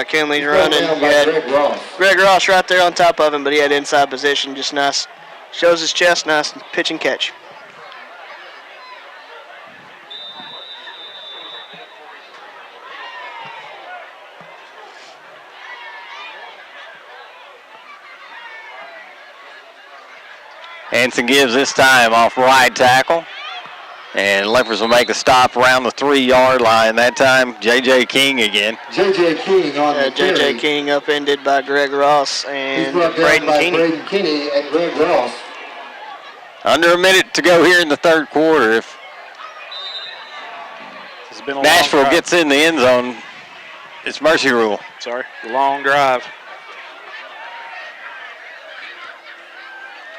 S2: Kinley's running. Greg Ross right there on top of him, but he had inside position. Just nice. Shows his chest. Nice pitch and catch.
S1: Hanson gives this time off right tackle. And Leopards will make a stop around the 3-yard line. That time, J.J. King again.
S4: J.J. King on the carry.
S2: J.J. King upended by Greg Ross and Braden Keeney.
S4: Braden Keeney and Greg Ross.
S1: Under a minute to go here in the third quarter. If Nashville gets in the end zone, it's mercy rule.
S3: Sorry, long drive.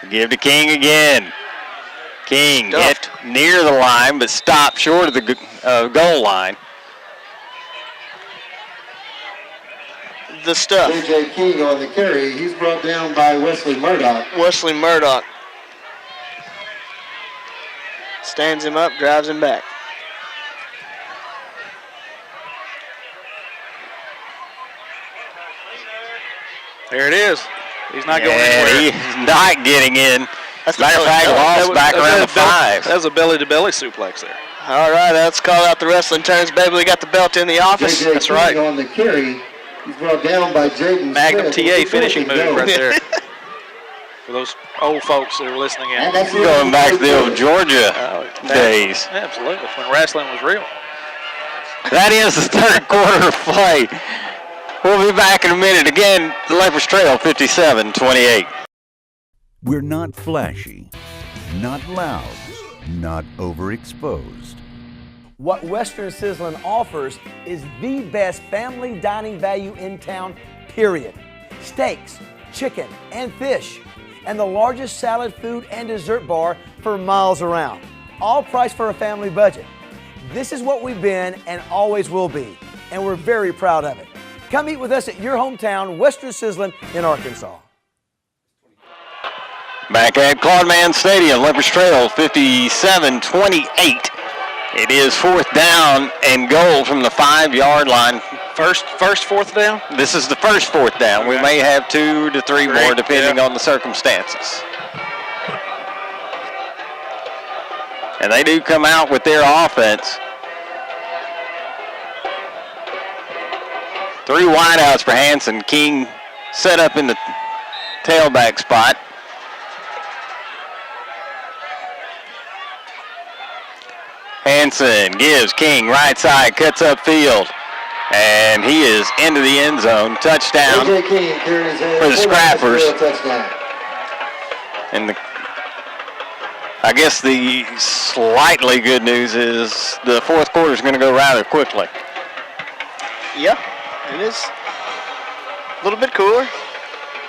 S1: Give to King again. King hit near the line, but stopped short of the goal line.
S2: The stuff.
S4: J.J. King on the carry. He's brought down by Wesley Murdoch.
S2: Wesley Murdoch stands him up, drives him back.
S3: There it is. He's not going anywhere.
S1: He's not getting in. Matter of fact, lost back around the 5.
S3: That was a belly-to-belly suplex there.
S2: All right, let's call out the wrestling terms. Baby, we got the belt in the office.
S4: J.J.
S3: That's
S4: King
S3: right.
S4: on the carry. He's brought down by Jaden
S3: Magnum
S4: Smith.
S3: TA finishing move right there. For those old folks that are listening in.
S1: Going back to the old Georgia days.
S3: Absolutely, when wrestling was real.
S1: That is the third quarter of play. We'll be back in a minute. Again, the Leopards trail 57-28.
S7: We're not flashy, not loud, not overexposed.
S8: What Western Sizzlin offers is the best family dining value in town, period. Steaks, chicken, and fish, and the largest salad, food, and dessert bar for miles around. All priced for a family budget. This is what we've been and always will be, and we're very proud of it. Come eat with us at your hometown, Western Sizzlin in Arkansas.
S1: Back at Claude Mann Stadium, Leopards trail 57-28. It is 4th down and goal from the 5-yard line.
S3: First 4th down?
S1: This is the first 4th down.
S3: Okay.
S1: We may have 2 to 3 more depending on the circumstances. And they do come out with their offense. 3 wideouts for Hanson. King set up in the tailback spot. Hanson gives King right side, cuts up field, and he is into the end zone. Touchdown for the Scrappers. And I guess the slightly good news is the fourth quarter is going to go rather quickly.
S2: Yeah, it is a little bit cooler.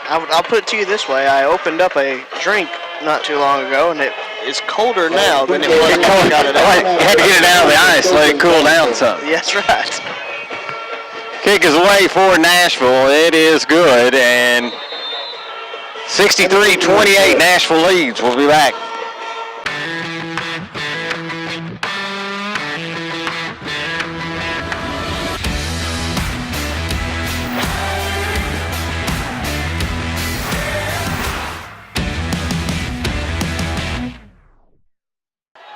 S2: I'll put it to you this way. I opened up a drink not too long ago, and it is colder now than it was when I got it out.
S1: You had to get it out of the ice, let it cool down some.
S2: That's right.
S1: Kick is away for Nashville. It is good, and 63-28, Nashville leads. We'll be back.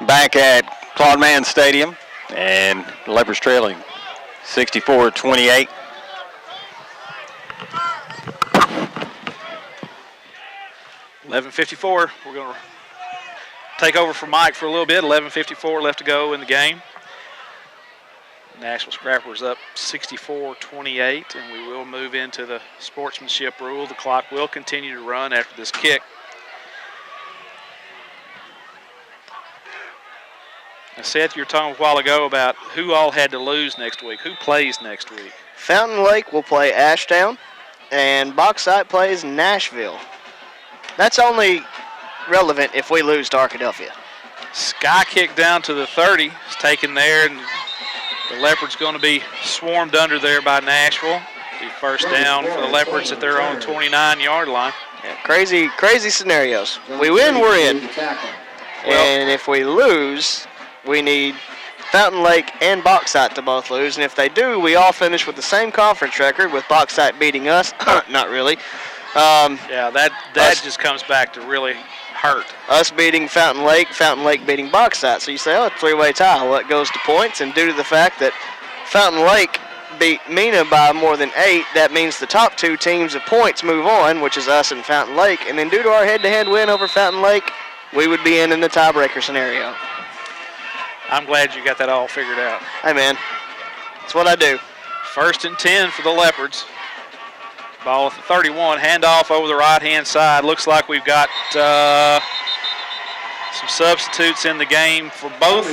S1: Back at Claude Mann Stadium, and the Leopards trailing 64-28.
S3: .11:54. We're going to take over for Mike for a little bit. 11:54 left to go in the game. Nashville Scrappers up 64-28, and we will move into the sportsmanship rule. The clock will continue to run after this kick. Now, Seth, you were talking a while ago about who all had to lose next week. Who plays next week?
S2: Fountain Lake will play Ashdown, and Bauxite plays Nashville. That's only relevant if we lose to Arkadelphia.
S3: Sky kick down to the 30 is taken there, and the Leopards going to be swarmed under there by Nashville. Be first down for the Leopards at their own 29-yard line.
S2: Yeah, crazy scenarios. We win, we're in. And if we lose, we need Fountain Lake and Bauxite to both lose. And if they do, we all finish with the same conference record, with Bauxite beating us. Not really.
S3: Yeah, that just comes back to really hurt.
S2: Us beating Fountain Lake beating Bauxite. So you say, oh, it's a three-way tie. Well, it goes to points, and due to the fact that Fountain Lake beat Mena by more than 8, that means the top two teams of points move on, which is us and Fountain Lake. And then due to our head-to-head win over Fountain Lake, we would be in the tiebreaker scenario.
S3: I'm glad you got that all figured out.
S2: Hey, man, that's what I do.
S3: 1st and 10 for the Leopards. Ball at the 31, handoff over the right-hand side. Looks like we've got some substitutes in the game for both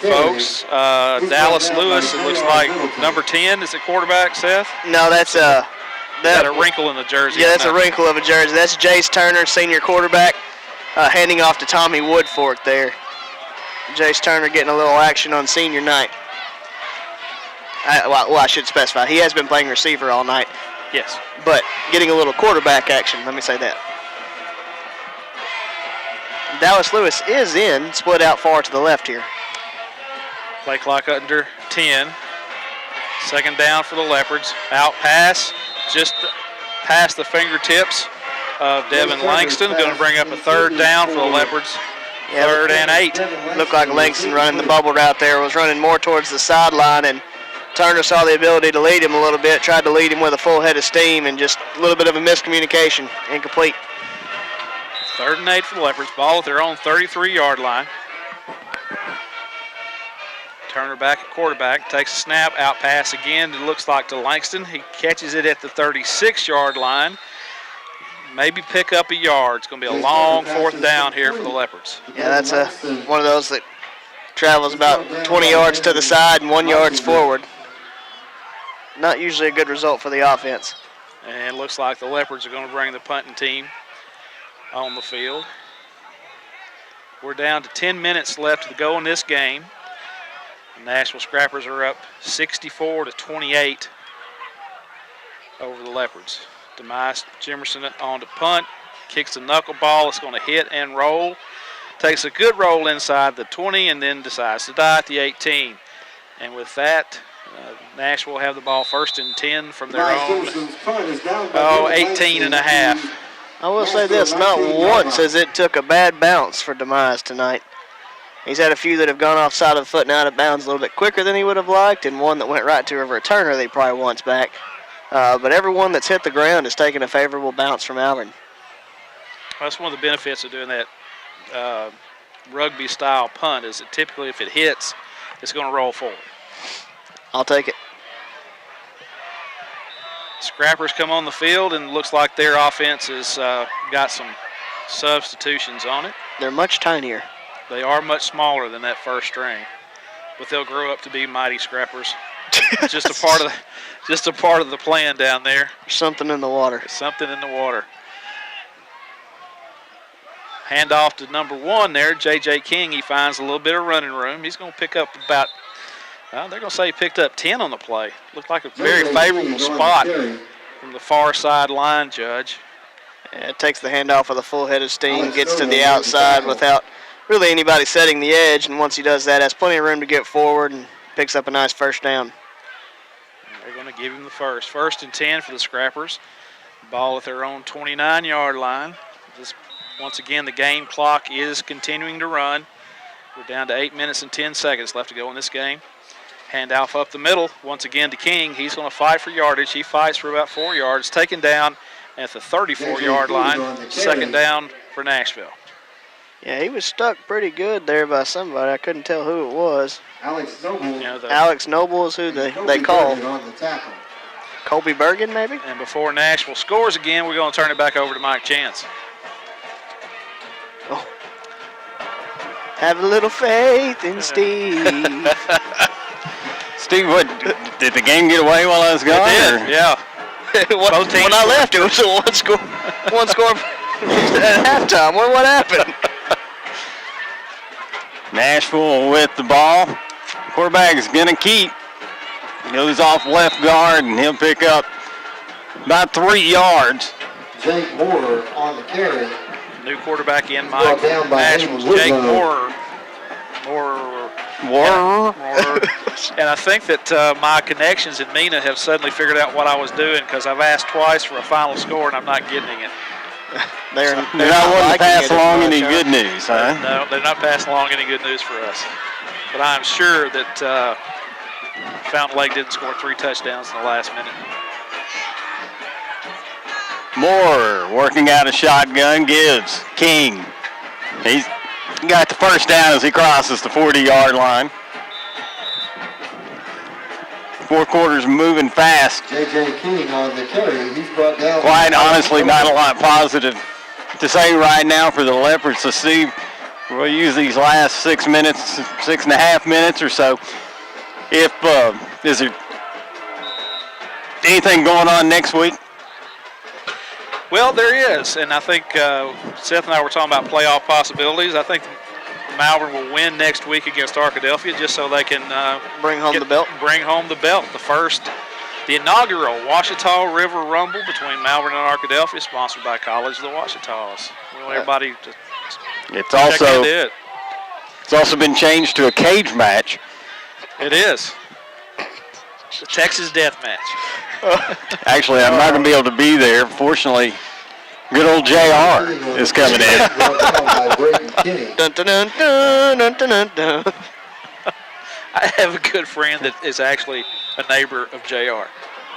S3: folks. Dallas Lewis, it looks like number 10 is the quarterback, Seth?
S2: No, that's
S3: got a wrinkle in the jersey.
S2: Yeah, that's a wrinkle of a jersey. That's Jace Turner, senior quarterback, handing off to Tommy Woodfork there. Jace Turner getting a little action on senior night. Well, I should specify, he has been playing receiver all night.
S3: Yes.
S2: But getting a little quarterback action, let me say that. Dallas Lewis is in, split out far to the left here.
S3: Play clock under 10. 2nd down for the Leopards. Out pass, just past the fingertips of Devin Langston. Going to bring up a 3rd down for the Leopards. 3rd and 8.
S2: Looked like Langston running the bubble route there, was running more towards the sideline, and Turner saw the ability to lead him a little bit, tried to lead him with a full head of steam, and just a little bit of a miscommunication, incomplete.
S3: 3rd and 8 for the Leopards. Ball at their own 33-yard line. Turner back at quarterback, takes a snap, out pass again. It looks like to Langston. He catches it at the 36-yard line. Maybe pick up a yard. It's going to be a long 4th down here for the Leopards.
S2: Yeah, that's one of those that travels about 20 yards to the side and 1 yard forward. Not usually a good result for the offense.
S3: And it looks like the Leopards are going to bring the punting team on the field. We're down to 10 minutes left to go in this game. The Nashville Scrappers are up 64-28 over the Leopards. Demise Jimerson on to punt, kicks the knuckleball. It's going to hit and roll. Takes a good roll inside the 20 and then decides to die at the 18. And with that, Nashville have the ball 1st and 10 from their own 18 and a half.
S2: I will say this, not once has it took a bad bounce for Demise tonight. He's had a few that have gone off side of the foot and out of bounds a little bit quicker than he would have liked, and one that went right to a returner that he probably wants back. But everyone that's hit the ground has taken a favorable bounce from Malvern.
S3: That's one of the benefits of doing that rugby-style punt is that typically if it hits, it's going to roll forward.
S2: I'll take it.
S3: Scrappers come on the field, and it looks like their offense has got some substitutions on it.
S2: They're much tinier.
S3: They are much smaller than that first string, but they'll grow up to be mighty Scrappers. Just a part of the plan down there.
S2: Something in the water.
S3: There's something in the water. Handoff to number 1 there, J.J. King. He finds a little bit of running room. He's going to pick up about, they're going to say he picked up 10 on the play. Looked like a very favorable spot from the far side line judge.
S2: Yeah, it takes the handoff with a full head of steam, gets to the outside without really anybody setting the edge, and once he does that, has plenty of room to get forward and picks up a nice 1st down.
S3: They're going to give him the first. 1st and 10 for the Scrappers. Ball at their own 29-yard line. Once again, the game clock is continuing to run. We're down to 8 minutes and 10 seconds left to go in this game. Handoff up the middle, once again to King. He's going to fight for yardage. He fights for about 4 yards, taken down at the 34-yard line. Second down for Nashville.
S2: Yeah, he was stuck pretty good there by somebody. I couldn't tell who it was.
S4: Alex Noble.
S2: Alex Noble is who they call.
S4: On the tackle.
S2: Colby Bergen, maybe?
S3: And before Nashville scores again, we're going to turn it back over to Mike Chance.
S2: Oh. Have a little faith in Steve.
S1: Steve, what, did the game get away while I was gone?
S3: It did, yeah.
S2: when I left, it was a one score at halftime. What happened?
S1: Nashville with the ball. Quarterback is going to keep. Goes off left guard, and he'll pick up about 3 yards.
S4: Jake Moore on the carry.
S3: New quarterback in Mike. Nashville's Jake Moore. And I think that my connections in Mena have suddenly figured out what I was doing, because I've asked twice for a final score and I'm not getting it.
S1: They're not wanting to pass along any good news, huh?
S3: No, they're not passing along any good news for us. But I'm sure that Fountain Lake didn't score 3 touchdowns in the last minute.
S1: Moore working out a shotgun, gives King. He's got the first down as he crosses the 40-yard line. Fourth quarter's moving fast.
S4: J.J. King on the carry. He's brought down.
S1: Quite honestly, not a lot positive to say right now for the Leopards. So, Steve, we'll use these last 6 minutes, 6.5 minutes or so. If is there anything going on next week?
S3: Well, there is, and I think Seth and I were talking about playoff possibilities. I think Malvern will win next week against Arkadelphia, just so they can
S2: bring home the belt.
S3: Bring home the belt. The inaugural Ouachita River Rumble between Malvern and Arkadelphia, sponsored by College of the Ouachitas. We want everybody to check into it.
S1: It's also been changed to a cage match.
S3: It is. The Texas Death Match.
S1: Actually, I'm not going to be able to be there. Fortunately, good old JR is coming in.
S2: Dun, dun, dun, dun, dun, dun, dun.
S3: I have a good friend that is actually a neighbor of JR.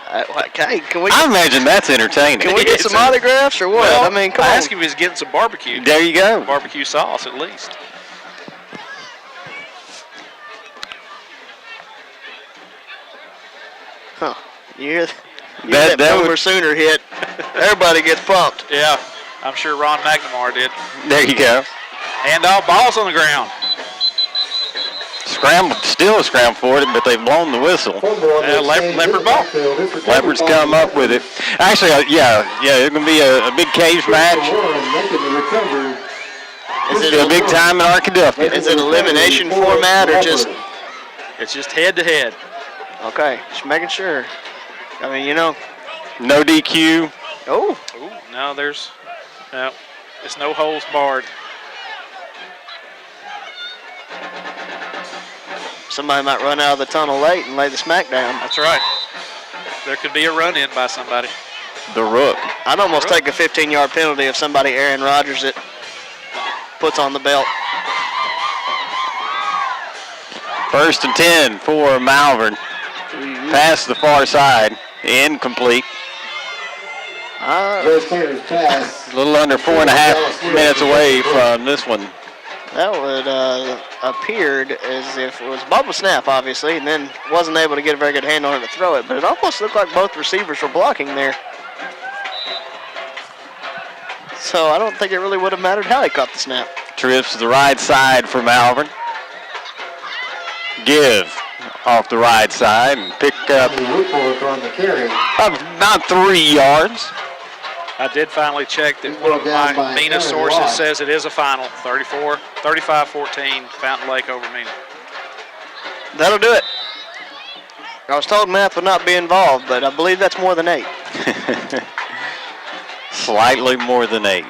S2: Okay,
S1: I imagine that's entertaining.
S2: Can we get some autographs or what?
S3: Well,
S2: I mean, come
S3: I
S2: on.
S3: asked him if he's getting some barbecue.
S1: There you go.
S3: Barbecue sauce, at least.
S2: Huh. You hear that Boomer Sooner hit, everybody gets pumped.
S3: Yeah, I'm sure Ron McNamara did.
S1: There you go.
S3: Handoff, ball's on the ground.
S1: Still a scramble for it, but they've blown the whistle.
S3: Leopard ball.
S1: Leopards come up with it. Actually, it's going to be a big cage match.
S2: Is it
S1: a big time in Arkadelphia.
S2: Is it elimination format or just?
S3: It's just head to head.
S2: Okay, just making sure. I mean, you know.
S1: No DQ.
S2: Oh.
S3: No, it's no holes barred.
S2: Somebody might run out of the tunnel late and lay the smack down.
S3: That's right. There could be a run-in by somebody.
S1: The Rook.
S2: I'd almost take a 15-yard penalty if somebody Aaron Rodgers it puts on the belt.
S1: 1st and 10 for Malvern. Past the far side. Incomplete. A little under 4.5 minutes away from this one.
S2: That would appeared as if it was bubble snap, obviously, and then wasn't able to get a very good hand on it to throw it. But it almost looked like both receivers were blocking there. So I don't think it really would have mattered how he caught the snap.
S1: Trips to the right side for Malvern. Give off the right side and pick up about 3 yards.
S3: I did finally check that one of my Mena sources says it is a final. 35-14, Fountain Lake over Mena.
S2: That'll do it. I was told math would not be involved, but I believe that's more than 8.
S1: Slightly more than 8.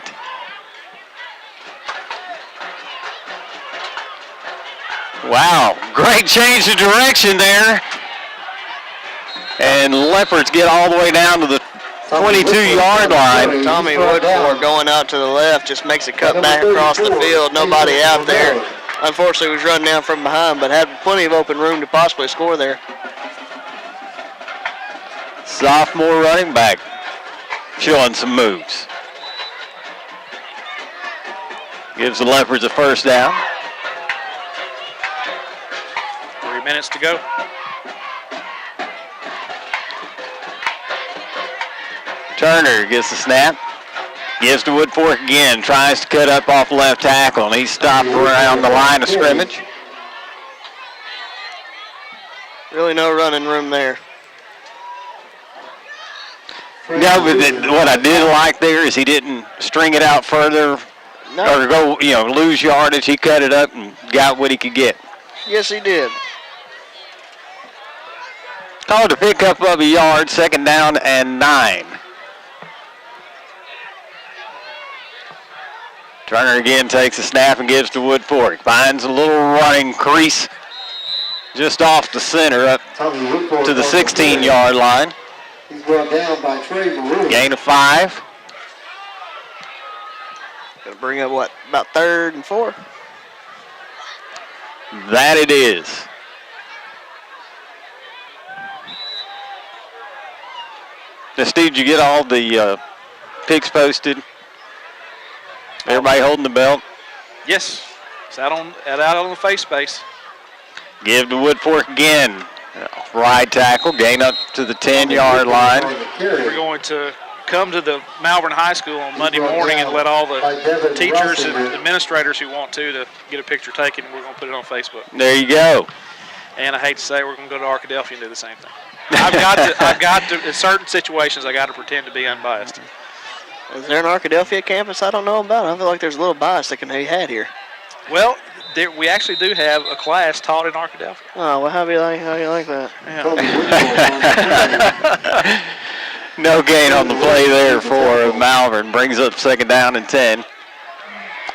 S1: Wow, great change of direction there. And Leopards get all the way down to the 22-yard line.
S2: Tommy Woodford going out to the left just makes a cut back across the field. Nobody out there. Unfortunately, was run down from behind, but had plenty of open room to possibly score there.
S1: Sophomore running back showing some moves. Gives the Leopards a first down.
S3: 3 minutes to go.
S1: Turner gets the snap. Gives to Woodfork again. Tries to cut up off left tackle, and he's stopped around the line of scrimmage.
S2: Really no running room there.
S1: No, but what I did like there is he didn't string it out further or go, lose yardage. He cut it up and got what he could get.
S2: Yes, he did.
S1: Called to pick up of a yard, 2nd down and 9. Turner again takes a snap and gives to Woodfork. Finds a little running crease just off the center up to the 16-yard line.
S4: He's brought down by Trey Maroon.
S1: Gain of 5.
S2: Gonna bring up what, about 3rd and 4?
S1: That it is. Now, Steve, did you get all the picks posted? Everybody holding the belt?
S3: Yes. It's out on the face space.
S1: Give to Woodfork again. Right tackle, gain up to the 10-yard line.
S3: We're going to come to the Malvern High School on Monday morning and let all the teachers and administrators who want to get a picture taken. We're going to put it on Facebook.
S1: There you go.
S3: And I hate to say, we're going to go to Arkadelphia and do the same thing. I've got to, in certain situations, I got to pretend to be unbiased.
S2: Is there an Arkadelphia campus I don't know about? I feel like there's a little bias that can be had here.
S3: Well, we actually do have a class taught in Arkadelphia.
S2: Oh, well, how do you like that?
S3: Yeah.
S1: No gain on the play there for Malvern. Brings up 2nd down and 10.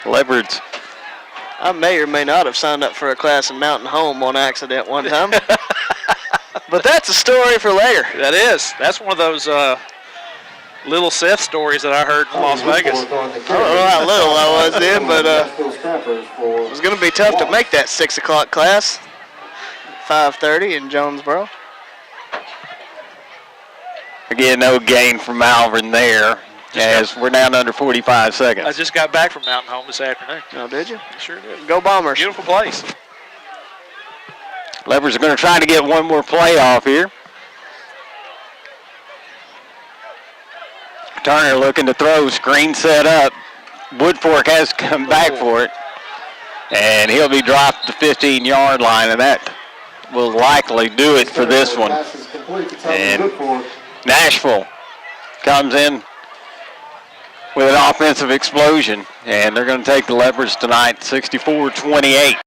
S1: Leopards.
S2: I may or may not have signed up for a class in Mountain Home on accident one time. But that's a story for later.
S3: That is. That's one of those little Seth stories that I heard in Las Vegas.
S2: I don't know how little I was then, but it was going to be tough to make that 6 o'clock class. 5:30 in Jonesboro.
S1: Again, no gain for Malvern there, as we're down under 45 seconds.
S3: I just got back from Mountain Home this afternoon.
S2: Oh, did you?
S3: Sure did.
S2: Go Bombers.
S3: Beautiful place.
S1: Leopards are going to try to get one more play off here. Turner looking to throw, screen set up. Woodfork has come back for it. And he'll be dropped to the 15-yard line, and that will likely do it for this one. And Nashville comes in with an offensive explosion, and they're going to take the Leopards tonight 64-28.